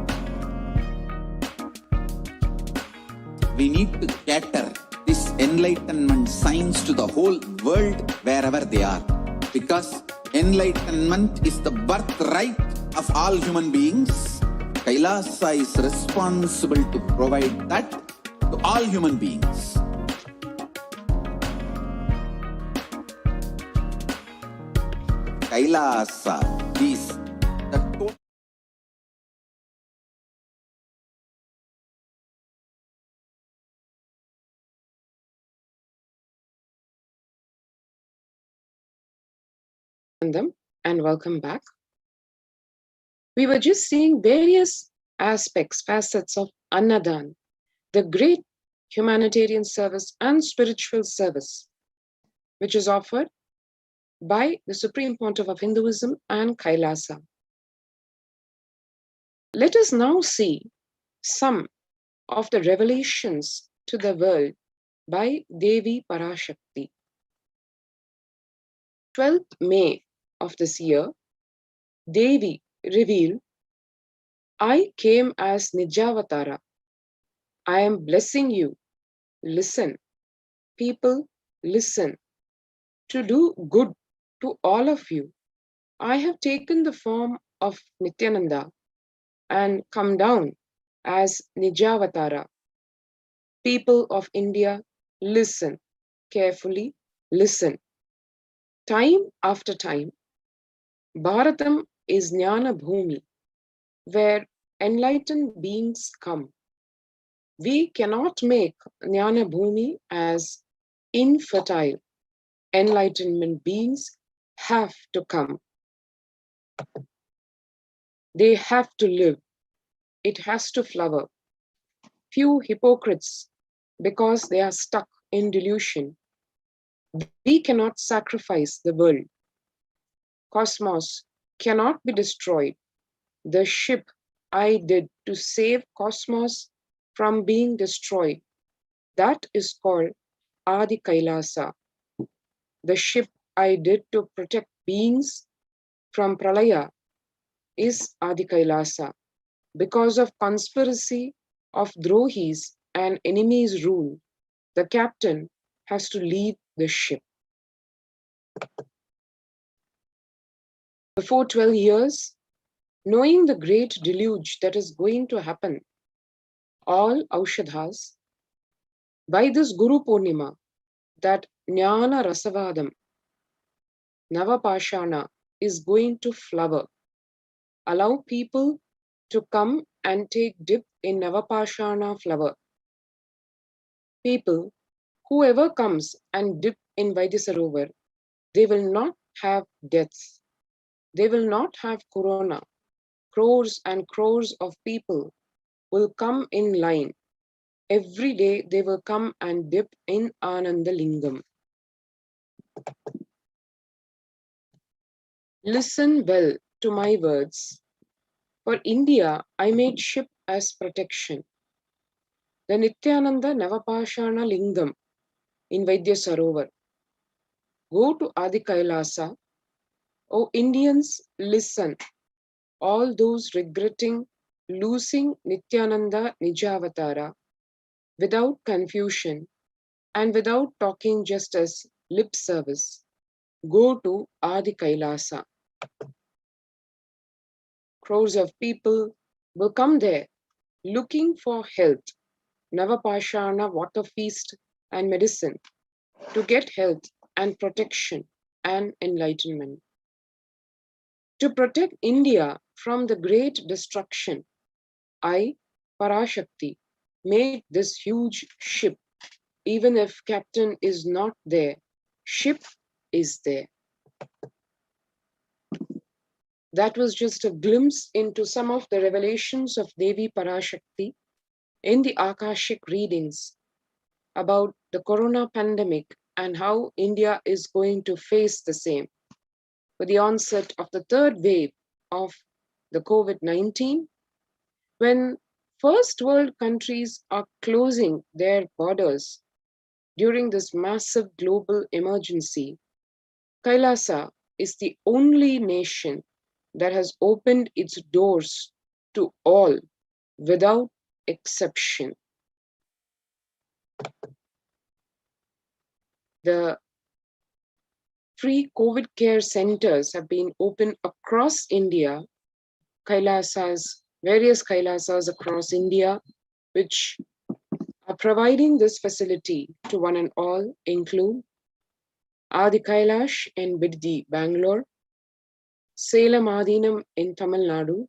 We need to cater this enlightenment science to the whole world wherever they are, because enlightenment is the birthright of all human beings. Kailasa is responsible to provide that to all human beings. Kailasa is the total. And welcome back. We were just seeing various aspects, facets of Annadan, the great humanitarian service and spiritual service, which is offered by the Supreme Pontiff of Hinduism and Kailasa. Let us now see some of the revelations to the world by Devi Parashakti. 12th May of this year, Devi revealed, I came as Nijavatara. I am blessing you. Listen. People, listen. To do good to all of you. I have taken the form of Nithyananda and come down as Nijavatara. People of India, listen. Carefully listen. Time after time, Bharatam is Jnana Bhumi, where enlightened beings come. We cannot make Jnana Bhumi as infertile. Enlightenment beings have to come. They have to live. It has to flower. Few hypocrites, because they are stuck in delusion. We cannot sacrifice the world. Cosmos cannot be destroyed. The ship I did to save cosmos from being destroyed, that is called Adi Kailasa. The ship I did to protect beings from Pralaya is Adi Kailasa. Because of conspiracy of Drohis and enemies' rule, the captain has to leave the ship. Before 12 years, knowing the great deluge that is going to happen, all Aushadhas, by this Guru Purnima, that Jnana Rasavadam, Navapashana, is going to flower. Allow people to come and take dip in Navapashana flower. People, whoever comes and dip in Vaidyasarovar, they will not have deaths. They will not have corona. Crores and crores of people will come in line. Every day they will come and dip in Ananda Lingam. Listen well to my words. For India, I made ship as protection. The Nithyananda Navapashana Lingam in Vaidya Sarovar. Go to Adi Kailasa. O Indians, listen. All those regretting losing Nithyananda Nijavatara without confusion and without talking just as lip service, go to Adi Kailasa. Crores of people will come there looking for health, Navapashana water feast and medicine to get health and protection and enlightenment. To protect India from the great destruction, I, Parashakti, made this huge ship. Even if captain is not there, ship is there. That was just a glimpse into some of the revelations of Devi Parashakti in the Akashic readings about the corona pandemic and how India is going to face the same. With the onset of the third wave of the COVID-19, when first world countries are closing their borders during this massive global emergency, Kailasa is the only nation that has opened its doors to all without exception. The free COVID care centers have been opened across India, various Kailasas across India, which are providing this facility to one and all, include Adi Kailash in Biddi, Bangalore, Salem Adinam in Tamil Nadu,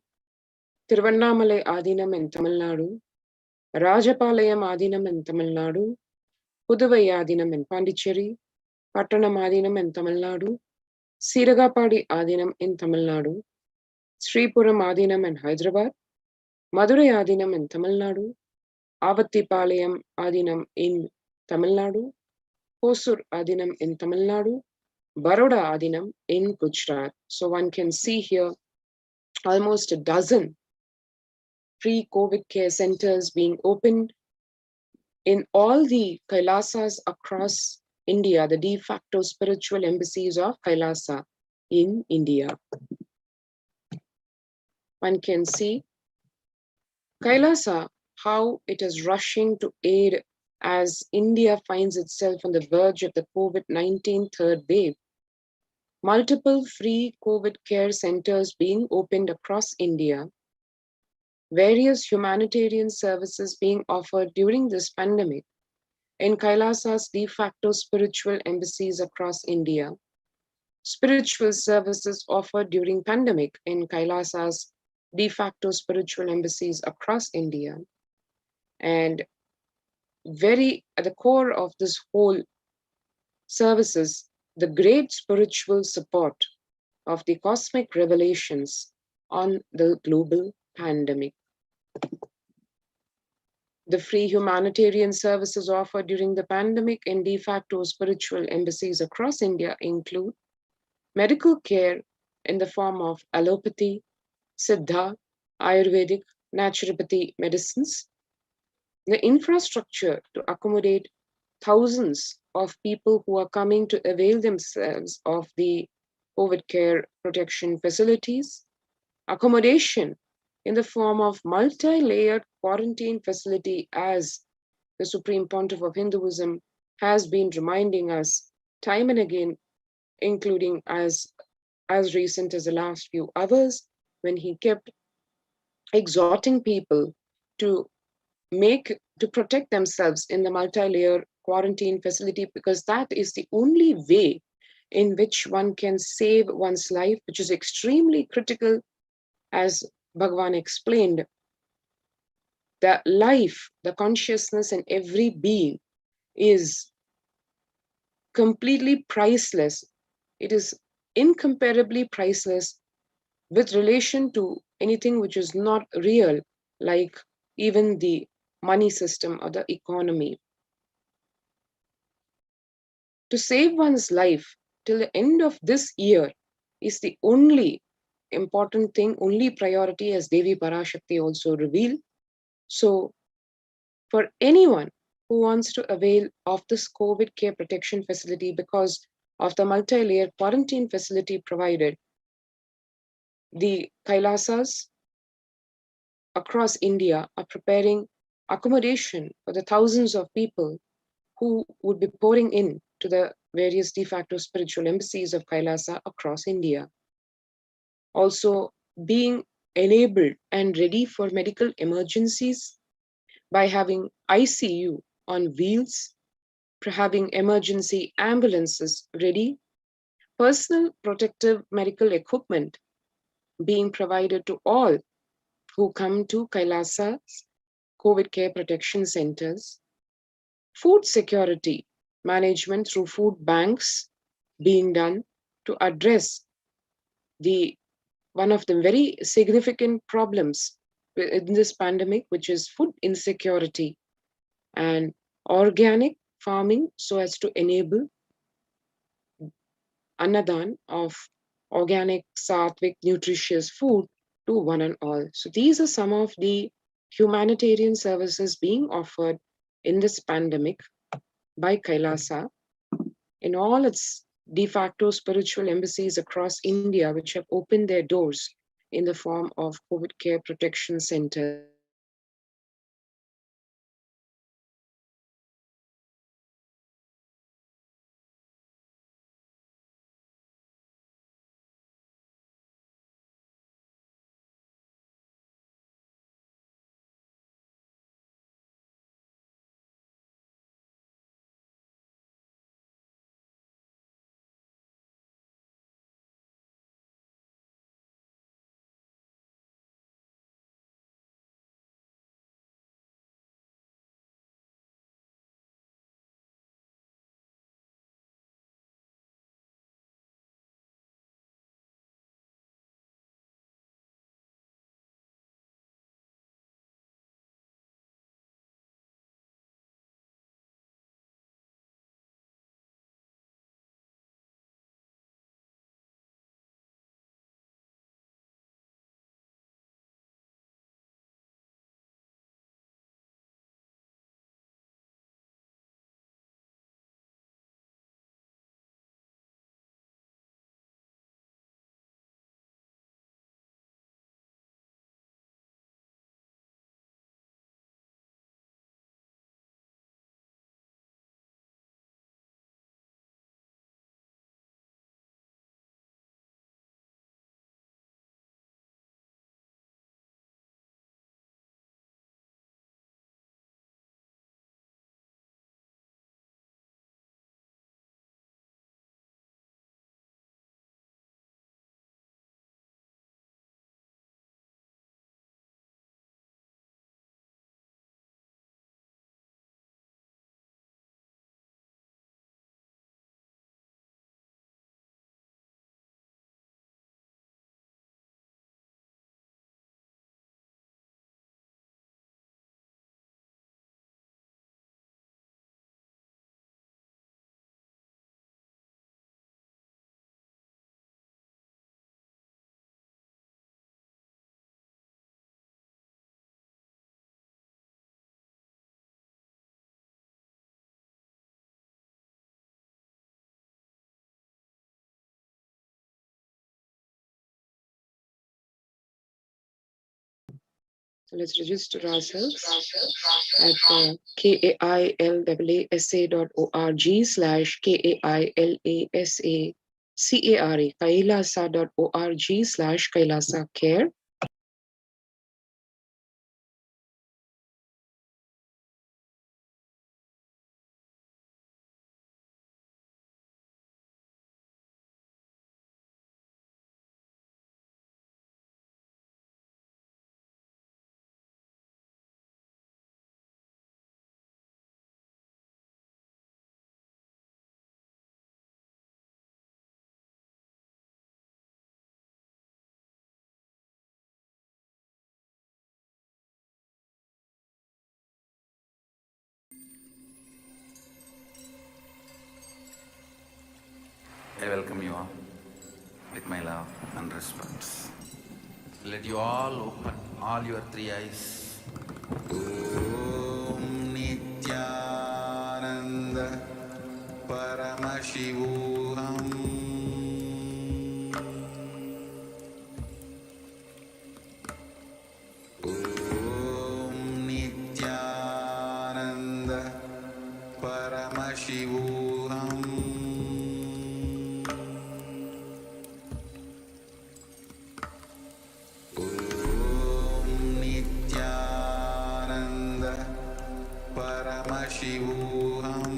Tiruvannamalai Adinam in Tamil Nadu, Rajapalayam Adinam in Tamil Nadu, Puduvai Adinam in Pondicherry, Pattanam Adinam in Tamil Nadu, Siragapadi Adinam in Tamil Nadu, Sripuram Adinam in Hyderabad, Madurai Adinam in Tamil Nadu, Avattipalayam Adinam in Tamil Nadu, Hosur Adinam in Tamil Nadu, Baroda Adinam in Gujarat. So one can see here almost a dozen free COVID care centers being opened in all the Kailasas across India, the de facto spiritual embassies of Kailasa in India. One can see Kailasa, how it is rushing to aid as India finds itself on the verge of the COVID-19 third wave. Multiple free COVID care centers being opened across India. Various humanitarian services being offered during this pandemic in Kailasa's de facto spiritual embassies across India. Spiritual services offered during pandemic in Kailasa's de facto spiritual embassies across India. And very at the core of this whole service is the great spiritual support of the cosmic revelations on the global pandemic. The free humanitarian services offered during the pandemic and de facto spiritual embassies across India include medical care in the form of allopathy, siddha, Ayurvedic, naturopathy medicines, the infrastructure to accommodate thousands of people who are coming to avail themselves of the COVID care protection facilities, accommodation in the form of multi-layered quarantine facility, as the Supreme Pontiff of Hinduism has been reminding us time and again, including as recent as the last few hours, when he kept exhorting people to protect themselves in the multi-layer quarantine facility, because that is the only way in which one can save one's life, which is extremely critical. As Bhagavan explained, the life, the consciousness in every being is completely priceless. It is incomparably priceless with relation to anything which is not real, like even the money system or the economy. To save one's life till the end of this year is the only important thing, only priority, as Devi Parashakti also revealed. So for anyone who wants to avail of this COVID care protection facility because of the multi-layer quarantine facility provided, the Kailasas across India are preparing accommodation for the thousands of people who would be pouring in to the various de facto spiritual embassies of Kailasa across India. Also being enabled and ready for medical emergencies by having ICU on wheels, having emergency ambulances ready, personal protective medical equipment being provided to all who come to Kailasa's COVID care protection centers, food security management through food banks being done to address one of the very significant problems in this pandemic, which is food insecurity, and organic farming so as to enable annadan of organic, sattvic, nutritious food to one and all. So these are some of the humanitarian services being offered in this pandemic by Kailasa in all its de facto spiritual embassies across India, which have opened their doors in the form of COVID care protection centers. So let's register ourselves at kailasa.org/kailasa kailasa.org/Kailasa care. I welcome you all with my love and respect. Let you all open all your three eyes. Om Nithyananda Paramashivoham. Om Nithyananda Paramashivoham. Paramashivoham.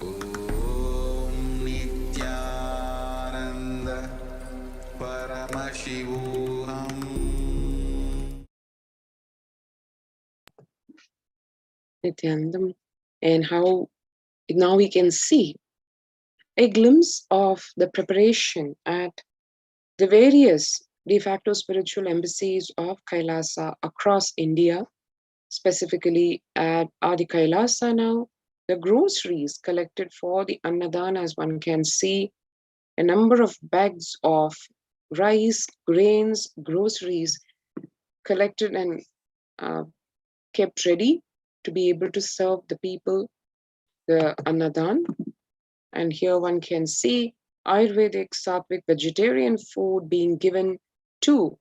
Om Nithyananda Paramashivoham. Nithyanandam. And how now we can see a glimpse of the preparation at the various de facto spiritual embassies of Kailasa across India, specifically at Adi Kailasa now, the groceries collected for the Annadana, as one can see, a number of bags of rice, grains, groceries collected and kept ready to be able to serve the people, the Annadan. And here one can see Ayurvedic, Sattvic, vegetarian food being given to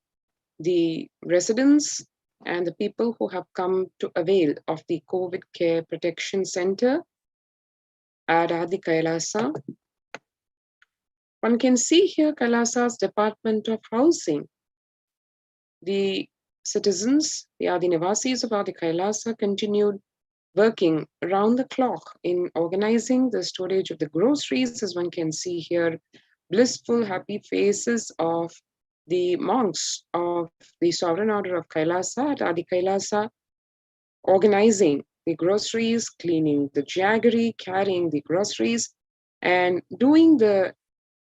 the residents and the people who have come to avail of the COVID Care Protection Center at Adi Kailasa. One can see here Kailasa's Department of Housing. The citizens, the Adinivasis of Adi Kailasa, continued working around the clock in organizing the storage of the groceries, as one can see here, blissful, happy faces of the monks of the Sovereign Order of Kailasa at Adi Kailasa, organizing the groceries, cleaning the jaggery, carrying the groceries, and doing the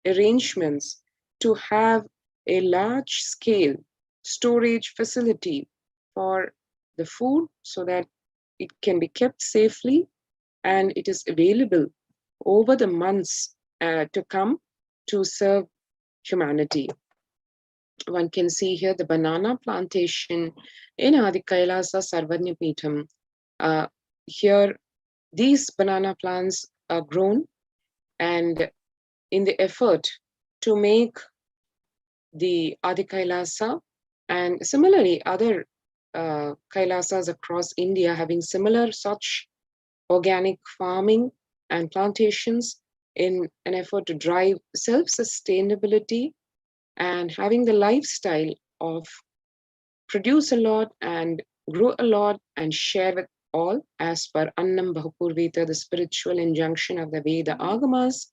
arrangements to have a large-scale storage facility for the food so that it can be kept safely and it is available over the months to come to serve humanity. One can see here the banana plantation in Adi Kailasa Sarvanyapitham. Here, these banana plants are grown, and in the effort to make the Adi Kailasa and similarly other Kailasas across India having similar such organic farming and plantations in an effort to drive self-sustainability and having the lifestyle of produce a lot and grow a lot and share with all as per Annam Bahupurvita, the spiritual injunction of the Veda Agamas,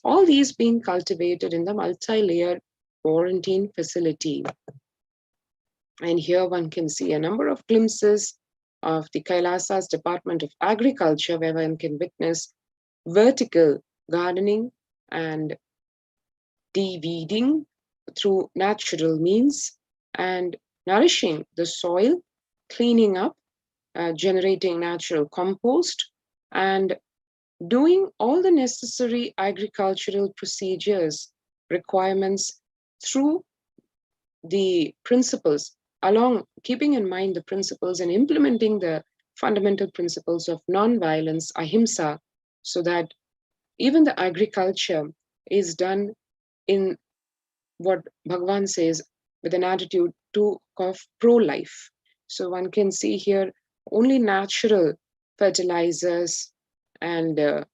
all these being cultivated in the multi-layered quarantine facility. And here one can see a number of glimpses of the Kailasa's Department of Agriculture, where one can witness vertical gardening and de-weeding through natural means and nourishing the soil, cleaning up, generating natural compost, and doing all the necessary agricultural procedures, requirements through the principles, along keeping in mind the principles and implementing the fundamental principles of non-violence, ahimsa, so that even the agriculture is done in what Bhagavan says, with an attitude of pro-life. So one can see here only natural fertilizers and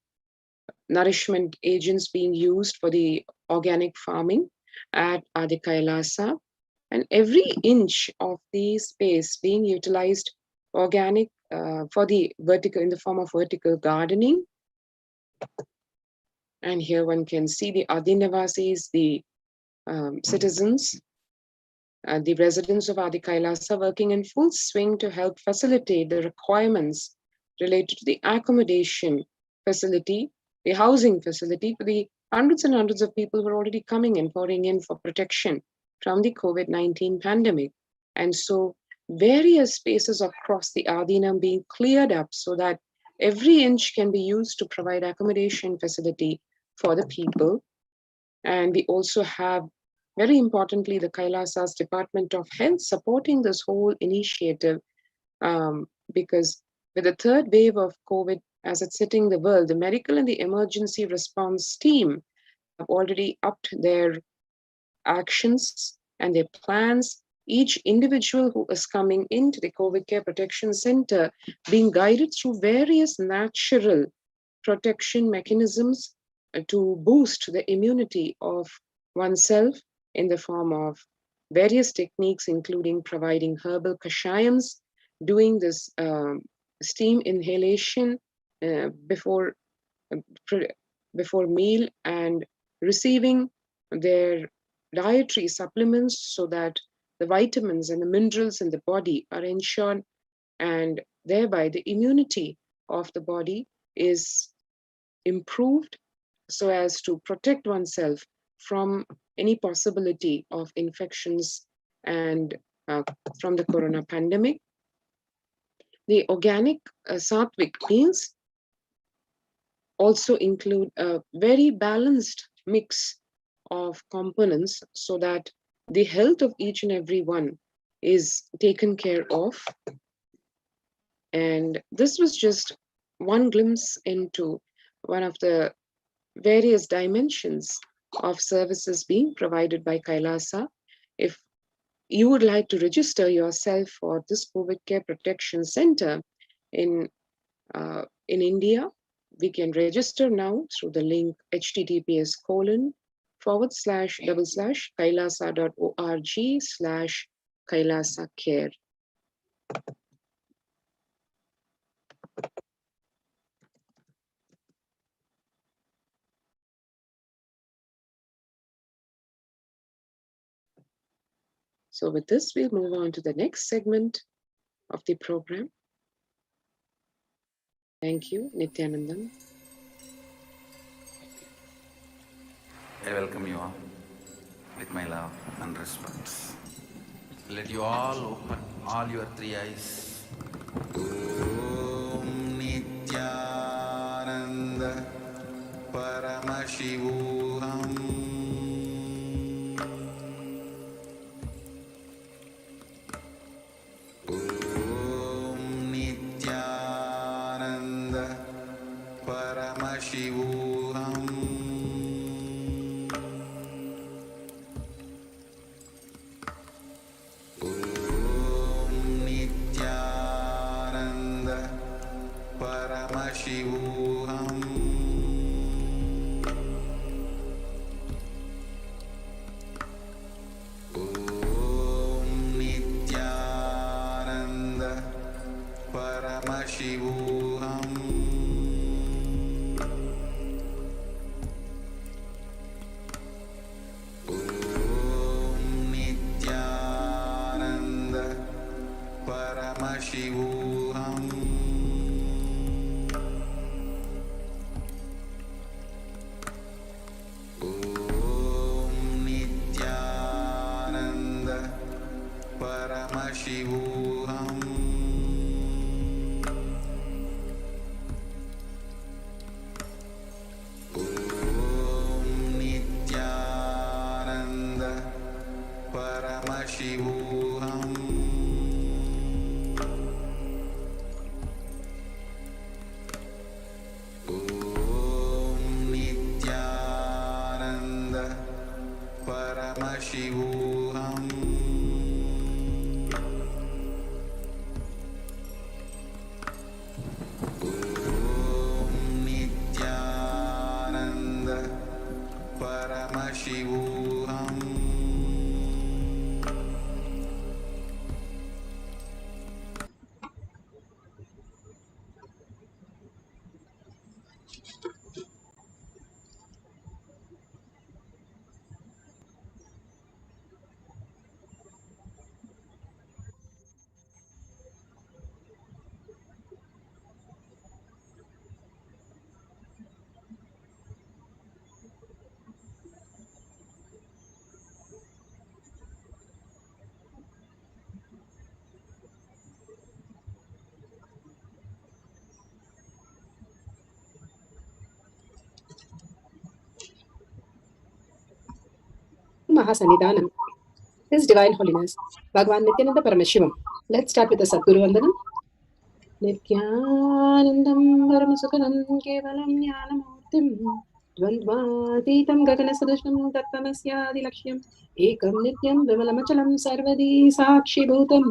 nourishment agents being used for the organic farming at Adi Kailasa, and every inch of the space being utilized organic for the vertical, in the form of vertical gardening. And here one can see the Adinavasis, the citizens, the residents of Adi Kailasa working in full swing to help facilitate the requirements related to the accommodation facility, the housing facility for the hundreds and hundreds of people who are already coming and pouring in for protection from the COVID-19 pandemic. And so various spaces across the Adinam being cleared up so that every inch can be used to provide accommodation facility for the people. And we also have, very importantly, the Kailasa's Department of Health supporting this whole initiative, because with the third wave of COVID as it's hitting the world, the medical and the emergency response team have already upped their actions and their plans. Each individual who is coming into the COVID Care Protection Center being guided through various natural protection mechanisms to boost the immunity of oneself in the form of various techniques, including providing herbal kashayams, doing this steam inhalation before meal, and receiving their dietary supplements so that the vitamins and the minerals in the body are ensured, and thereby the immunity of the body is improved so as to protect oneself from any possibility of infections and from the corona pandemic. The organic sattvic meals also include a very balanced mix of components so that the health of each and every one is taken care of. And this was just one glimpse into one of the various dimensions of services being provided by Kailasa. If you would like to register yourself for this COVID Care Protection Center in India, we can register now through the link https://kailasa.org/Kailasa Care. So with this, we'll move on to the next segment of the program. Thank you, Nithyananda. I welcome you all with my love and respect. Let you all open all your three eyes. Om Nithyananda Paramashivoham. Om Nithyananda Paramashivoham. Om Nithyananda Paramashivoham. Om Nithyananda Paramashivoham. Om Nithyananda Paramashivoham. Om Nithyananda Paramashivoham. Om Nithyananda Paramashivoham. Om Nithyananda Mahasannidhanam, His Divine Holiness, Bhagavan Nithyananda Paramashivam. Let's start with the Sadguru Vandanam. Nithyanandam Paramasukhanam Kevalam Jnanamurtim Dvandvatītam Gaganasadushnam Tattvamasyaadilakshyan Ekam Nityam Vimalamachalam Sarvadi Sakshibhutam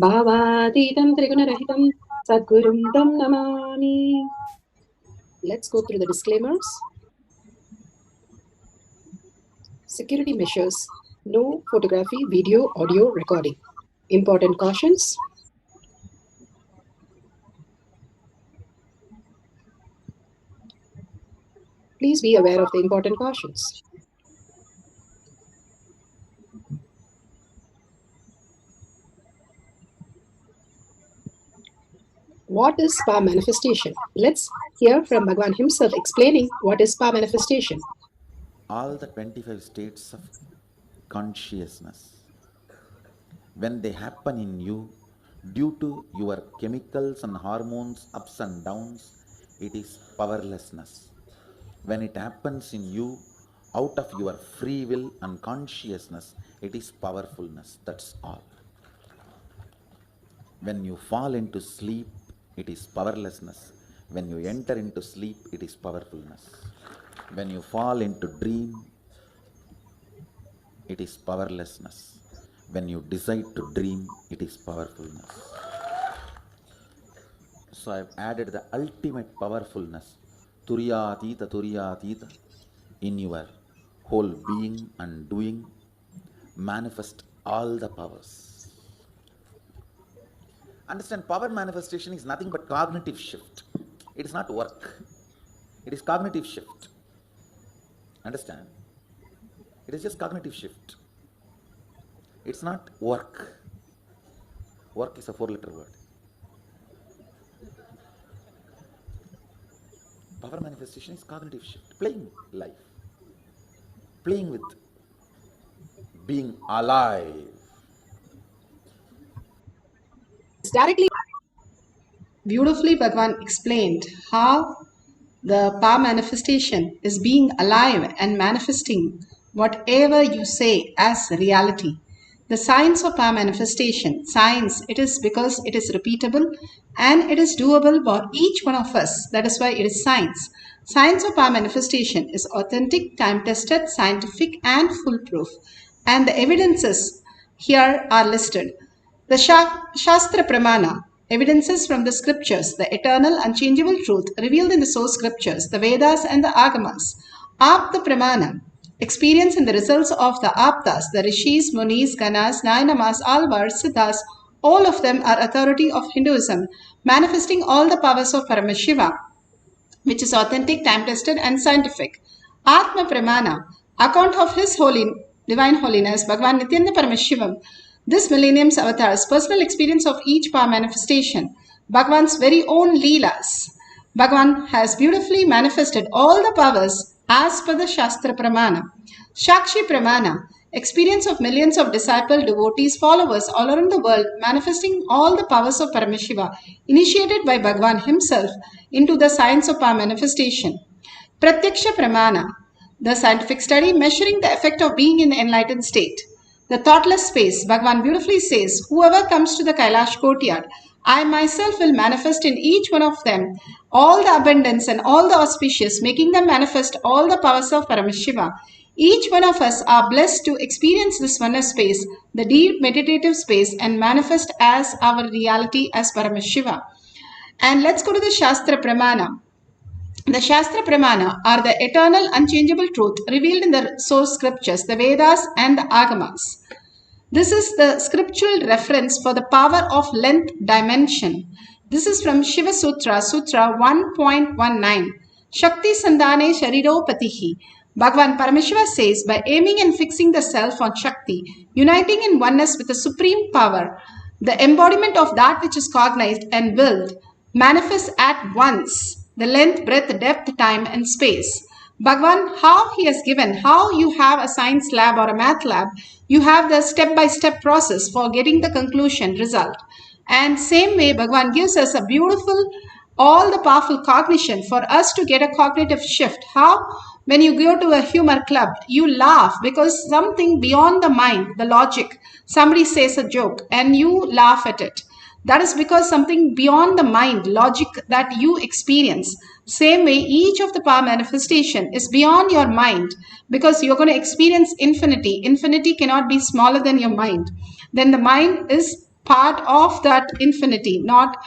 Bhavatītam Trigunarahitam Sadgurum Tam Namami. Let's go through the disclaimers. Security measures. No photography, video, audio recording. Important cautions. Please be aware of the important cautions. What is spa manifestation? Let's hear from Bhagavan himself explaining what is spa manifestation. All the 25 states of consciousness, when they happen in you, due to your chemicals and hormones ups and downs, it is powerlessness. When it happens in you, out of your free will and consciousness, it is powerfulness. That's all. When you fall into sleep, it is powerlessness. When you enter into sleep, it is powerfulness. When you fall into dream, it is powerlessness. When you decide to dream, it is powerfulness. So I have added the ultimate powerfulness, Turyatita, in your whole being and doing. Manifest all the powers. Understand, power manifestation is nothing but cognitive shift. It is not work. It is cognitive shift. Understand? It is just cognitive shift. It's not work. Work is a 4-letter word. Power manifestation is cognitive shift. Playing life. Playing with being alive. It's directly beautifully Bhagavan explained how the power manifestation is being alive and manifesting whatever you say as reality. The science of power manifestation, science, it is because it is repeatable and it is doable for each one of us. That is why it is science. Science of power manifestation is authentic, time-tested, scientific and foolproof. And the evidences here are listed. The Shastra Pramana, evidences from the scriptures, the eternal unchangeable truth revealed in the source scriptures, the Vedas and the Agamas. Apta Pramana, experience in the results of the Aptas, the Rishis, Munis, Ganas, Nayanamas, Alvars, Siddhas, all of them are authority of Hinduism, manifesting all the powers of Paramashiva, which is authentic, time-tested and scientific. Atma Pramana, account of His Divine Holiness, Bhagavan Nithyananda Paramashivam, this millennium's avatar's personal experience of each power manifestation, Bhagavan's very own Leelas. Bhagavan has beautifully manifested all the powers as per the Shastra Pramana. Shakshi Pramana, experience of millions of disciple, devotees, followers all around the world, manifesting all the powers of Paramashiva, initiated by Bhagavan himself into the science of power manifestation. Pratyaksha Pramana, the scientific study measuring the effect of being in the enlightened state. The thoughtless space, Bhagavan beautifully says, whoever comes to the Kailash courtyard, I myself will manifest in each one of them all the abundance and all the auspicious, making them manifest all the powers of Paramashiva. Each one of us are blessed to experience this oneness space, the deep meditative space, and manifest as our reality as Paramashiva. And let's go to the Shastra Pramana. The Shastra Pramana are the eternal unchangeable truth revealed in the source scriptures, the Vedas and the Agamas. This is the scriptural reference for the power of length dimension. This is from Shiva Sutra, Sutra 1.19. Shakti Sandhane Shariropatihi. Bhagavan Paramashiva says, by aiming and fixing the self on Shakti, uniting in oneness with the supreme power, the embodiment of that which is cognized and willed, manifests at once the length, breadth, depth, time and space. Bhagavan, how he has given, how you have a science lab or a math lab, you have the step-by-step process for getting the conclusion result. And same way, Bhagavan gives us a beautiful, all the powerful cognition for us to get a cognitive shift. How? When you go to a humor club, you laugh because something beyond the mind, the logic, somebody says a joke and you laugh at it. That is because something beyond the mind, logic that you experience. Same way, each of the power manifestation is beyond your mind because you're going to experience infinity. Infinity cannot be smaller than your mind. Then the mind is part of that infinity, not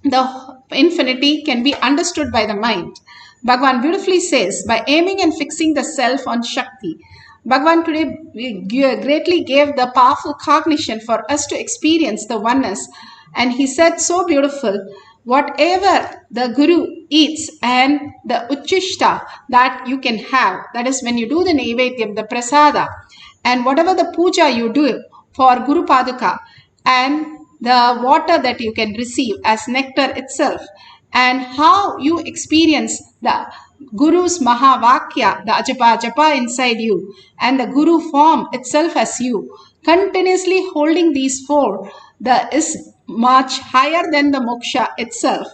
the infinity can be understood by the mind. Bhagavan beautifully says, by aiming and fixing the self on Shakti, Bhagavan today greatly gave the powerful cognition for us to experience the oneness. And he said so beautiful, whatever the Guru eats and the Uchishta that you can have, that is when you do the Naivedyam, the Prasada, and whatever the puja you do for Guru Paduka, and the water that you can receive as nectar itself, and how you experience the Guru's Mahavakya, the Ajapa Japa inside you, and the Guru form itself as you, continuously holding these four, the is much higher than the moksha itself.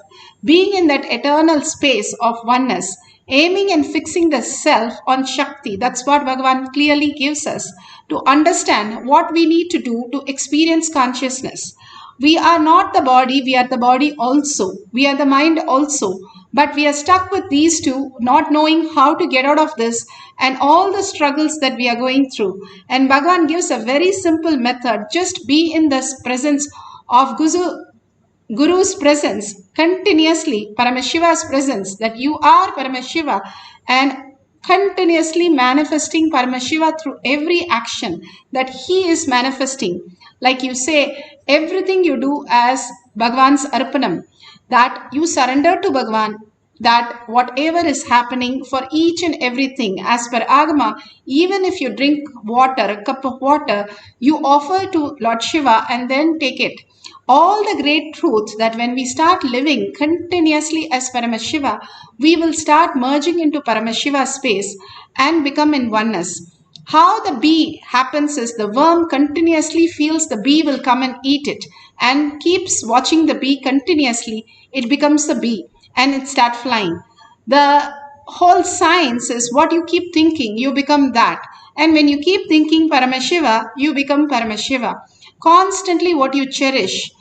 Being in that eternal space of oneness, aiming and fixing the self on Shakti, that's what Bhagavan clearly gives us to understand what we need to do to experience consciousness. We are not the body, we are the body also. We are the mind also. But we are stuck with these two, not knowing how to get out of this and all the struggles that we are going through. And Bhagavan gives a very simple method. Just be in this presence of Guru's presence continuously, Paramashiva's presence, that you are Paramashiva, and continuously manifesting Paramashiva through every action that he is manifesting. Like you say, everything you do as Bhagavan's Arpanam, that you surrender to Bhagavan, that whatever is happening for each and everything, as per Agama, even if you drink water, a cup of water, you offer to Lord Shiva and then take it. All the great truth that when we start living continuously as Paramashiva, we will start merging into Paramashiva space and become in oneness. How the bee happens is the worm continuously feels the bee will come and eat it and keeps watching the bee continuously. It becomes the bee and it starts flying. The whole science is what you keep thinking, you become that. And when you keep thinking Paramashiva, you become Paramashiva. Constantly what you cherish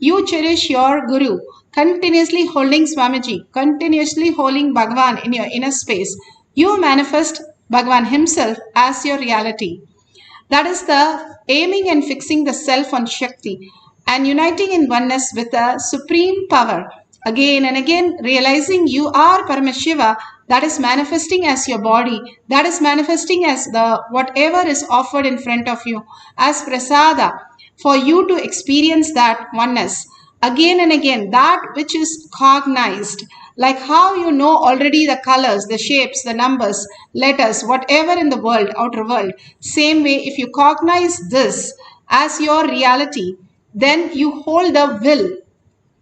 your Guru, continuously holding Swamiji, continuously holding Bhagavan in your inner space. You manifest Bhagavan himself as your reality. That is the aiming and fixing the self on Shakti and uniting in oneness with the supreme power. Again and again, realizing you are Paramashiva, that is manifesting as your body, that is manifesting as the whatever is offered in front of you as prasada, for you to experience that oneness. Again and again, that which is cognized, like how you know already the colors, the shapes, the numbers, letters, whatever in the world, outer world. Same way, if you cognize this as your reality, then you hold the will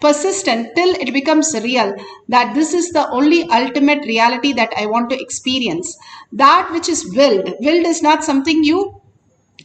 persistent till it becomes real, that this is the only ultimate reality that I want to experience. That which is willed is not something you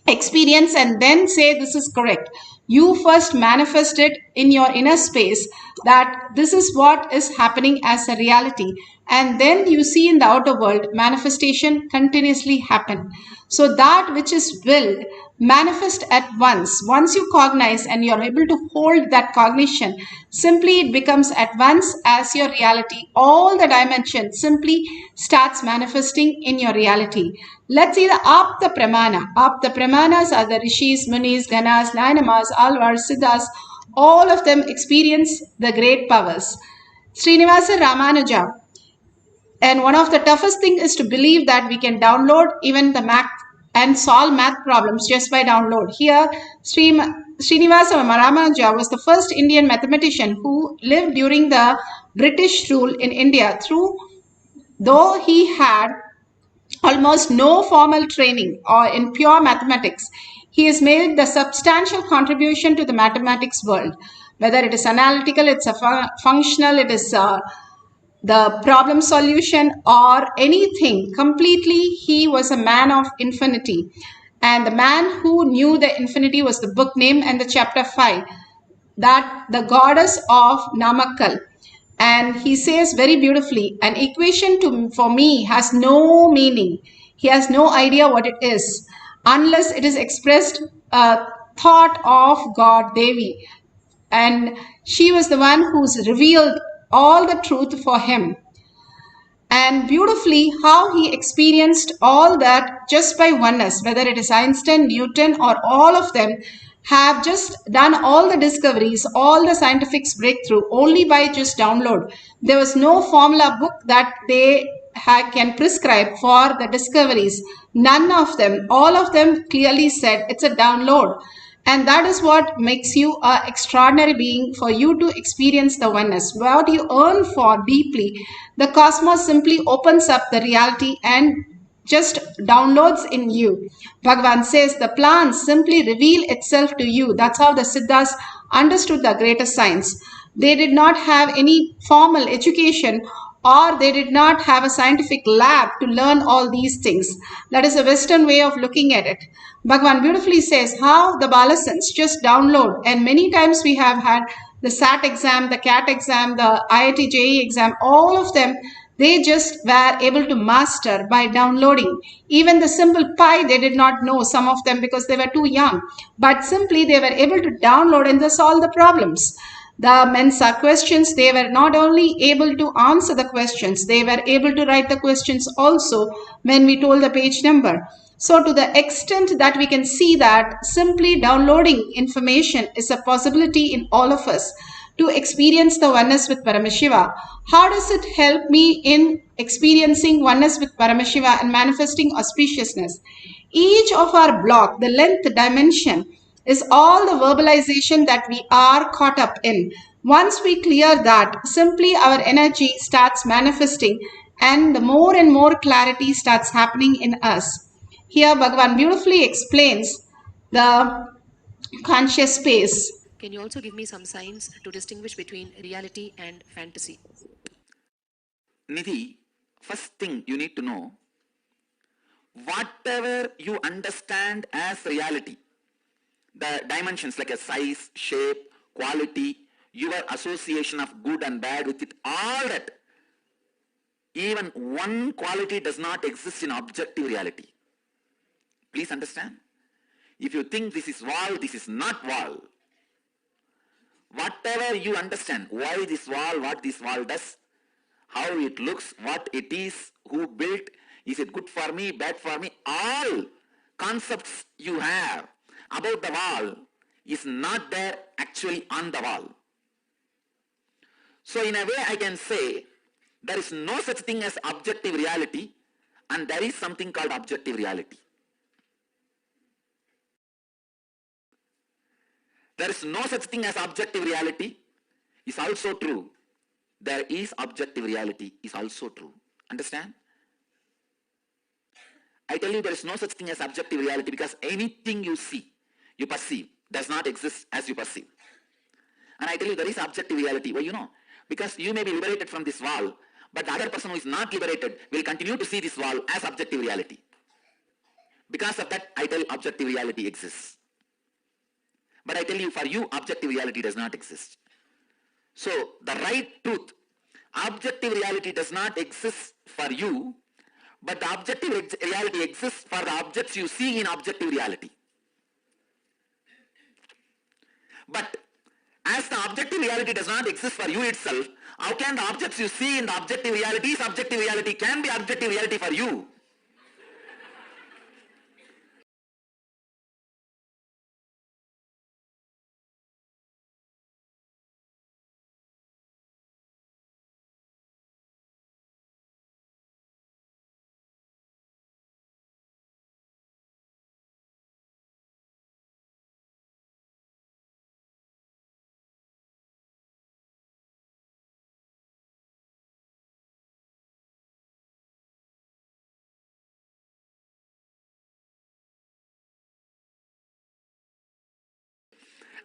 experience and then say this is correct. You first manifest it in your inner space that this is what is happening as a reality, and then you see in the outer world manifestation continuously happen. So that which is willed manifest at once you cognize and you're able to hold that cognition, simply it becomes at once as your reality. All the dimensions simply starts manifesting in your reality. Let's see the Apta Pramana. Apta Pramanas are the Rishis, Munis, Ganas, Nainamas, Alvars, Siddhas. All of them experience the great powers. Srinivasa Ramanuja. And one of the toughest thing is to believe that we can download even the math and solve math problems just by download. Here, Srinivasa Ramanuja was the first Indian mathematician who lived during the British rule in India. Though he had almost no formal training or in pure mathematics, he has made the substantial contribution to the mathematics world. Whether it is analytical, it's a functional, it is the problem solution or anything, completely he was a man of infinity. And the man who knew the infinity was the book name and the chapter 5, that the goddess of Namakkal. And he says very beautifully, an equation for me has no meaning. He has no idea what it is unless it is expressed thought of God, Devi. And she was the one who's revealed all the truth for him. And beautifully how he experienced all that just by oneness, whether it is Einstein, Newton, or all of them have just done all the discoveries, all the scientific breakthrough only by just download. There was no formula book that they can prescribe for the discoveries. None of them, all of them clearly said it's a download. And that is what makes you an extraordinary being, for you to experience the oneness. What you earn for deeply, the cosmos simply opens up the reality and just downloads in you. Bhagavan says the plants simply reveal itself to you. That's how the Siddhas understood the greatest science. They did not have any formal education, or they did not have a scientific lab to learn all these things. That is a Western way of looking at it. Bhagavan beautifully says how the Balasans just download, and many times we have had the SAT exam, the CAT exam, the IIT JEE exam, all of them, they just were able to master by downloading. Even the simple pi, they did not know, some of them, because they were too young. But simply they were able to download and they solve the problems. The Mensa questions, they were not only able to answer the questions, they were able to write the questions also when we told the page number. So to the extent that we can see that simply downloading information is a possibility in all of us to experience the oneness with Paramashiva. How does it help me in experiencing oneness with Paramashiva and manifesting auspiciousness? Each of our block, the length dimension, is all the verbalization that we are caught up in. Once we clear that, simply our energy starts manifesting and the more and more clarity starts happening in us. Here Bhagavan beautifully explains the conscious space. Can you also give me some signs to distinguish between reality and fantasy? Nidhi, first thing you need to know, whatever you understand as reality, the dimensions like a size, shape, quality, your association of good and bad with it, all that, even one quality does not exist in objective reality. Please understand. If you think this is wall, this is not wall. Whatever you understand, why this wall, what this wall does, how it looks, what it is, who built, is it good for me, bad for me, all concepts you have about the wall is not there actually on the wall. So in a way I can say there is no such thing as objective reality and there is something called objective reality. There is no such thing as objective reality is also true. There is objective reality is also true. Understand? I tell you there is no such thing as objective reality because anything you see, you perceive, does not exist as you perceive. And I tell you there is objective reality. Well, you know, because you may be liberated from this wall, but the other person who is not liberated will continue to see this wall as objective reality. Because of that, I tell you objective reality exists. But I tell you, for you, objective reality does not exist. So, the right truth, objective reality does not exist for you, but the objective reality exists for the objects you see in objective reality. But as the objective reality does not exist for you itself, how can the objects you see in the objective reality can be objective reality for you?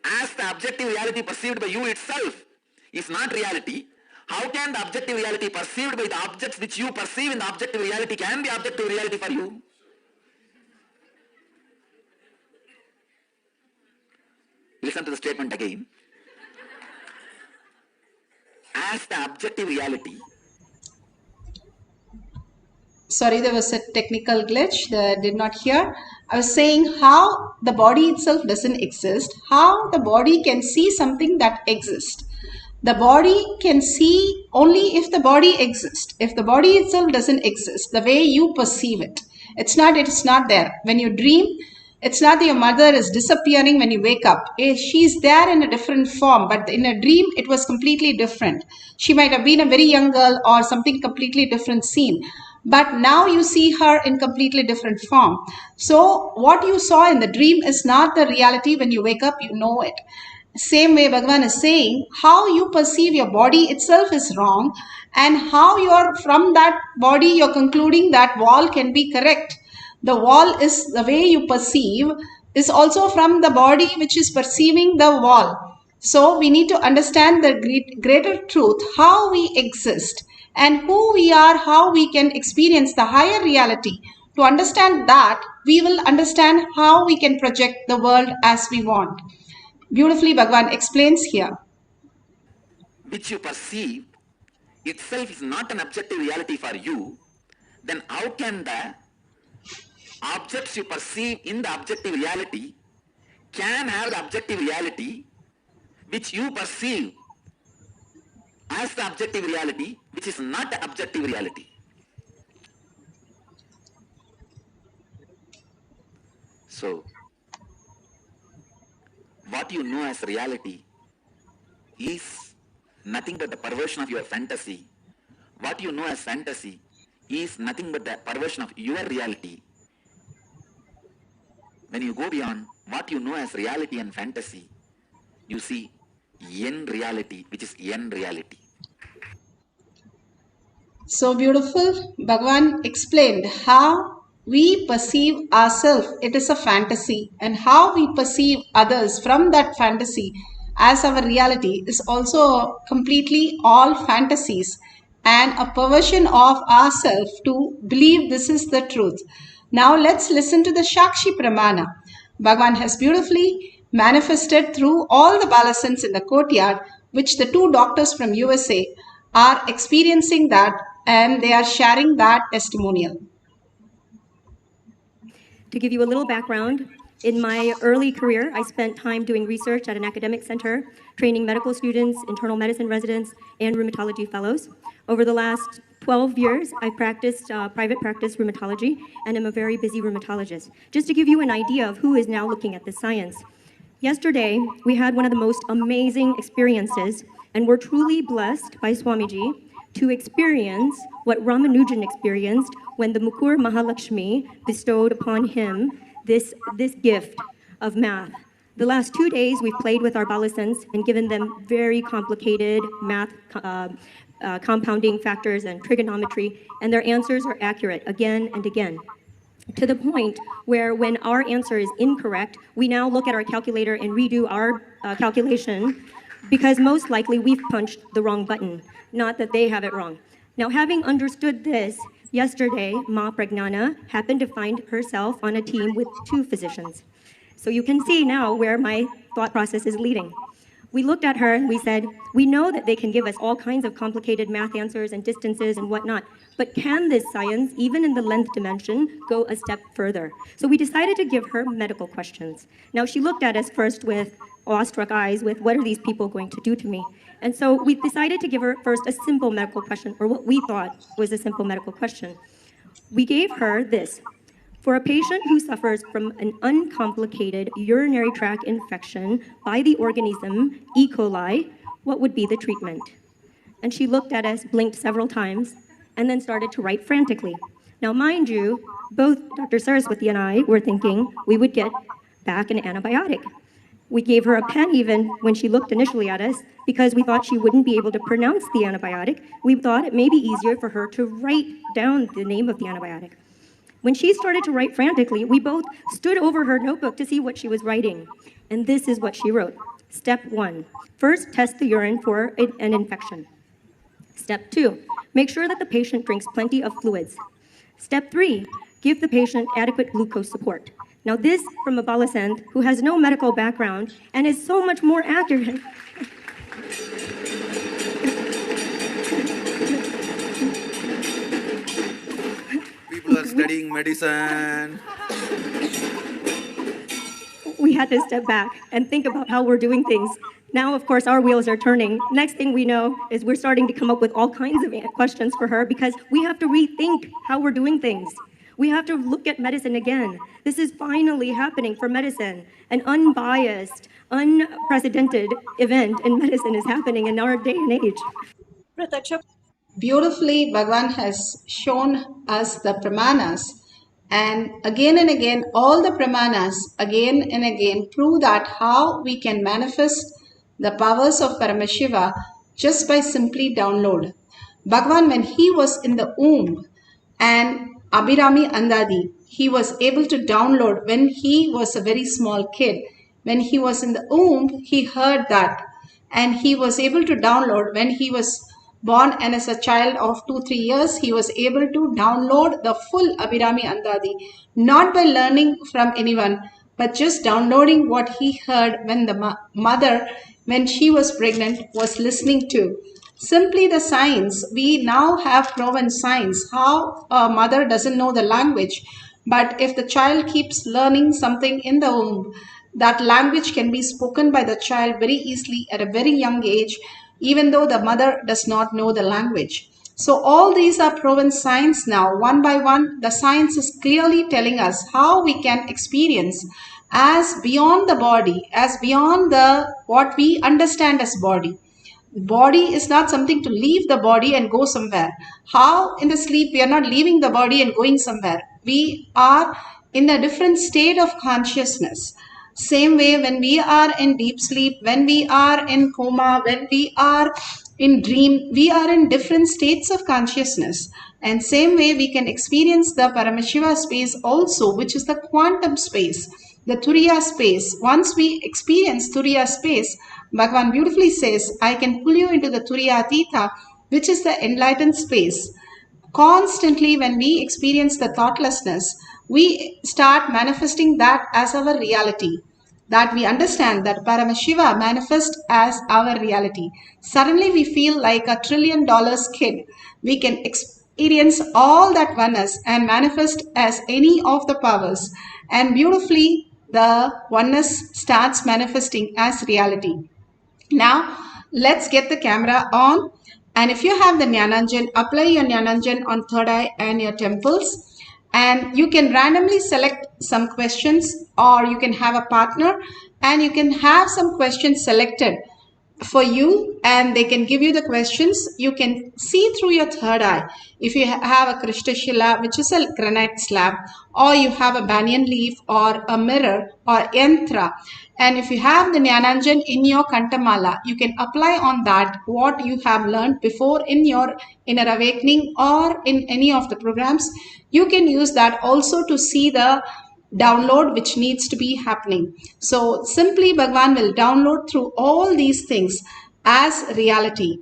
As the objective reality perceived by you itself is not reality, how can the objective reality perceived by the objects which you perceive in the objective reality can be objective reality for you? Listen to the statement again. as the objective reality. Sorry, there was a technical glitch that I did not hear. I was saying how the body itself doesn't exist, how the body can see something that exists. The body can see only if the body exists. If the body itself doesn't exist, the way you perceive it, it's not there. When you dream, it's not that your mother is disappearing when you wake up. She's there in a different form, but in a dream, it was completely different. She might have been a very young girl or something completely different scene. But now you see her in completely different form. So what you saw in the dream is not the reality. When you wake up, you know it. Same way Bhagavan is saying, how you perceive your body itself is wrong, and how you're from that body, you're concluding that wall can be correct. The wall is the way you perceive is also from the body which is perceiving the wall. So we need to understand the greater truth, how we exist and who we are, how we can experience the higher reality. To understand that, we will understand how we can project the world as we want. Beautifully, Bhagavan explains here. Which you perceive itself is not an objective reality for you, then how can the objects you perceive in the objective reality can have the objective reality which you perceive as the objective reality, which is not the objective reality? So, what you know as reality is nothing but the perversion of your fantasy. What you know as fantasy is nothing but the perversion of your reality. When you go beyond what you know as reality and fantasy, you see yen reality, which is yen reality. So beautiful. Bhagavan explained how we perceive ourselves, it is a fantasy, and how we perceive others from that fantasy as our reality is also completely all fantasies and a perversion of ourselves to believe this is the truth. Now let's listen to the Shakshi Pramana. Bhagavan has beautifully manifested through all the balasans in the courtyard, which the two doctors from USA are experiencing that, and they are sharing that testimonial. To give you a little background, in my early career, I spent time doing research at an academic center, training medical students, internal medicine residents, and rheumatology fellows. Over the last 12 years, I've practiced private practice rheumatology, and I'm a very busy rheumatologist. Just to give you an idea of who is now looking at this science. Yesterday, we had one of the most amazing experiences, and we're truly blessed by Swamiji to experience what Ramanujan experienced when the Mukur Mahalakshmi bestowed upon him this gift of math. The last 2 days, we've played with our balasans and given them very complicated math compounding factors and trigonometry, and their answers are accurate again and again. To the point where when our answer is incorrect, we now look at our calculator and redo our calculation because most likely we've punched the wrong button, not that they have it wrong. Now, having understood this, yesterday, Ma Pragnana happened to find herself on a team with 2 physicians. So you can see now where my thought process is leading. We looked at her and we said, we know that they can give us all kinds of complicated math answers and distances and whatnot, but can this science, even in the length dimension, go a step further? So we decided to give her medical questions. Now, she looked at us first with awestruck eyes with, what are these people going to do to me? And so we decided to give her first a simple medical question, or what we thought was a simple medical question. We gave her this. For a patient who suffers from an uncomplicated urinary tract infection by the organism E. coli, what would be the treatment? And she looked at us, blinked several times, and then started to write frantically. Now, mind you, both Dr. Saraswati and I were thinking we would get back an antibiotic. We gave her a pen even when she looked initially at us because we thought she wouldn't be able to pronounce the antibiotic. We thought it may be easier for her to write down the name of the antibiotic. When she started to write frantically, we both stood over her notebook to see what she was writing. And this is what she wrote. Step 1, first test the urine for an infection. Step 2, make sure that the patient drinks plenty of fluids. Step 3, give the patient adequate glucose support. Now this from a balasant who has no medical background and is so much more accurate. studying medicine. We had to step back and think about how we're doing things. Now, of course, our wheels are turning. Next thing we know is we're starting to come up with all kinds of questions for her because we have to rethink how we're doing things. We have to look at medicine again. This is finally happening for medicine. An unbiased, unprecedented event in medicine is happening in our day and age. Beautifully, Bhagavan has shown us the pramanas, and again, all the pramanas again and again prove that how we can manifest the powers of Paramashiva just by simply download. Bhagavan, when he was in the womb, and Abhirami Andadi, he was able to download when he was a very small kid. When he was in the womb, he heard that, and he was able to download when he was born, and as a child of 2-3 years, he was able to download the full Abhirami Andadi, not by learning from anyone, but just downloading what he heard when the mother, when she was pregnant, was listening to. Simply the science, we now have proven science, how a mother doesn't know the language, but if the child keeps learning something in the womb, that language can be spoken by the child very easily at a very young age, even though the mother does not know the language. So all these are proven science now. One by one, the science is clearly telling us how we can experience as beyond the body, as beyond the what we understand as body. Body is not something to leave the body and go somewhere. How in the sleep we are not leaving the body and going somewhere. We are in a different state of consciousness. Same way when we are in deep sleep, when we are in coma, when we are in dream, we are in different states of consciousness. And same way we can experience the Paramashiva space also, which is the quantum space, the Turiya space. Once we experience Turiya space, Bhagavan beautifully says, I can pull you into the Turiya Atita, which is the enlightened space. Constantly when we experience the thoughtlessness, we start manifesting that as our reality. That we understand that Paramashiva manifests as our reality. Suddenly we feel like $1 trillion kid. We can experience all that oneness and manifest as any of the powers. And beautifully, the oneness starts manifesting as reality. Now, let's get the camera on. And if you have the Jnananjan, apply your Jnananjan on third eye and your temples. And you can randomly select some questions, or you can have a partner and you can have some questions selected for you, and they can give you the questions. You can see through your third eye. If you have a Krishtashila, which is a granite slab, or you have a banyan leaf or a mirror or yantra, and if you have the Jnananjan in your Kantamala, you can apply on that what you have learned before in your inner awakening or in any of the programs. You can use that also to see the download which needs to be happening. So simply Bhagavan will download through all these things as reality.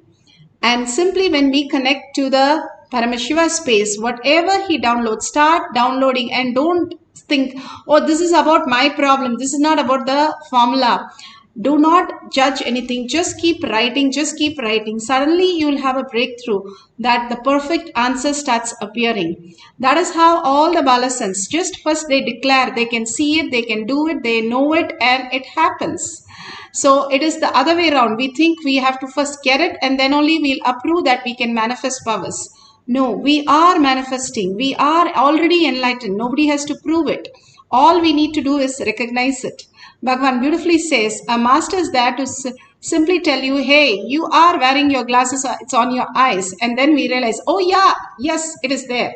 And simply when we connect to the Paramashiva space, whatever he downloads, start downloading, and don't think, oh, this is about my problem. This is not about the formula. Do not judge anything. Just keep writing. Just keep writing. Suddenly you will have a breakthrough that the perfect answer starts appearing. That is how all the Balasans, just first they declare, they can see it, they can do it, they know it, and it happens. So it is the other way around. We think we have to first get it and then only we'll approve that we can manifest powers. No, we are manifesting. We are already enlightened. Nobody has to prove it. All we need to do is recognize it. Bhagavan beautifully says, a master is there to simply tell you, hey, you are wearing your glasses, it's on your eyes. And then we realize, oh yeah, yes, it is there.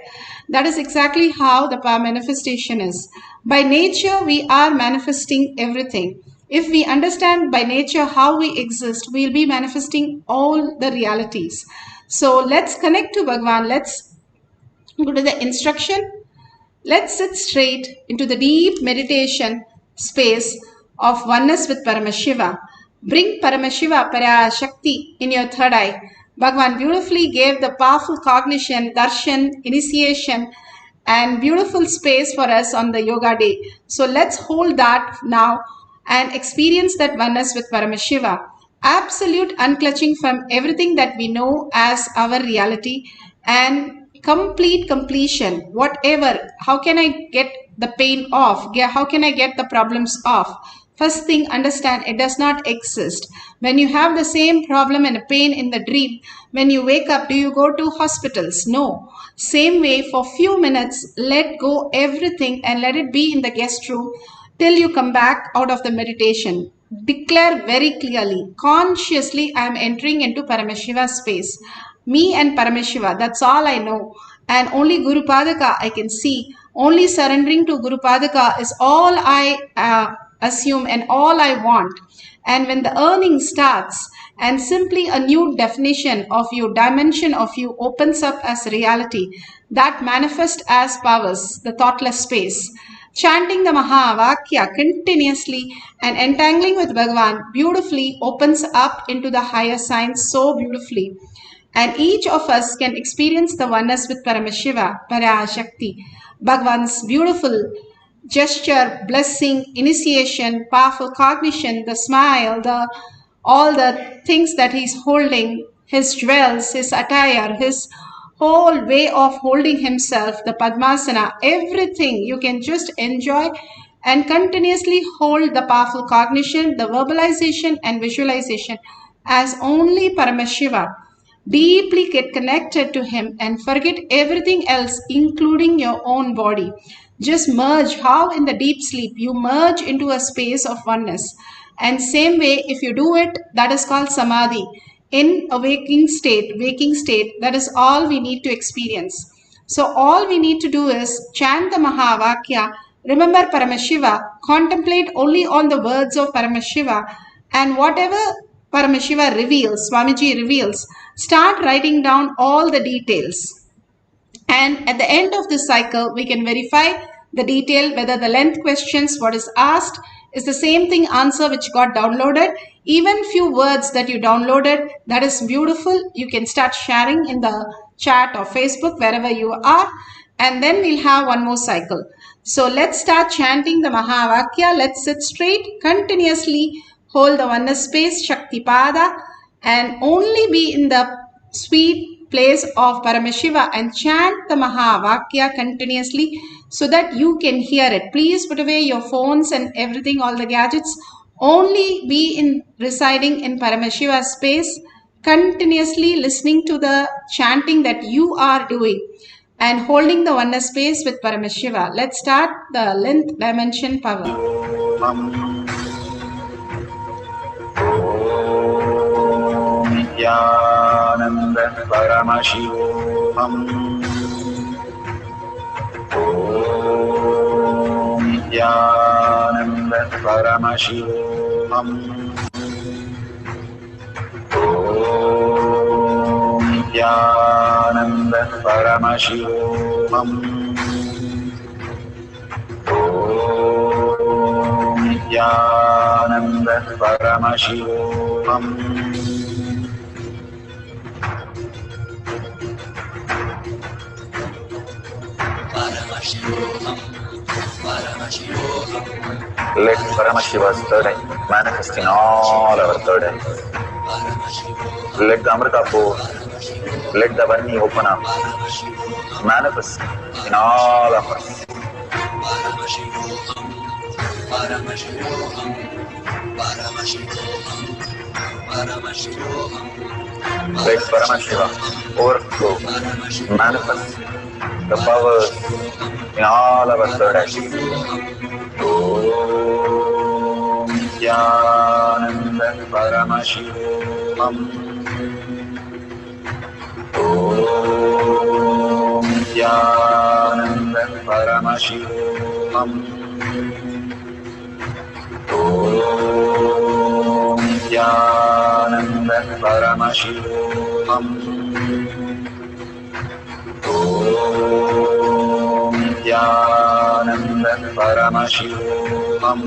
That is exactly how the power manifestation is. By nature, we are manifesting everything. If we understand by nature how we exist, we'll be manifesting all the realities. So let's connect to Bhagavan. Let's go to the instruction. Let's sit straight into the deep meditation space of oneness with Paramashiva. Bring Paramashiva, Parashakti in your third eye. Bhagavan beautifully gave the powerful cognition, darshan, initiation, and beautiful space for us on the yoga day. So let's hold that now and experience that oneness with Paramashiva. Absolute unclutching from everything that we know as our reality, and complete completion, whatever. How can I get the pain off? How can I get the problems off? First thing, understand it does not exist. When you have the same problem and pain in the dream, when you wake up, do you go to hospitals? No. Same way, for few minutes, let go everything and let it be in the guest room till you come back out of the meditation. Declare very clearly, consciously, I am entering into Paramashiva space. Me and Paramashiva, that's all I know. And only Guru Padaka I can see. Only surrendering to Guru Padaka is all I assume and all I want. And when the earning starts and simply a new definition of you, dimension of you opens up as reality, that manifests as powers, the thoughtless space. Chanting the Mahavakya continuously and entangling with Bhagavan beautifully opens up into the higher science so beautifully. And each of us can experience the oneness with Paramashiva, Parashakti, Bhagavan's beautiful gesture, blessing, initiation, powerful cognition, the smile, all the things that he's holding, his jewels, his attire, his whole way of holding himself, the Padmasana, everything you can just enjoy and continuously hold the powerful cognition, the verbalization and visualization as only Paramashiva. Deeply get connected to him and forget everything else, including your own body. Just merge, how in the deep sleep you merge into a space of oneness. And same way, if you do it, that is called samadhi. In a waking state, that is all we need to experience. So all we need to do is chant the Mahavakya, remember Paramashiva, contemplate only on the words of Paramashiva, and whatever Paramashiva reveals, Swamiji reveals, start writing down all the details. And at the end of this cycle, we can verify the detail, whether the length questions, what is asked, is the same thing answer which got downloaded. Even few words that you downloaded, that is beautiful. You can start sharing in the chat or Facebook, wherever you are. And then we'll have one more cycle. So let's start chanting the Mahavakya. Let's sit straight, continuously hold the oneness space, Shaktipada, and only be in the sweet place of Paramashiva and chant the Mahavakya continuously so that you can hear it. Please put away your phones and everything, all the gadgets. Only be residing in Paramashiva space, continuously listening to the chanting that you are doing and holding the oneness space with Paramashiva. Let's start the length dimension power. Nithyananda Paramashivoham. Om Nithyananda Paramashivoham. Om Nithyananda Paramashivoham. Om Nithyananda Paramashivoham. Let Paramashiva's third eye manifest in all our third eyes. Let the Amrita pour, let the Varni open up, manifest in all of us. Let Paramashiva overflow, manifest the powers in all our third eyes. Om Nithyananda Paramashivoham. Om Nithyananda Paramashivoham. Om Nithyananda Paramashivoham. Om Nithyananda Paramashivoham.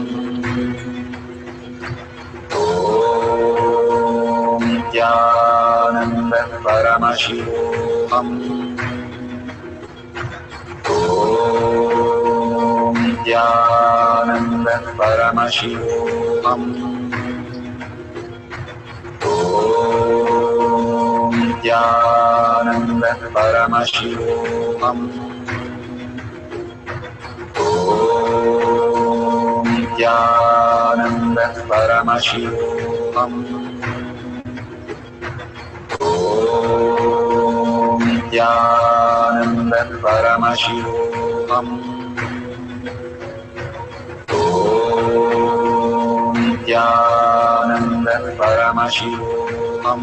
Om Nithyananda Paramashivoham. Om Nithyananda Paramashivoham. Om Nithyananda Paramashivoham. Om Nithyananda Paramashivoham. Om Nithyananda Paramashivoham. Om Nithyananda Paramashivoham.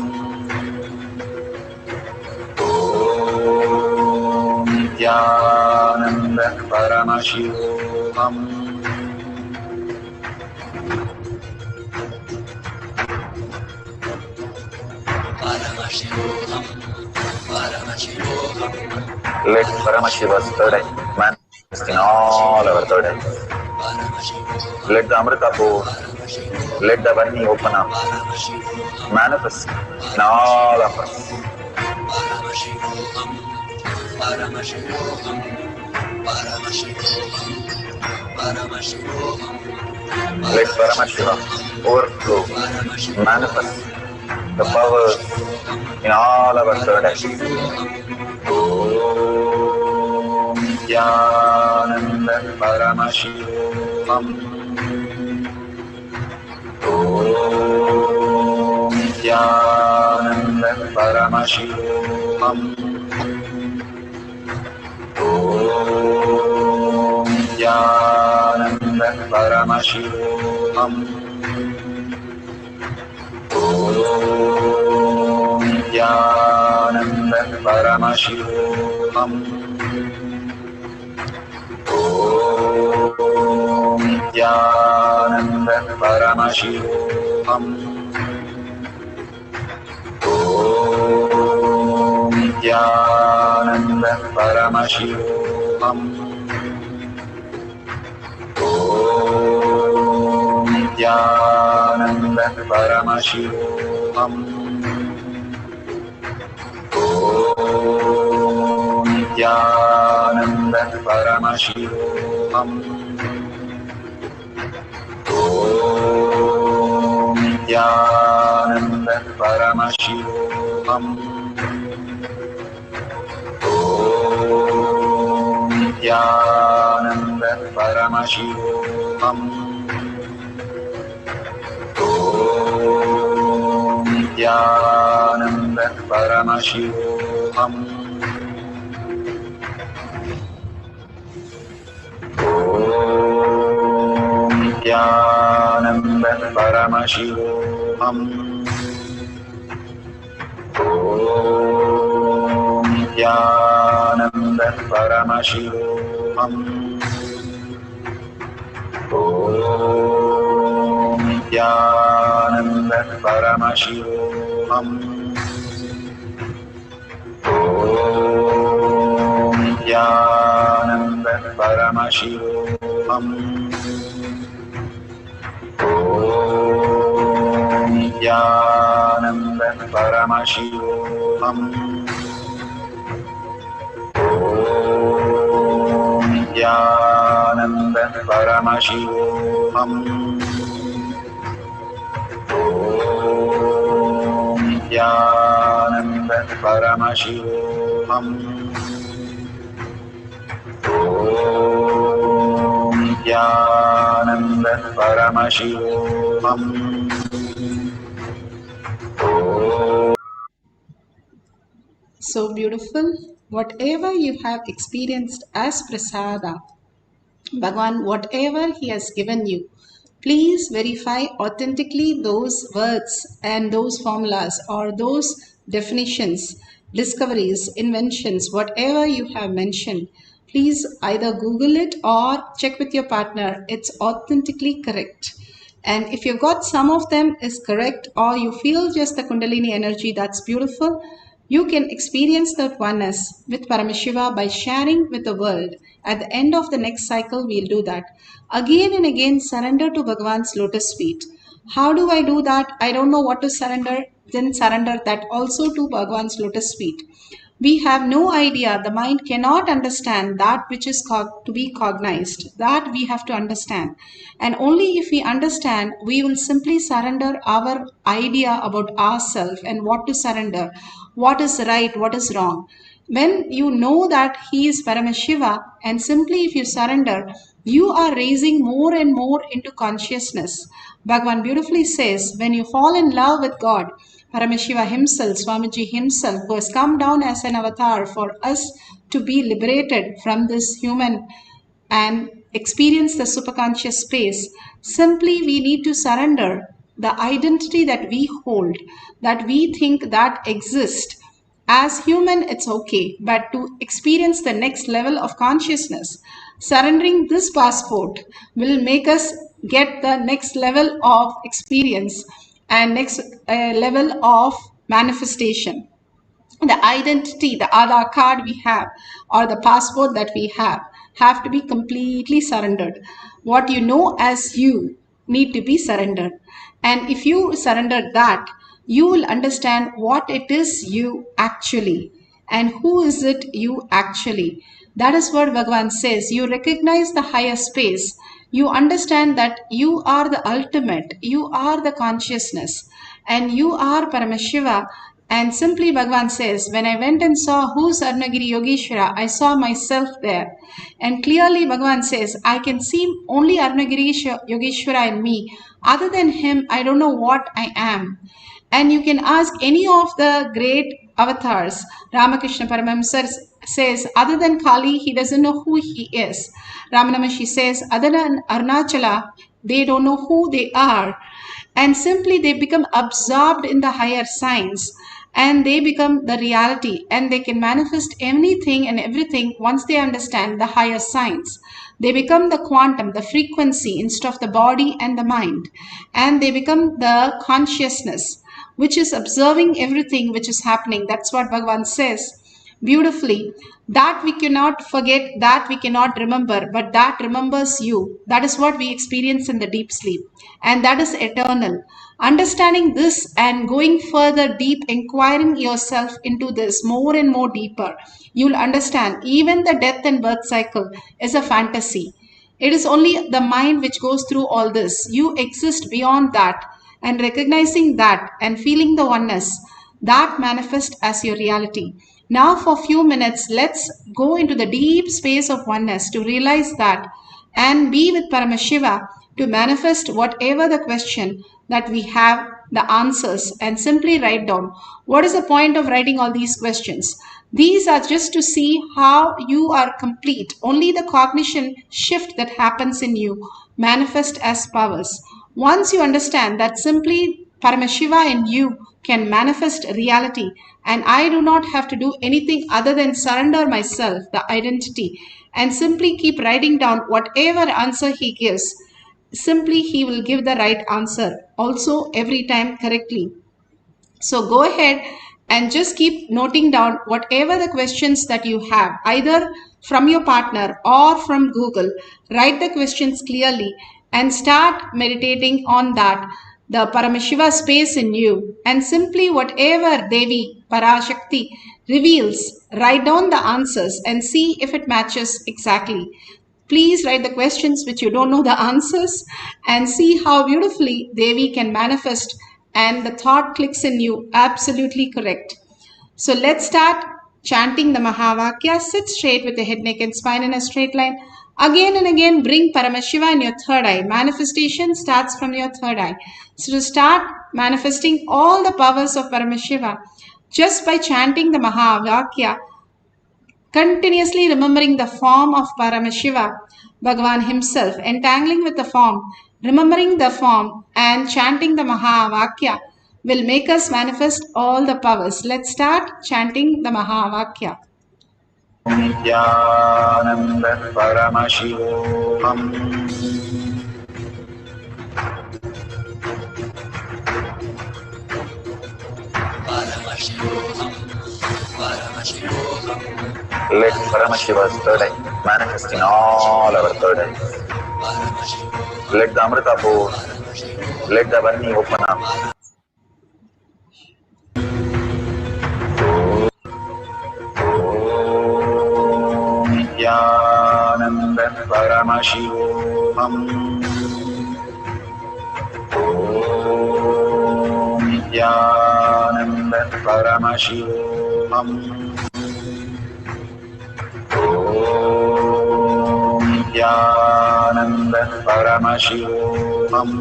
Om Nithyananda Paramashivoham. Let Paramashiva's third eye manifest in all our third eyes. Let the Amrita let the Varni open up, manifest in all of us. Let Paramashiva overflow, manifest the powers in all our third eyes. Om Nithyananda Paramashivoham. Om Nithyananda Paramashivoham. Om Nithyananda Paramashivoham. Om Nithyananda Paramashivoham. Om Nithyananda Paramashivoham. Om Nithyananda Paramashivoham. Om Nithyananda Paramashivoham. Om Nithyananda Paramashivoham. Om Nithyananda Paramashivoham. Om Nithyananda Paramashivoham. Om Nithyananda Paramashivoham. Om Nithyananda Paramashivoham. Om Nithyananda Paramashivoham. Om Nithyananda Paramashivoham. Om Nithyananda Paramashivoham. Om Nithyananda Paramashivoham. Om Nithyananda Paramashivoham. Om Nithyananda Paramashivoham. Om Nithyananda Paramashivoham. So beautiful. Whatever you have experienced as prasada, Bhagwan, whatever he has given you, please verify authentically those words and those formulas or those definitions, discoveries, inventions, whatever you have mentioned. Please either Google it or check with your partner. It's authentically correct. And if you've got some of them is correct or you feel just the Kundalini energy, that's beautiful. You can experience that oneness with Paramashiva by sharing with the world. At the end of the next cycle, we'll do that. Again and again, surrender to Bhagavan's lotus feet. How do I do that? I don't know what to surrender. Then surrender that also to Bhagavan's lotus feet. We have no idea. The mind cannot understand that which is to be cognized. That we have to understand. And only if we understand, we will simply surrender our idea about ourselves and what to surrender, what is right, what is wrong. When you know that he is Paramashiva, and simply if you surrender, you are raising more and more into consciousness. Bhagavan beautifully says, when you fall in love with God, Paramashiva himself, Swamiji himself, who has come down as an avatar for us to be liberated from this human and experience the superconscious space, simply we need to surrender the identity that we hold, that we think that exists. As human, it's okay, but to experience the next level of consciousness, surrendering this passport will make us get the next level of experience and next level of manifestation. The identity, the Aadhaar card we have, or the passport that we have to be completely surrendered. What you know as you need to be surrendered. And if you surrender that, you will understand what it is you actually, and who is it you actually. That is what Bhagavan says. You recognize the higher space. You understand that you are the ultimate. You are the consciousness. And you are Paramashiva. And simply Bhagavan says, when I went and saw who's Arunagiri Yogeshwara, I saw myself there. And clearly Bhagavan says, I can see only Arunagiri Yogeshwara in me. Other than him, I don't know what I am. And you can ask any of the great avatars. Ramakrishna Paramahamsa says, other than Kali, he doesn't know who he is. Ramanamashi says, other than Arunachala, they don't know who they are. And simply they become absorbed in the higher science, and they become the reality, and they can manifest anything and everything once they understand the higher science. They become the quantum, the frequency instead of the body and the mind, and they become the consciousness which is observing everything which is happening. That's what Bhagavan says beautifully. That we cannot forget, that we cannot remember, but that remembers you. That is what we experience in the deep sleep, and that is eternal. Understanding this and going further deep, inquiring yourself into this more and more deeper, you'll understand even the death and birth cycle is a fantasy. It is only the mind which goes through all this. You exist beyond that, and recognizing that and feeling the oneness, that manifests as your reality. Now for a few minutes, let's go into the deep space of oneness to realize that and be with Paramashiva to manifest whatever the question that we have, the answers, and simply write down. What is the point of writing all these questions? These are just to see how you are complete. Only the cognition shift that happens in you manifest as powers. Once you understand that simply Paramashiva in you can manifest reality, and I do not have to do anything other than surrender myself, the identity, and simply keep writing down whatever answer he gives. Simply he will give the right answer also every time correctly. So go ahead and just keep noting down whatever the questions that you have, either from your partner or from Google. Write the questions clearly and start meditating on that, the Paramashiva space in you, and simply whatever Devi, Parashakti reveals, write down the answers and see if it matches exactly. Please write the questions which you don't know the answers and see how beautifully Devi can manifest, and the thought clicks in you. Absolutely correct. So let's start chanting the Mahavakya. Sit straight with the head, neck and spine in a straight line. Again and again, bring Paramashiva in your third eye. Manifestation starts from your third eye. So to start manifesting all the powers of Paramashiva, just by chanting the Mahavakya, continuously remembering the form of Paramashiva, Bhagavan himself, entangling with the form, remembering the form and chanting the Mahavakya will make us manifest all the powers. Let's start chanting the Mahavakya. Nithyananda Paramashivoham. Let Paramashiva's third eye manifest in all our third eyes. Let the Amrita pour. Let the Varni open up. Nithyananda Paramashivoham. Nithyananda Paramashivoham. Nityanand परमशिवोऽहम्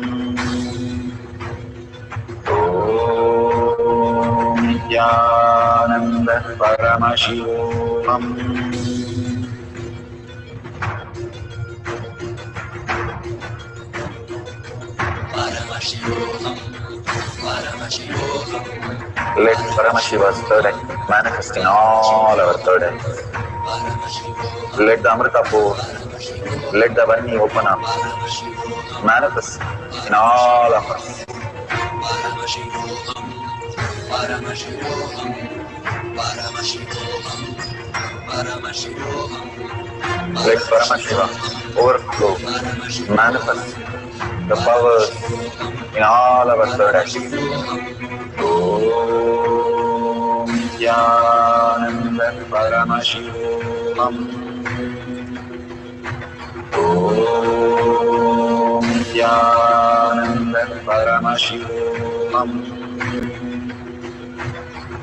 नित्यानन्द परमशिवोऽहम् Let Paramashiva's third eye manifest in all our third eyes. Let the Amrita pour, let the Vani open up, manifest in all of us. Let Paramashiva overflow, manifest the powers in all our third eyes. Om Nithyananda Paramashivoham. Om Nithyananda Paramashivoham.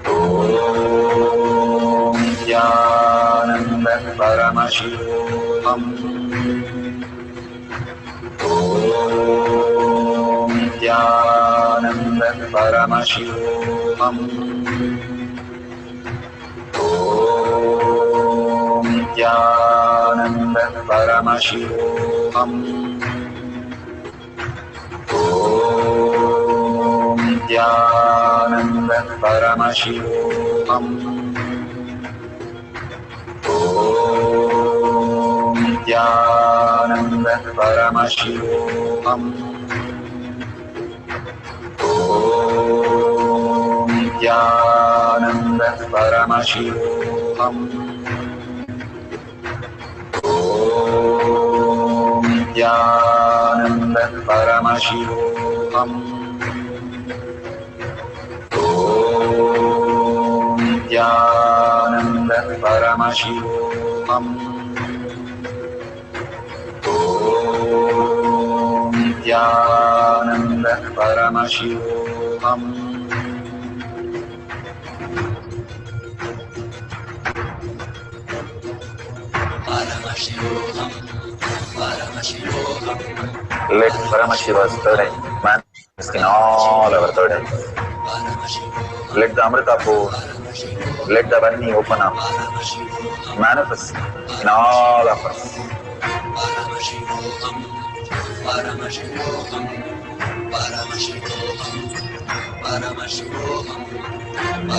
Om Nithyananda Paramashivoham. Om Nithyananda Paramashivoham. Om Nithyananda Paramashivoham. Om Nithyananda Paramashivoham. Om Nithyananda Paramashivoham. Om Nithyananda Paramashivoham. Om Nithyananda Paramashivoham. Om Nithyananda Paramashivoham. Om Nithyananda Paramashivoham. Let Paramashiva's third eye manifest in all our third eyes. Let the Amrita pour, let the Vani open up, manifest in all of us.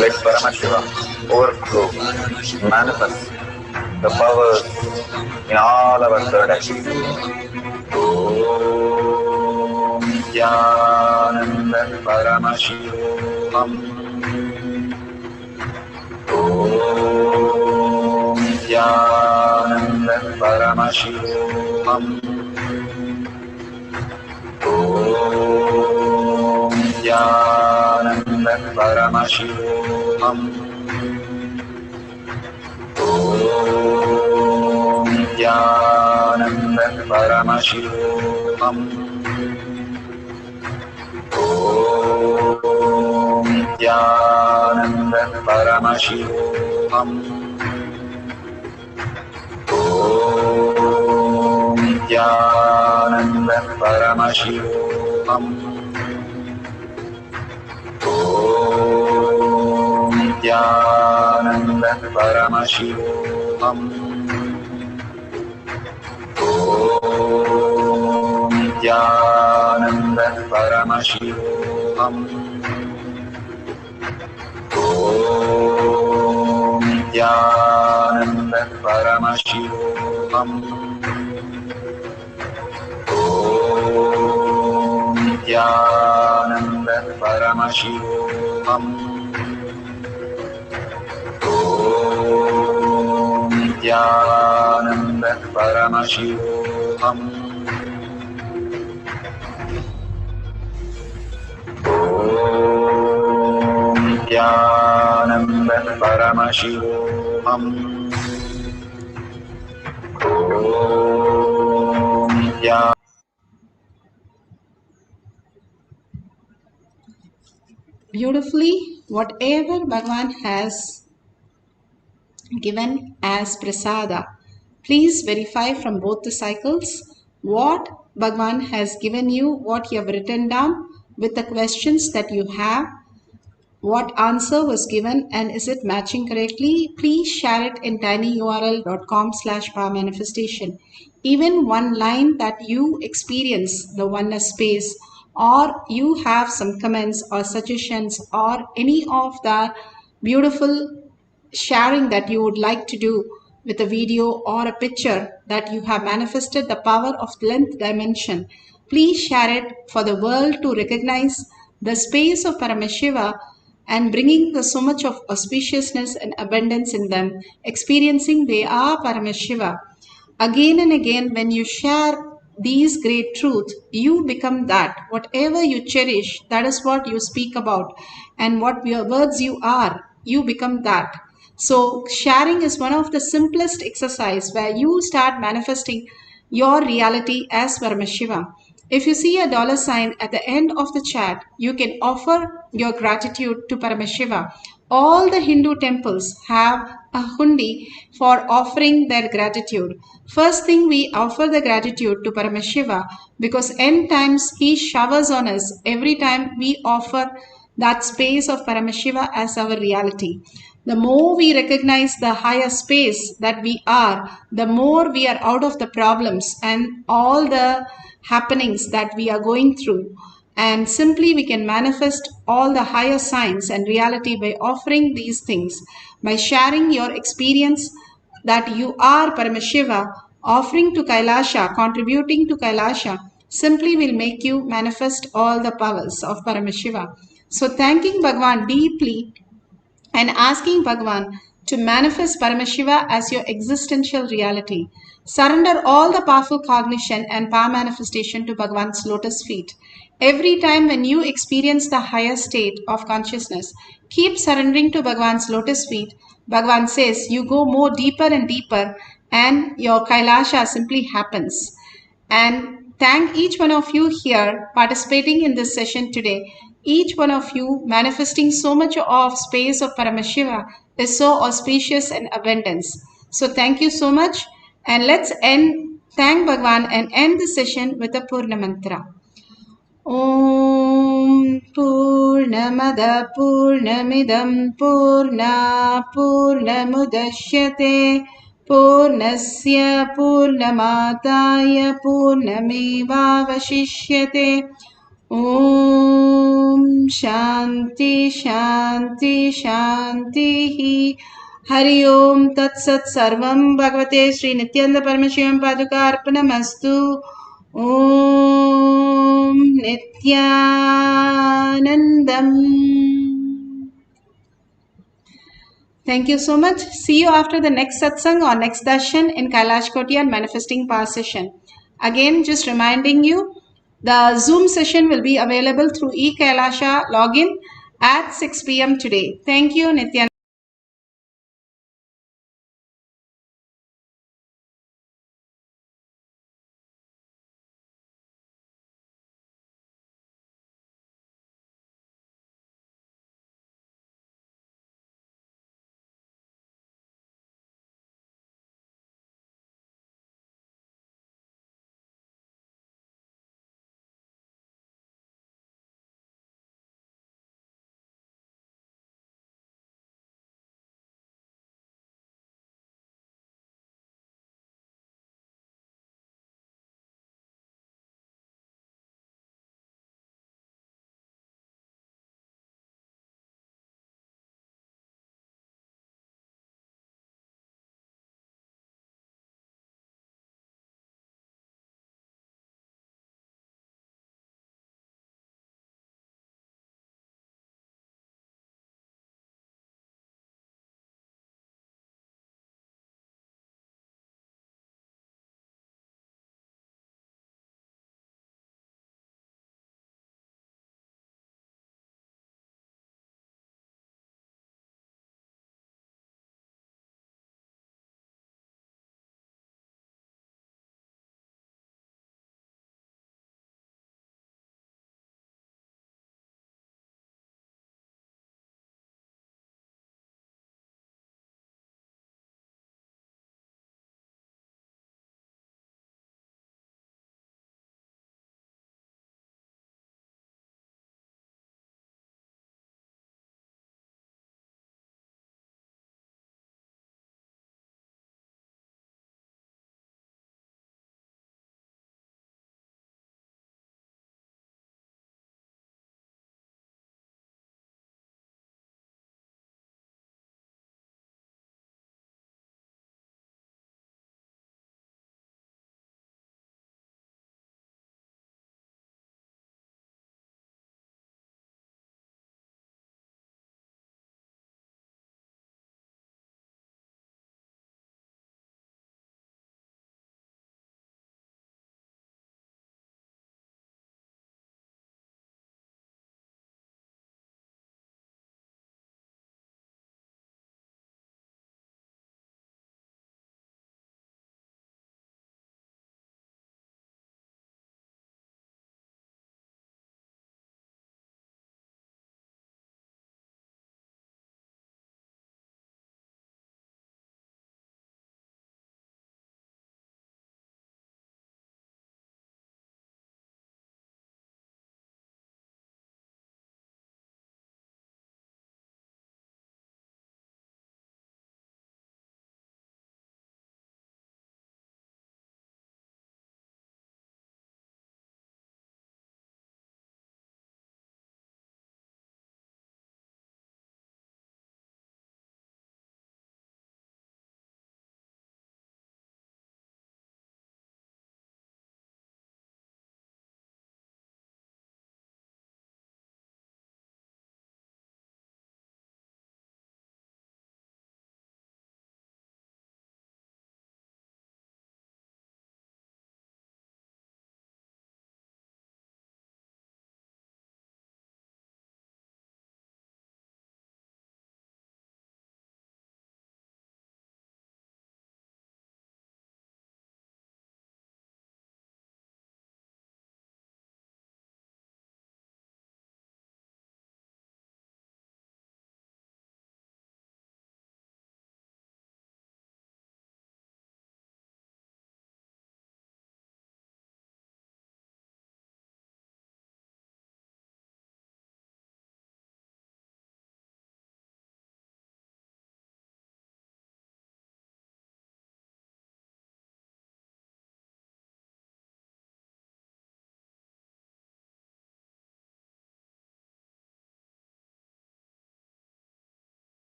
Let Paramashiva overflow, manifest the powers in all our third eyes. Om Nithyananda Paramashivoham. Om Nithyananda Paramashivoham. Om Nithyananda Paramashivoham. Om Nithyananda Paramashivoham. Om Nithyananda Paramashivoham. Om Nithyananda Paramashivoham. Om Nithyananda Paramashivoham. Om Nithyananda Paramashivoham. Om Nithyananda Paramashivoham. Om Nithyananda Paramashivoham. Om Nithyananda Paramashivoham. Om Nithyananda Paramashivoham. Om Nithyananda. Beautifully, whatever Bhagavan has given as prasada, Please verify from both the cycles what Bhagwan has given you, what you have written down with the questions that you have, what answer was given, and is it matching correctly. Please share it in tinyurl.com/power manifestation. Even one line that you experience the oneness space, or you have some comments or suggestions or any of the beautiful sharing that you would like to do with a video or a picture that you have manifested the power of length dimension, please share it for the world to recognize the space of Paramashiva and bringing the so much of auspiciousness and abundance in them, experiencing they are Paramashiva. Again and again, when you share these great truths, you become that. Whatever you cherish, that is what you speak about. And what words you are, you become that. So sharing is one of the simplest exercise where you start manifesting your reality as Paramashiva. If you see a $sign at the end of the chat, you can offer your gratitude to Paramashiva. All the Hindu temples have a hundi for offering their gratitude. First thing, we offer the gratitude to Paramashiva because end times he showers on us every time we offer that space of Paramashiva as our reality. The more we recognize the higher space that we are, the more we are out of the problems and all the happenings that we are going through. And simply we can manifest all the higher signs and reality by offering these things, by sharing your experience that you are Paramashiva, offering to Kailasa, contributing to Kailasa, simply will make you manifest all the powers of Paramashiva. So thanking Bhagwan deeply and asking Bhagwan to manifest Paramashiva as your existential reality. Surrender all the powerful cognition and power manifestation to Bhagwan's lotus feet. Every time when you experience the higher state of consciousness, keep surrendering to Bhagwan's lotus feet. Bhagwan says you go more deeper and deeper and your Kailasa simply happens. And thank each one of you here participating in this session today. Each one of you manifesting so much of space of Paramashiva is so auspicious and abundance. So thank you so much. And let's thank Bhagwan and end the session with a Purna Mantra. Om Purnamada Purnamidam Purna Purnamudashyate Purnasya Purnamataya Purnamevavashishyate. Om Shanti Shanti Shanti. Hari Om Tat Sat Sarvam Bhagavate Sri Nithyananda Paramashivam Paduka Arpanamastu. Om Nithyanandam. Thank you so much. See you after the next satsang or next darshan in Kailash Koti and Manifesting Power session. Again, just reminding you, the Zoom session will be available through eKailasha login at 6 p.m. today. Thank you, Nithyananda.